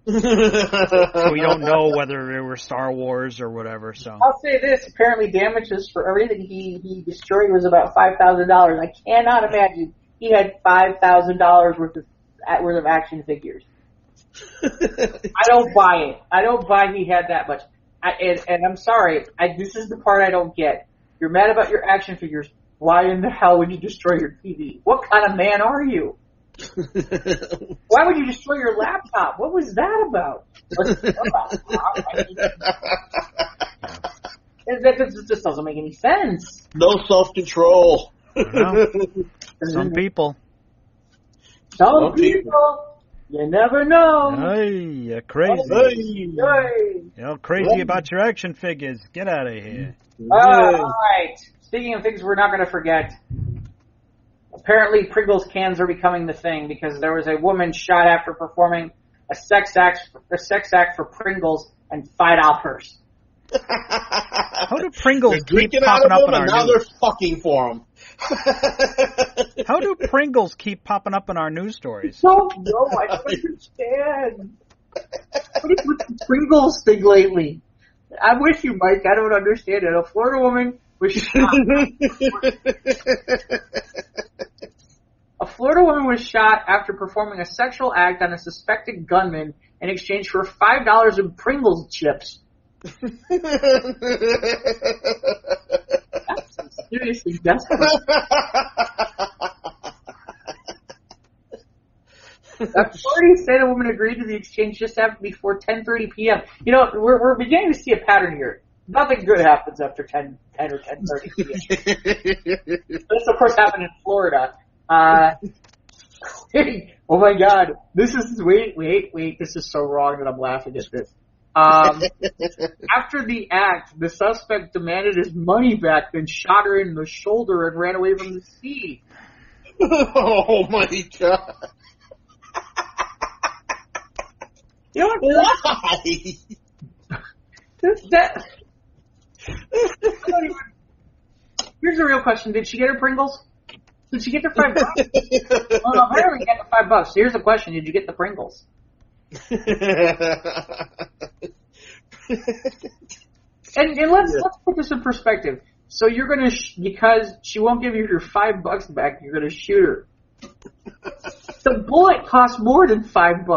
So we don't know whether they were Star Wars or whatever. So I'll say this: apparently, damages for everything he destroyed was about $5,000. I cannot imagine he had $5,000 worth of action figures. I don't buy it. I don't buy he had that much. And I'm sorry. This is the part I don't get. You're mad about your action figures. Why in the hell would you destroy your TV? What kind of man are you? Why would you destroy your laptop? What was that about? That just doesn't make any sense. No self-control. Some people. Some people. You never know. Hey, you're crazy. You're crazy about your action figures. Get out of here. All right. Speaking of things we're not going to forget, apparently Pringles cans are becoming the thing because there was a woman shot after performing a sex act for Pringles and $5. How do Pringles keep popping up in our news? Now they're fucking for them. How do Pringles keep popping up in our news stories? I don't know. I don't understand. What is with the Pringles thing lately? I'm with you, Mike. I don't understand it. A Florida woman was shot. A Florida woman was shot after performing a sexual act on a suspected gunman in exchange for $5 in Pringles chips. That's seriously desperate. Authorities say the woman agreed to the exchange just before 10:30 p.m. You know, we're beginning to see a pattern here. Nothing good happens after 10 or 10:30 p.m. This, of course, happened in Florida. Oh my God! This is wait! This is so wrong that I'm laughing at this. After the act, the suspect demanded his money back, then shot her in the shoulder and ran away from the scene. Oh my God! You know what? Why? Here's the real question: did she get her Pringles? Did she get the $5? Oh no, apparently get the $5. So here's the question: did you get the Pringles? And let's put this in perspective. So you're gonna because she won't give you your $5 back, you're gonna shoot her. The bullet costs more than $5.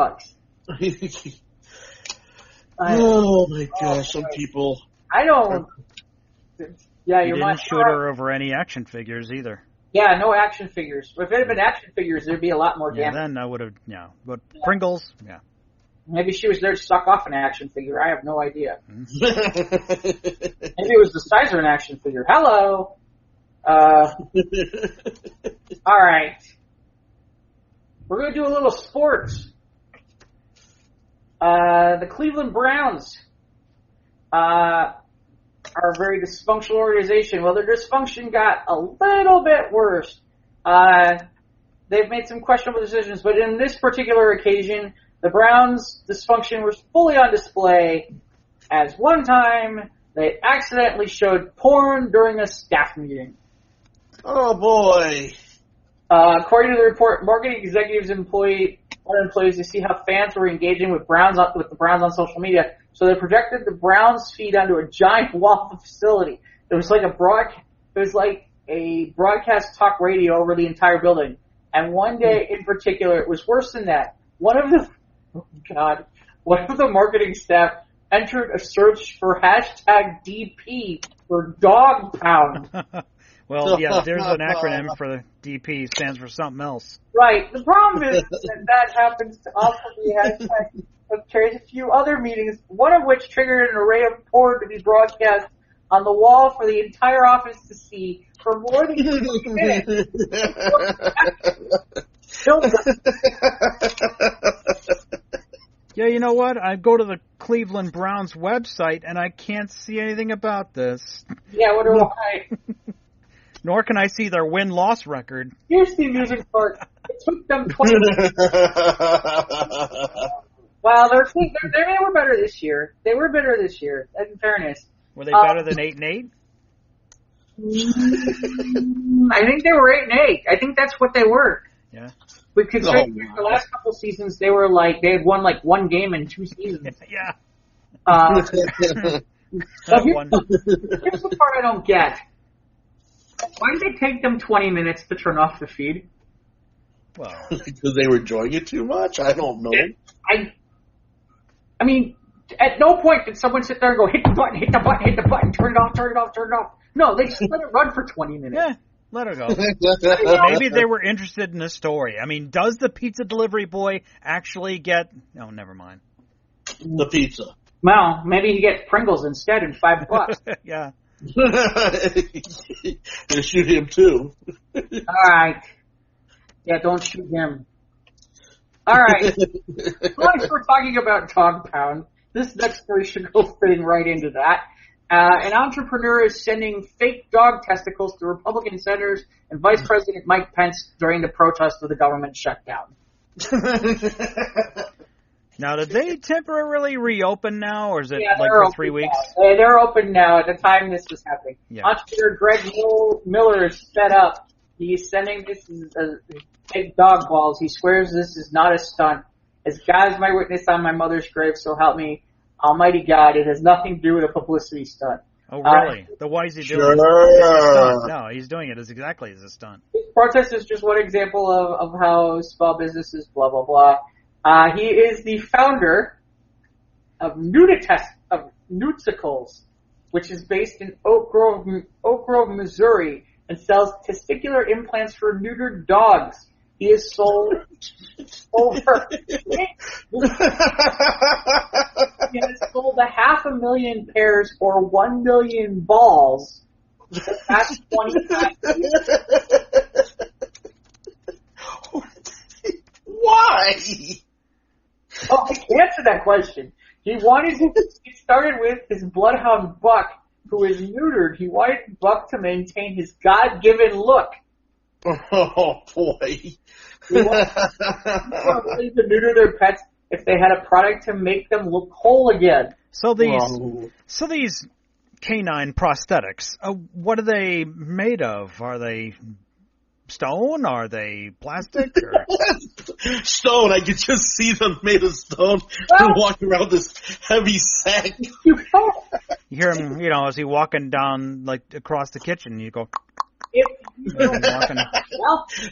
Oh my gosh! Some people. I don't. Yeah, you didn't shoot her over any action figures either. Yeah, no action figures. If it had been action figures, there'd be a lot more damage. Yeah, then I would have. Yeah, but Pringles. Yeah. Maybe she was there to suck off an action figure. I have no idea. Maybe it was the size of an action figure. Hello. All right. We're going to do a little sports. The Cleveland Browns are a very dysfunctional organization. Well, their dysfunction got a little bit worse. They've made some questionable decisions, but in this particular occasion, the Browns' dysfunction was fully on display as one time they accidentally showed porn during a staff meeting. Oh boy. According to the report, marketing executives employees to see how fans were engaging with the Browns on social media. So they projected the Browns feed onto a giant wall of the facility. It was like a broadcast talk radio over the entire building. And one day in particular, it was worse than that. One of the marketing staff entered a search for #DP for dog pound. Well, yeah, there's an acronym for the DP, stands for something else. Right. The problem is that happens to also be hashtag of carries a few other meetings, one of which triggered an array of porn to be broadcast on the wall for the entire office to see for more than 20 minutes. Yeah, you know what? I go to the Cleveland Browns website and I can't see anything about this. Yeah, what do I? Nor can I see their win-loss record. Here's the amusing part. It took them 20 minutes. Well, they were better this year. They were better this year, in fairness. Were they better than 8-8? I think they were 8-8. I think that's what they were. Yeah. Because the last couple seasons, they had won like one game in 2 seasons. Yeah. So here's the part I don't get. Why did it take them 20 minutes to turn off the feed? Well, because they were enjoying it too much? I don't know. I mean, at no point did someone sit there and go, hit the button, turn it off. No, they just let it run for 20 minutes. Yeah, let her go. Maybe they were interested in the story. I mean, does the pizza delivery boy actually get... Oh, never mind. The pizza. Well, maybe he gets Pringles instead and $5. Yeah. They shoot him too. All right. Yeah, don't shoot him. All right. As long as we're talking about dog pound, this next story should go fitting right into that. An entrepreneur is sending fake dog testicles to Republican senators and Vice President Mike Pence during the protest of the government shutdown. Now, did they temporarily reopen now, or is it for 3 weeks? They're open now at the time this was happening. Yeah. Entrepreneur Greg Miller is set up. He's sending this fake dog balls. He swears this is not a stunt. As God is my witness on my mother's grave, so help me, Almighty God, it has nothing to do with a publicity stunt. Oh, really? Why is he doing it? No, he's doing it exactly as a stunt. This protest is just one example of how small businesses, blah, blah, blah. He is the founder of Nutsicles, which is based in Oak Grove, Missouri, and sells testicular implants for neutered dogs. He has sold sold 500,000 pairs or 1 million balls the past 25 years. Why? Oh, I can answer that question. He started with his bloodhound Buck, who is neutered. He wanted Buck to maintain his God-given look. Oh, boy. They wanted to neuter their pets if they had a product to make them look whole again. So these canine prosthetics, what are they made of? Are they stone? Are they plastic? Or? Stone. I could just see them made of stone walking around this heavy sack. You hear him, as he walking down, across the kitchen, you go...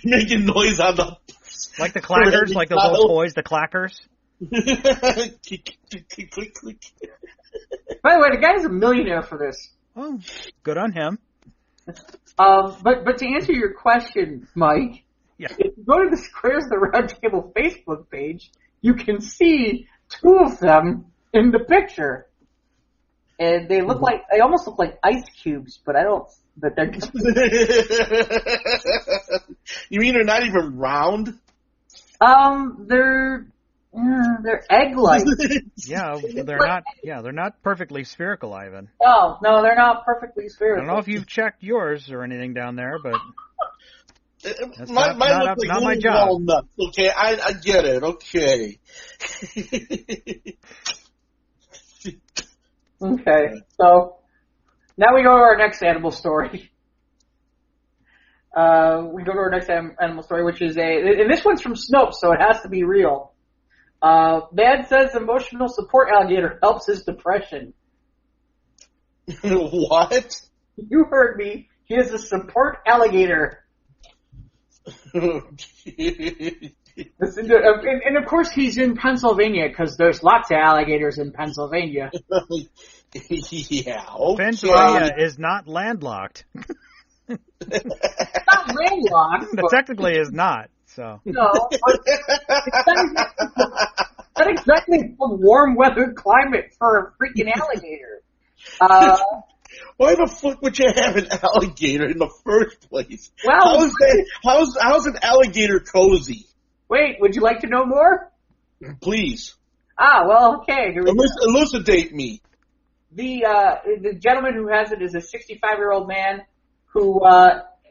making noise on the... Like the clackers, like those old toys, the clackers. Click, click. By the way, the guy's a millionaire for this. Oh, good on him. But to answer your question, Mike, if you go to the Squares of the Round Table Facebook page, you can see two of them in the picture. And they almost look like ice cubes, but but they're just... You mean they're not even round? They're egg-like. They're not perfectly spherical, Ivan. No, they're not perfectly spherical. I don't know if you've checked yours or anything down there, but that's not my job. Walnuts. Okay, I get it. Okay. Okay, so now we go to our next animal story. Animal story, which is and this one's from Snopes, so it has to be real. Man says emotional support alligator helps his depression. What? You heard me. He is a support alligator. And of course he's in Pennsylvania because there's lots of alligators in Pennsylvania. Yeah, okay. Pennsylvania is not landlocked. It's not landlocked. It technically is not. So. No, it's not exactly a warm weather climate for a freaking alligator. Why the fuck would you have an alligator in the first place? Well, how's an alligator cozy? Wait, would you like to know more? Please. Well, okay. Elucidate me. The gentleman who has it is a 65-year-old man who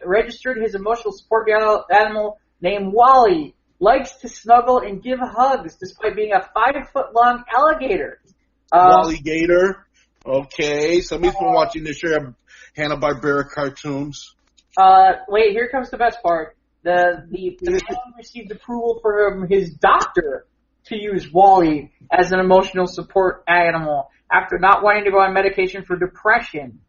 registered his emotional support animal named Wally. Likes to snuggle and give hugs despite being a 5-foot-long alligator. Wally-gator? Okay, somebody's been watching this year of Hanna-Barbera cartoons. Wait, here comes the best part. The man received approval from his doctor to use Wally as an emotional support animal after not wanting to go on medication for depression.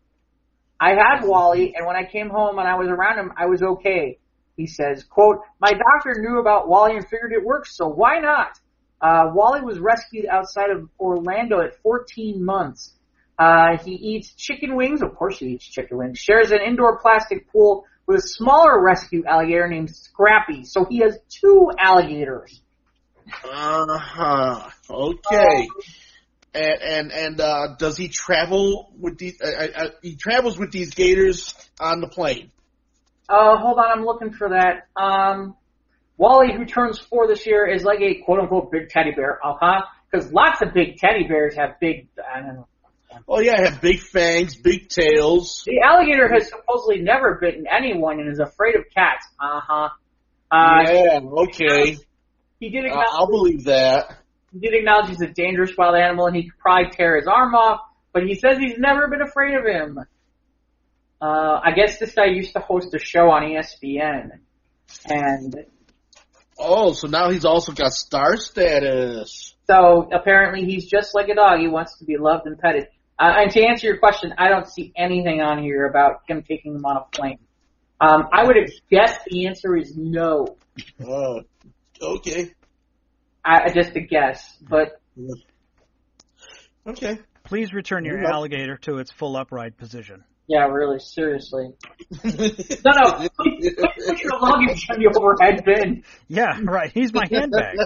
I had Wally, and when I came home and I was around him, I was okay. He says, quote, my doctor knew about Wally and figured it works, so why not? Wally was rescued outside of Orlando at 14 months. He eats chicken wings. Of course he eats chicken wings. Shares an indoor plastic pool with a smaller rescue alligator named Scrappy. So he has 2 alligators. Okay. And does he travel with these? He travels with these gators on the plane. Hold on, I'm looking for that. Wally, who turns 4 this year, is like a quote-unquote big teddy bear, because lots of big teddy bears have big, I don't know. Oh yeah, have big fangs, big tails. The alligator has supposedly never bitten anyone and is afraid of cats. Yeah, okay. He did I'll believe that. He did acknowledge he's a dangerous wild animal and he could probably tear his arm off, but he says he's never been afraid of him. I guess this guy used to host a show on ESPN. And oh, so now he's also got star status. So apparently he's just like a dog. He wants to be loved and petted. And to answer your question, I don't see anything on here about him taking them on a plane. I would have guessed the answer is no. Okay. Just a guess, but... Okay. Please return your alligator to its full upright position. Yeah, really, seriously. No, please put your luggage in the overhead bin. Yeah, right. He's my handbag.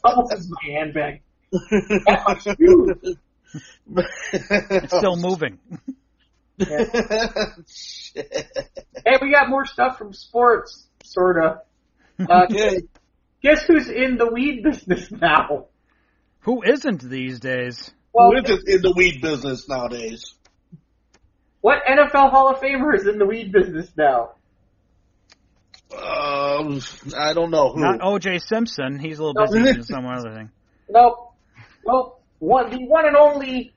Thomas is my handbag. That much huge. It's still moving. Yeah. Hey, we got more stuff from sports, sorta. Guess who's in the weed business now? Who isn't these days? Well, Who is in the weed business nowadays? what NFL Hall of Famer is in the weed business now? I don't know who. Not O.J. Simpson. He's a little busy doing some other thing. Nope. Well, the one and only,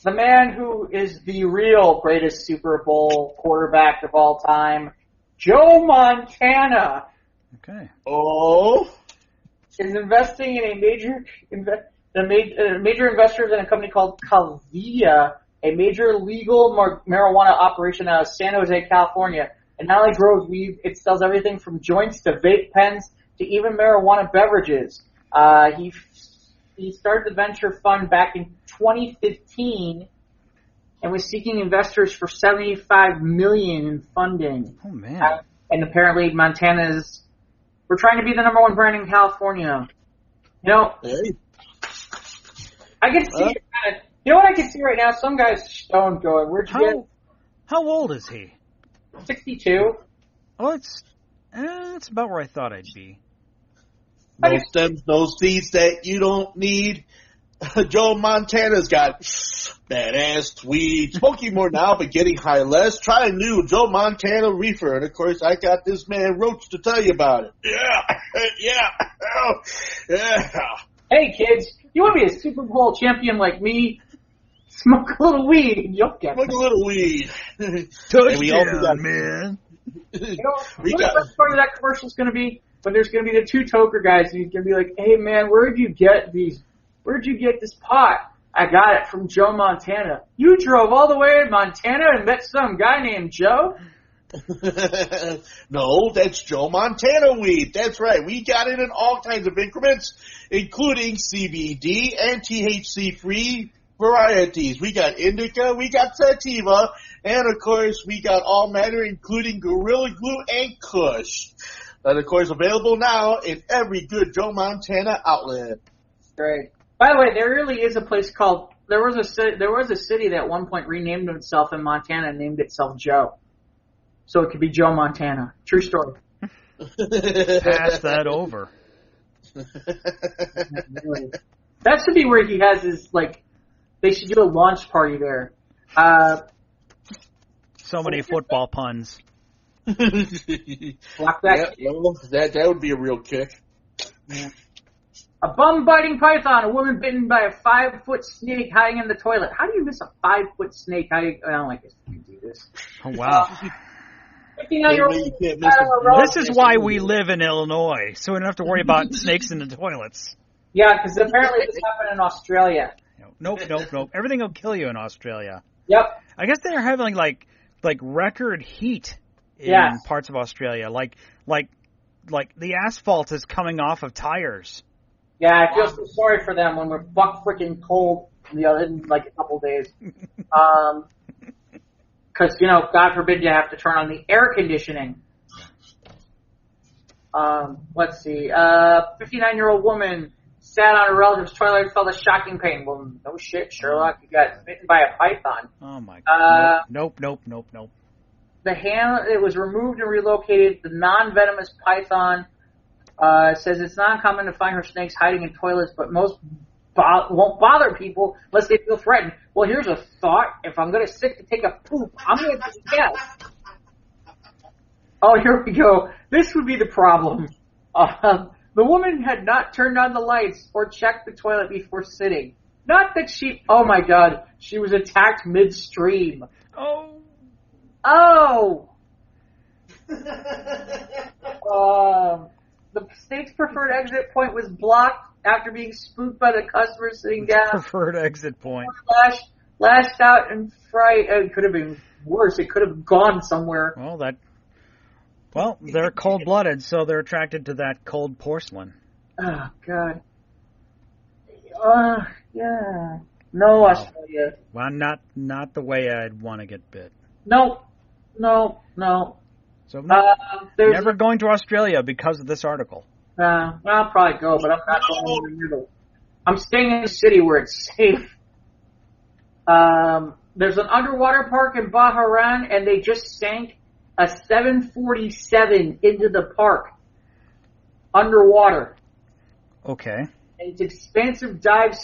the man who is the real greatest Super Bowl quarterback of all time, Joe Montana. Okay. Oh. Is investing in a major investors in a company called Calvia, a major legal marijuana operation out of San Jose, California. It not only grows weed, it sells everything from joints to vape pens to even marijuana beverages. He started the venture fund back in 2015 and was seeking investors for $75 million in funding. Oh, man. And apparently Montana's, we're trying to be the number one brand in California. You know, Hey. I can see you know what I can see right now? Some guy's stoned going, where'd you get How old is he? 62? Oh, it's about where I thought I'd be. No stems, no seeds that you don't need. Joe Montana's got badass weed. Smoking more now, but getting high less. Try a new Joe Montana reefer. And, of course, I got this man Roach to tell you about it. Yeah. Hey, kids, you want to be a Super Bowl champion like me? Smoke a little weed and you'll get Smoke a little weed. Touchdown, man. You know, what the best part of that commercial is going to be? When there's going to be the two toker guys, and he's going to be like, hey, man, where'd you get this pot? I got it from Joe Montana. You drove all the way to Montana and met some guy named Joe? No, that's Joe Montana weed. That's right. We got it in all kinds of increments, including CBD and THC-free varieties. We got indica, we got sativa, and, of course, we got all matter, including Gorilla Glue and Kush. And, of course, available now in every good Joe Montana outlet. Great. By the way, there really is a place called, there was a city that at one point renamed itself in Montana and named itself Joe. So it could be Joe Montana. True story. Pass that over. That should be where he has his, like, they should do a launch party there. So many football puns. Block that. Yeah, well, that would be a real kick. Yeah. A bum-biting python, a woman bitten by a 5-foot snake hiding in the toilet. How do you miss a 5-foot snake? I don't like this. You do this. Oh, wow. 59-year-old. This is why we live in Illinois, so we don't have to worry about snakes in the toilets. Yeah, because apparently this happened in Australia. Nope. Everything will kill you in Australia. Yep. I guess they're having like record heat in parts of Australia. Like the asphalt is coming off of tires. Yeah, I feel so sorry for them when we're buck freaking cold in like a couple days. Because, God forbid you have to turn on the air conditioning. Let's see. 59-year-old woman sat on a relative's toilet and felt a shocking pain. Well, no shit, Sherlock. You got bitten by a python. Oh, my God. Nope. The hand, it was removed and relocated. The non-venomous python says it's not uncommon to find her snakes hiding in toilets, but most won't bother people unless they feel threatened. Well, here's a thought. If I'm going to sit to take a poop, I'm going to take a guess. Oh, here we go. This would be the problem. The woman had not turned on the lights or checked the toilet before sitting. Not that oh my God, she was attacked midstream. Oh! The snake's preferred exit point was blocked after being spooked by the customer sitting down. Preferred exit point. Lashed out in fright. It could have been worse. It could have gone somewhere. Well, they're cold-blooded, so they're attracted to that cold porcelain. Oh, God. Yeah. No, Australia. Well, not the way I'd want to get bit. No. So never going to Australia because of this article. I'll probably go, but I'm not going in the middle. I'm staying in a city where it's safe. There's an underwater park in Bahrain, and they just sank a 747 into the park underwater. Okay. It's an expansive dive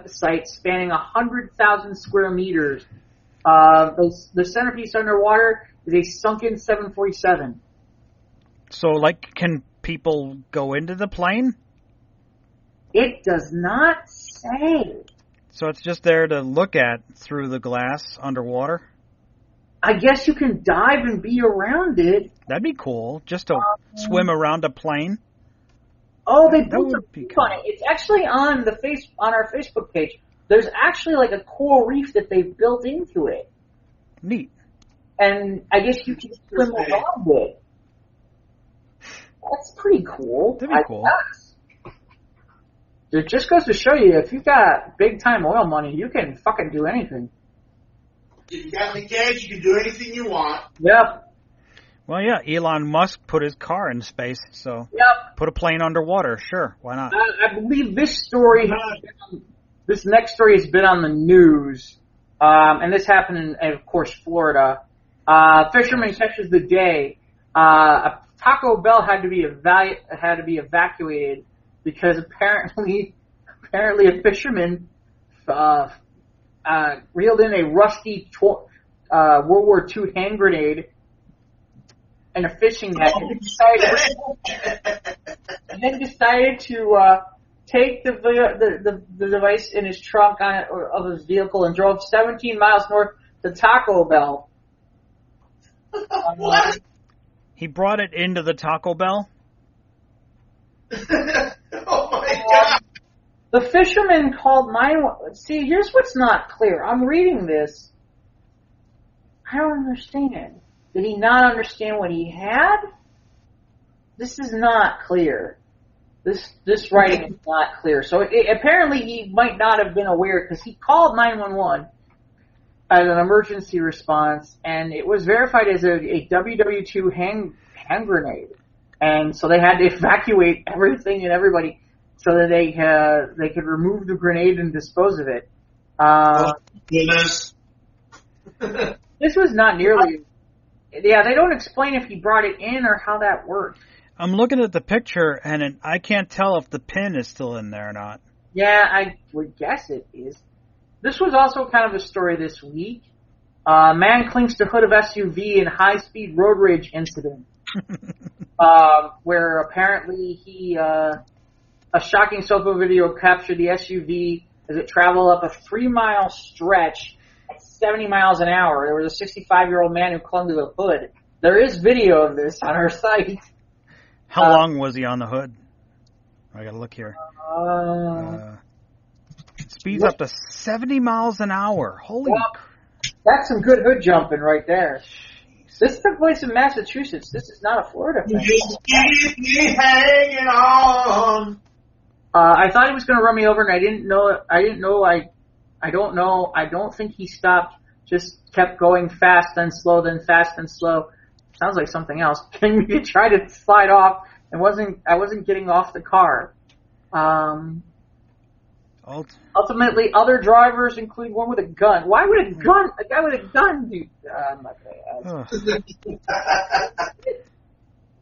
site spanning 100,000 square meters. The centerpiece underwater is a sunken 747. So, like, can people go into the plane? It does not say. So it's just there to look at through the glass underwater? I guess you can dive and be around it. That'd be cool, just to swim around a plane. Oh, they built a would be reef cool. on it. It's actually on our Facebook page. There's actually like a coral reef that they've built into it. Neat. And I guess you can swim around it. That's pretty cool. That'd be cool. Guess. It just goes to show you, if you've got big-time oil money, you can fucking do anything. If you got the cash, you can do anything you want. Yep. Well, yeah, Elon Musk put his car in space, so Yep. put a plane underwater. Sure, why not? I believe this next story has been on the news, and this happened in, of course, Florida. Fisherman catches the day. A Taco Bell had to be evacuated because apparently a fisherman reeled in a rusty World War II hand grenade and a fishing net, and then decided to take the device in his trunk of his vehicle and drove 17 miles north to Taco Bell. What? He brought it into the Taco Bell? Oh my God. The fisherman called 911. See, here's what's not clear. I'm reading this. I don't understand. Did he not understand what he had? This is not clear. This writing is not clear. So apparently he might not have been aware because he called 911 as an emergency response, and it was verified as a WW2 hand grenade. And so they had to evacuate everything and everybody so that they could remove the grenade and dispose of it. Goodness. This was not nearly... Yeah, they don't explain if he brought it in or how that worked. I'm looking at the picture, and I can't tell if the pin is still in there or not. Yeah, I would guess it is. This was also kind of a story this week. Man clings to hood of SUV in high-speed road rage incident. Where apparently a shocking cell video captured the SUV as it traveled up a 3-mile stretch at 70 miles an hour. There was a 65-year-old man who clung to the hood. There is video of this on our site. How long was he on the hood? I gotta look here. Speeds up to 70 miles an hour. Holy crap. That's some good hood jumping right there. This took place in Massachusetts. This is not a Florida thing. Just keep me hanging on. I thought he was going to run me over, and I don't think he stopped. Just kept going fast, then slow, then fast, then slow. Sounds like something else. He tried to slide off, and I wasn't getting off the car. Ultimately, other drivers, including one with a gun. Why would a guy with a gun do?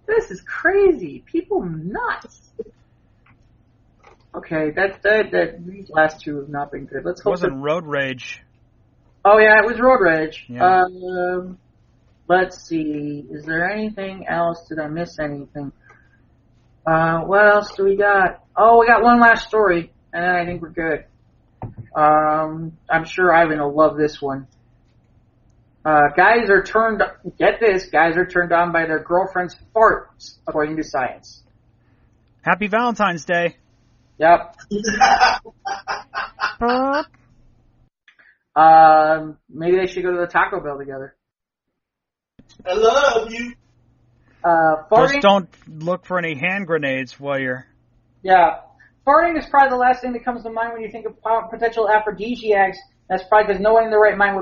This is crazy. People nuts. Okay, these last two have not been good. Let's hope. It wasn't road rage. Oh yeah, it was road rage. Yeah. Let's see. Is there anything else? Did I miss anything? What else do we got? Oh, we got one last story, and then I think we're good. I'm sure Ivan will love this one. Guys are turned on by their girlfriend's farts, according to science. Happy Valentine's Day. Yep. Maybe they should go to the Taco Bell together. I love you. Farting. Just don't look for any hand grenades while you're... Yeah. Farting is probably the last thing that comes to mind when you think of potential aphrodisiacs. That's probably because no one in their right mind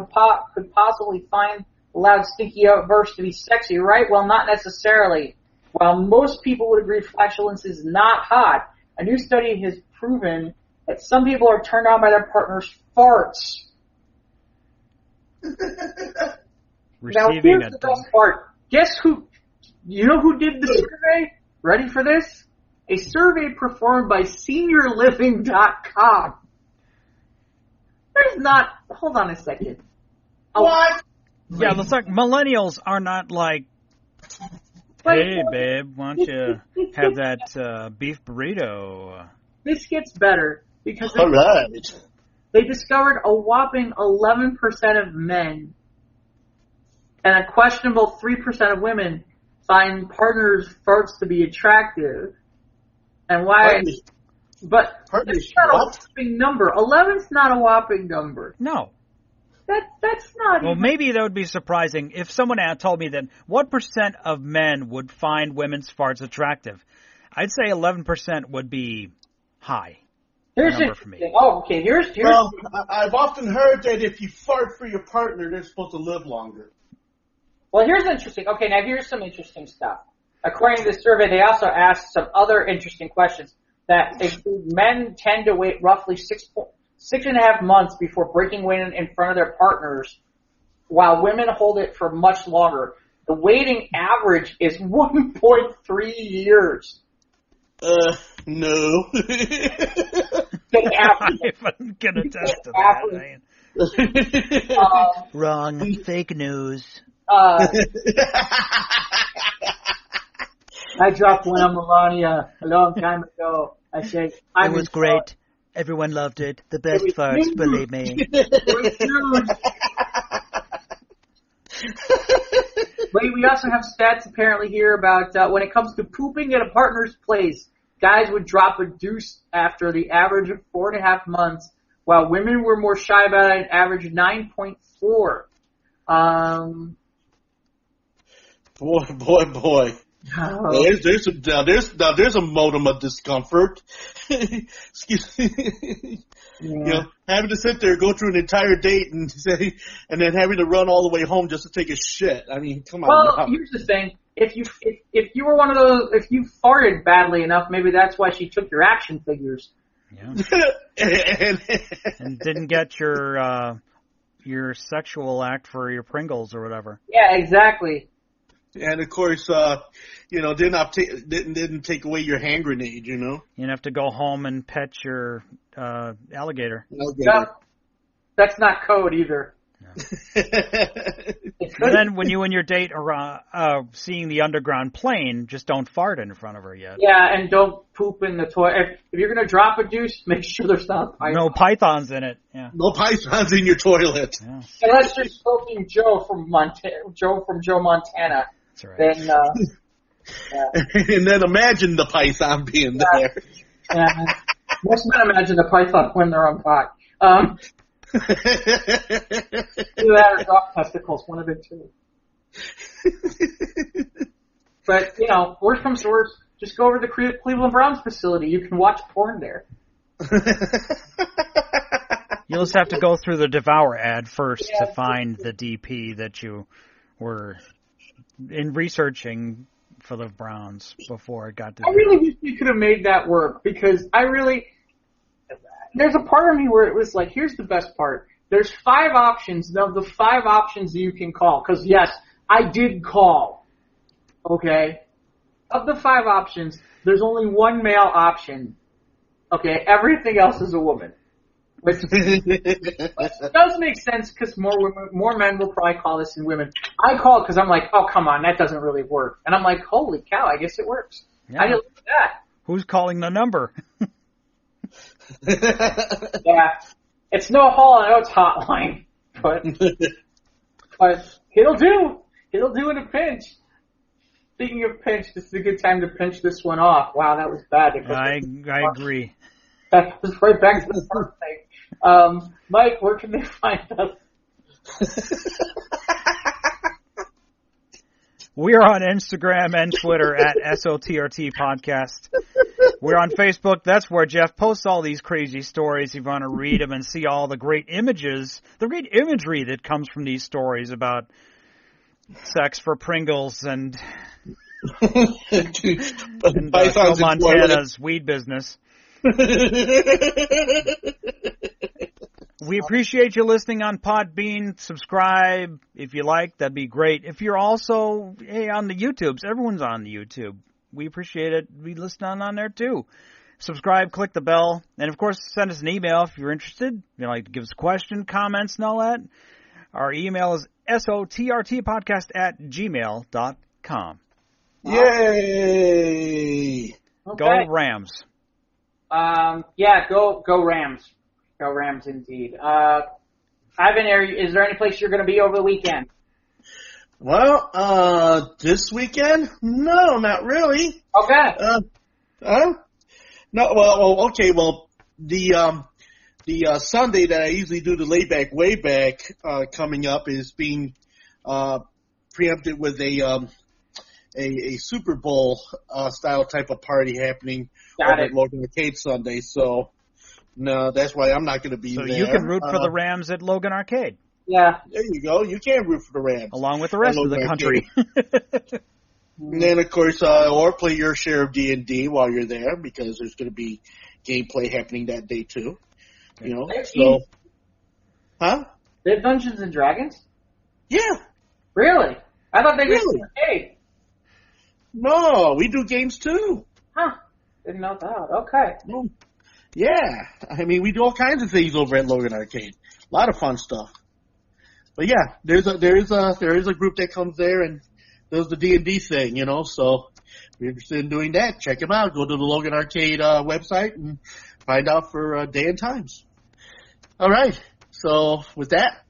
could possibly find a loud, stinky outburst to be sexy, right? Well, not necessarily. While most people would agree flatulence is not hot, a new study has proven that some people are turned on by their partner's farts. Now, here's the best part. Guess who? You know who did the survey? Ready for this? A survey performed by SeniorLiving.com. There's not. Hold on a second. What? Yeah, looks like millennials are not like, hey, babe, why don't you have that beef burrito? This gets better because All right. they discovered a whopping 11% of men and a questionable 3% of women find partners' farts to be attractive. And why? But it's not a whopping number. 11's not a whopping number. No. That's not. Well, maybe that would be surprising if someone had told me that what percent of men would find women's farts attractive. I'd say 11% would be high. Here's number for me. Oh, okay. Here's. Well, I've often heard that if you fart for your partner, they're supposed to live longer. Well, here's interesting. Okay, now here's some interesting stuff. According to the survey, they also asked some other interesting questions that include men tend to wait roughly 6.5 months before breaking wind in front of their partners, while women hold it for much longer. The waiting average is 1.3 years. No. The average. I'm gonna test to that. Wrong. Fake news. I dropped one on Melania a long time ago. I said, it was great. Everyone loved it. The best farts, huge. Believe me. Wait, we also have stats apparently here about when it comes to pooping at a partner's place, guys would drop a deuce after the average of 4.5 months, while women were more shy about it, an average of 9.4. Boy. Oh. There's a modicum of discomfort. Excuse me. Yeah. You know, having to sit there, go through an entire date, and then having to run all the way home just to take a shit. I mean, come on. Well, here's the thing: if you were one of those, if you farted badly enough, maybe that's why she took your action figures. Yeah. And didn't get your sexual act for your Pringles or whatever. Yeah, exactly. And of course, didn't take away your hand grenade. You know, you'd have to go home and pet your alligator. Yeah, that's not code either. No. Then when you and your date are seeing the underground plane, just don't fart in front of her yet. Yeah, and don't poop in the toilet. If you're gonna drop a deuce, make sure there's not no pythons in it. Yeah. No pythons in your toilet. Yeah. Unless you're smoking Joe from Montana. That's right. Then, and then imagine the python being there. Yeah. Most men imagine the python when they're on pot. Either that or dog testicles, one of the two. But, worst comes to worst, just go over to the Cleveland Browns facility. You can watch porn there. You'll just have to go through the Devour ad first to find the DP that you were in researching for the Browns before it got to. I really wish you could have made that work because there's a part of me where it was like, here's the best part. There's 5 options. Of the 5 options you can call, because yes, I did call. Okay? Of the 5 options, there's only one male option. Okay? Everything else is a woman. Which does make sense because more men will probably call this than women. I called because I'm like, oh, come on, that doesn't really work. And I'm like, holy cow, I guess it works. Yeah. I didn't look at that. Who's calling the number? Yeah. It's no Hall & Oates hotline, but it'll do. It'll do in a pinch. Speaking of pinch, this is a good time to pinch this one off. Wow, that was bad. I agree. That was right back to the first thing. Mike, where can they find us? We're on Instagram and Twitter at SOTRT Podcast. We're on Facebook. That's where Jeff posts all these crazy stories. If you want to read them and see all the great images, the great imagery that comes from these stories about sex for Pringles and Montana's weed business. We appreciate you listening on PodBean. Subscribe if you like. That'd be great. If you're also on the YouTubes, everyone's on the YouTube. We appreciate it. We listen on there too. Subscribe, click the bell, and of course, send us an email if you're interested. If you'd like to give us a question, comments, and all that. Our email is sotrtpodcast@gmail.com. Yay! Okay. Go Rams. Yeah, go Rams. Go Rams indeed. Ivan, is there any place you're going to be over the weekend? Well, this weekend? No, not really. Okay. No, well, okay, well, the Sunday that I usually do the layback way back, coming up is being, preempted with a Super Bowl, style type of party happening over at Logan Arcade Sunday, so, no, that's why I'm not going to be there. So you can root for the Rams at Logan Arcade. Yeah. There you go. You can root for the Rams. Along with the rest of the country. And then, of course, or play your share of D&D while you're there, because there's going to be gameplay happening that day, too. You know, so... Huh? They have Dungeons and Dragons? Yeah. Really? I thought they Really? just arcade. No, we do games, too. Huh. Didn't know that. Okay. Yeah. I mean, we do all kinds of things over at Logan Arcade. A lot of fun stuff. But yeah, there is a group that comes there and does the D&D thing, you know, so if you're interested in doing that, check them out. Go to the Logan Arcade website and find out for day and times. All right. So with that,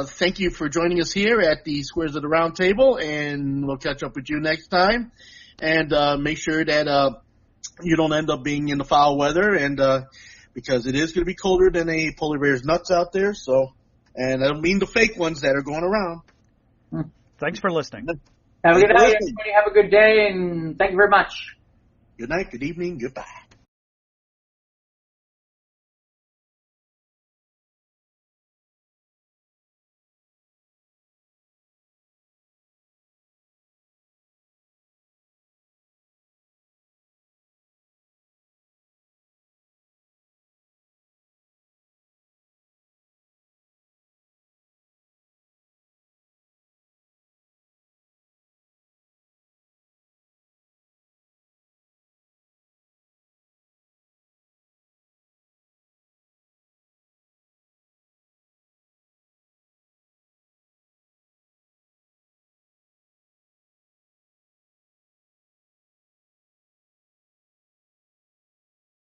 thank you for joining us here at the Squares of the Round Table, and we'll catch up with you next time. And make sure that you don't end up being in the foul weather, and because it is going to be colder than a polar bear's nuts out there. So, and I don't mean the fake ones that are going around. Thanks for listening. Have a good night, everybody. Have a good day, and thank you very much. Good night, good evening, goodbye.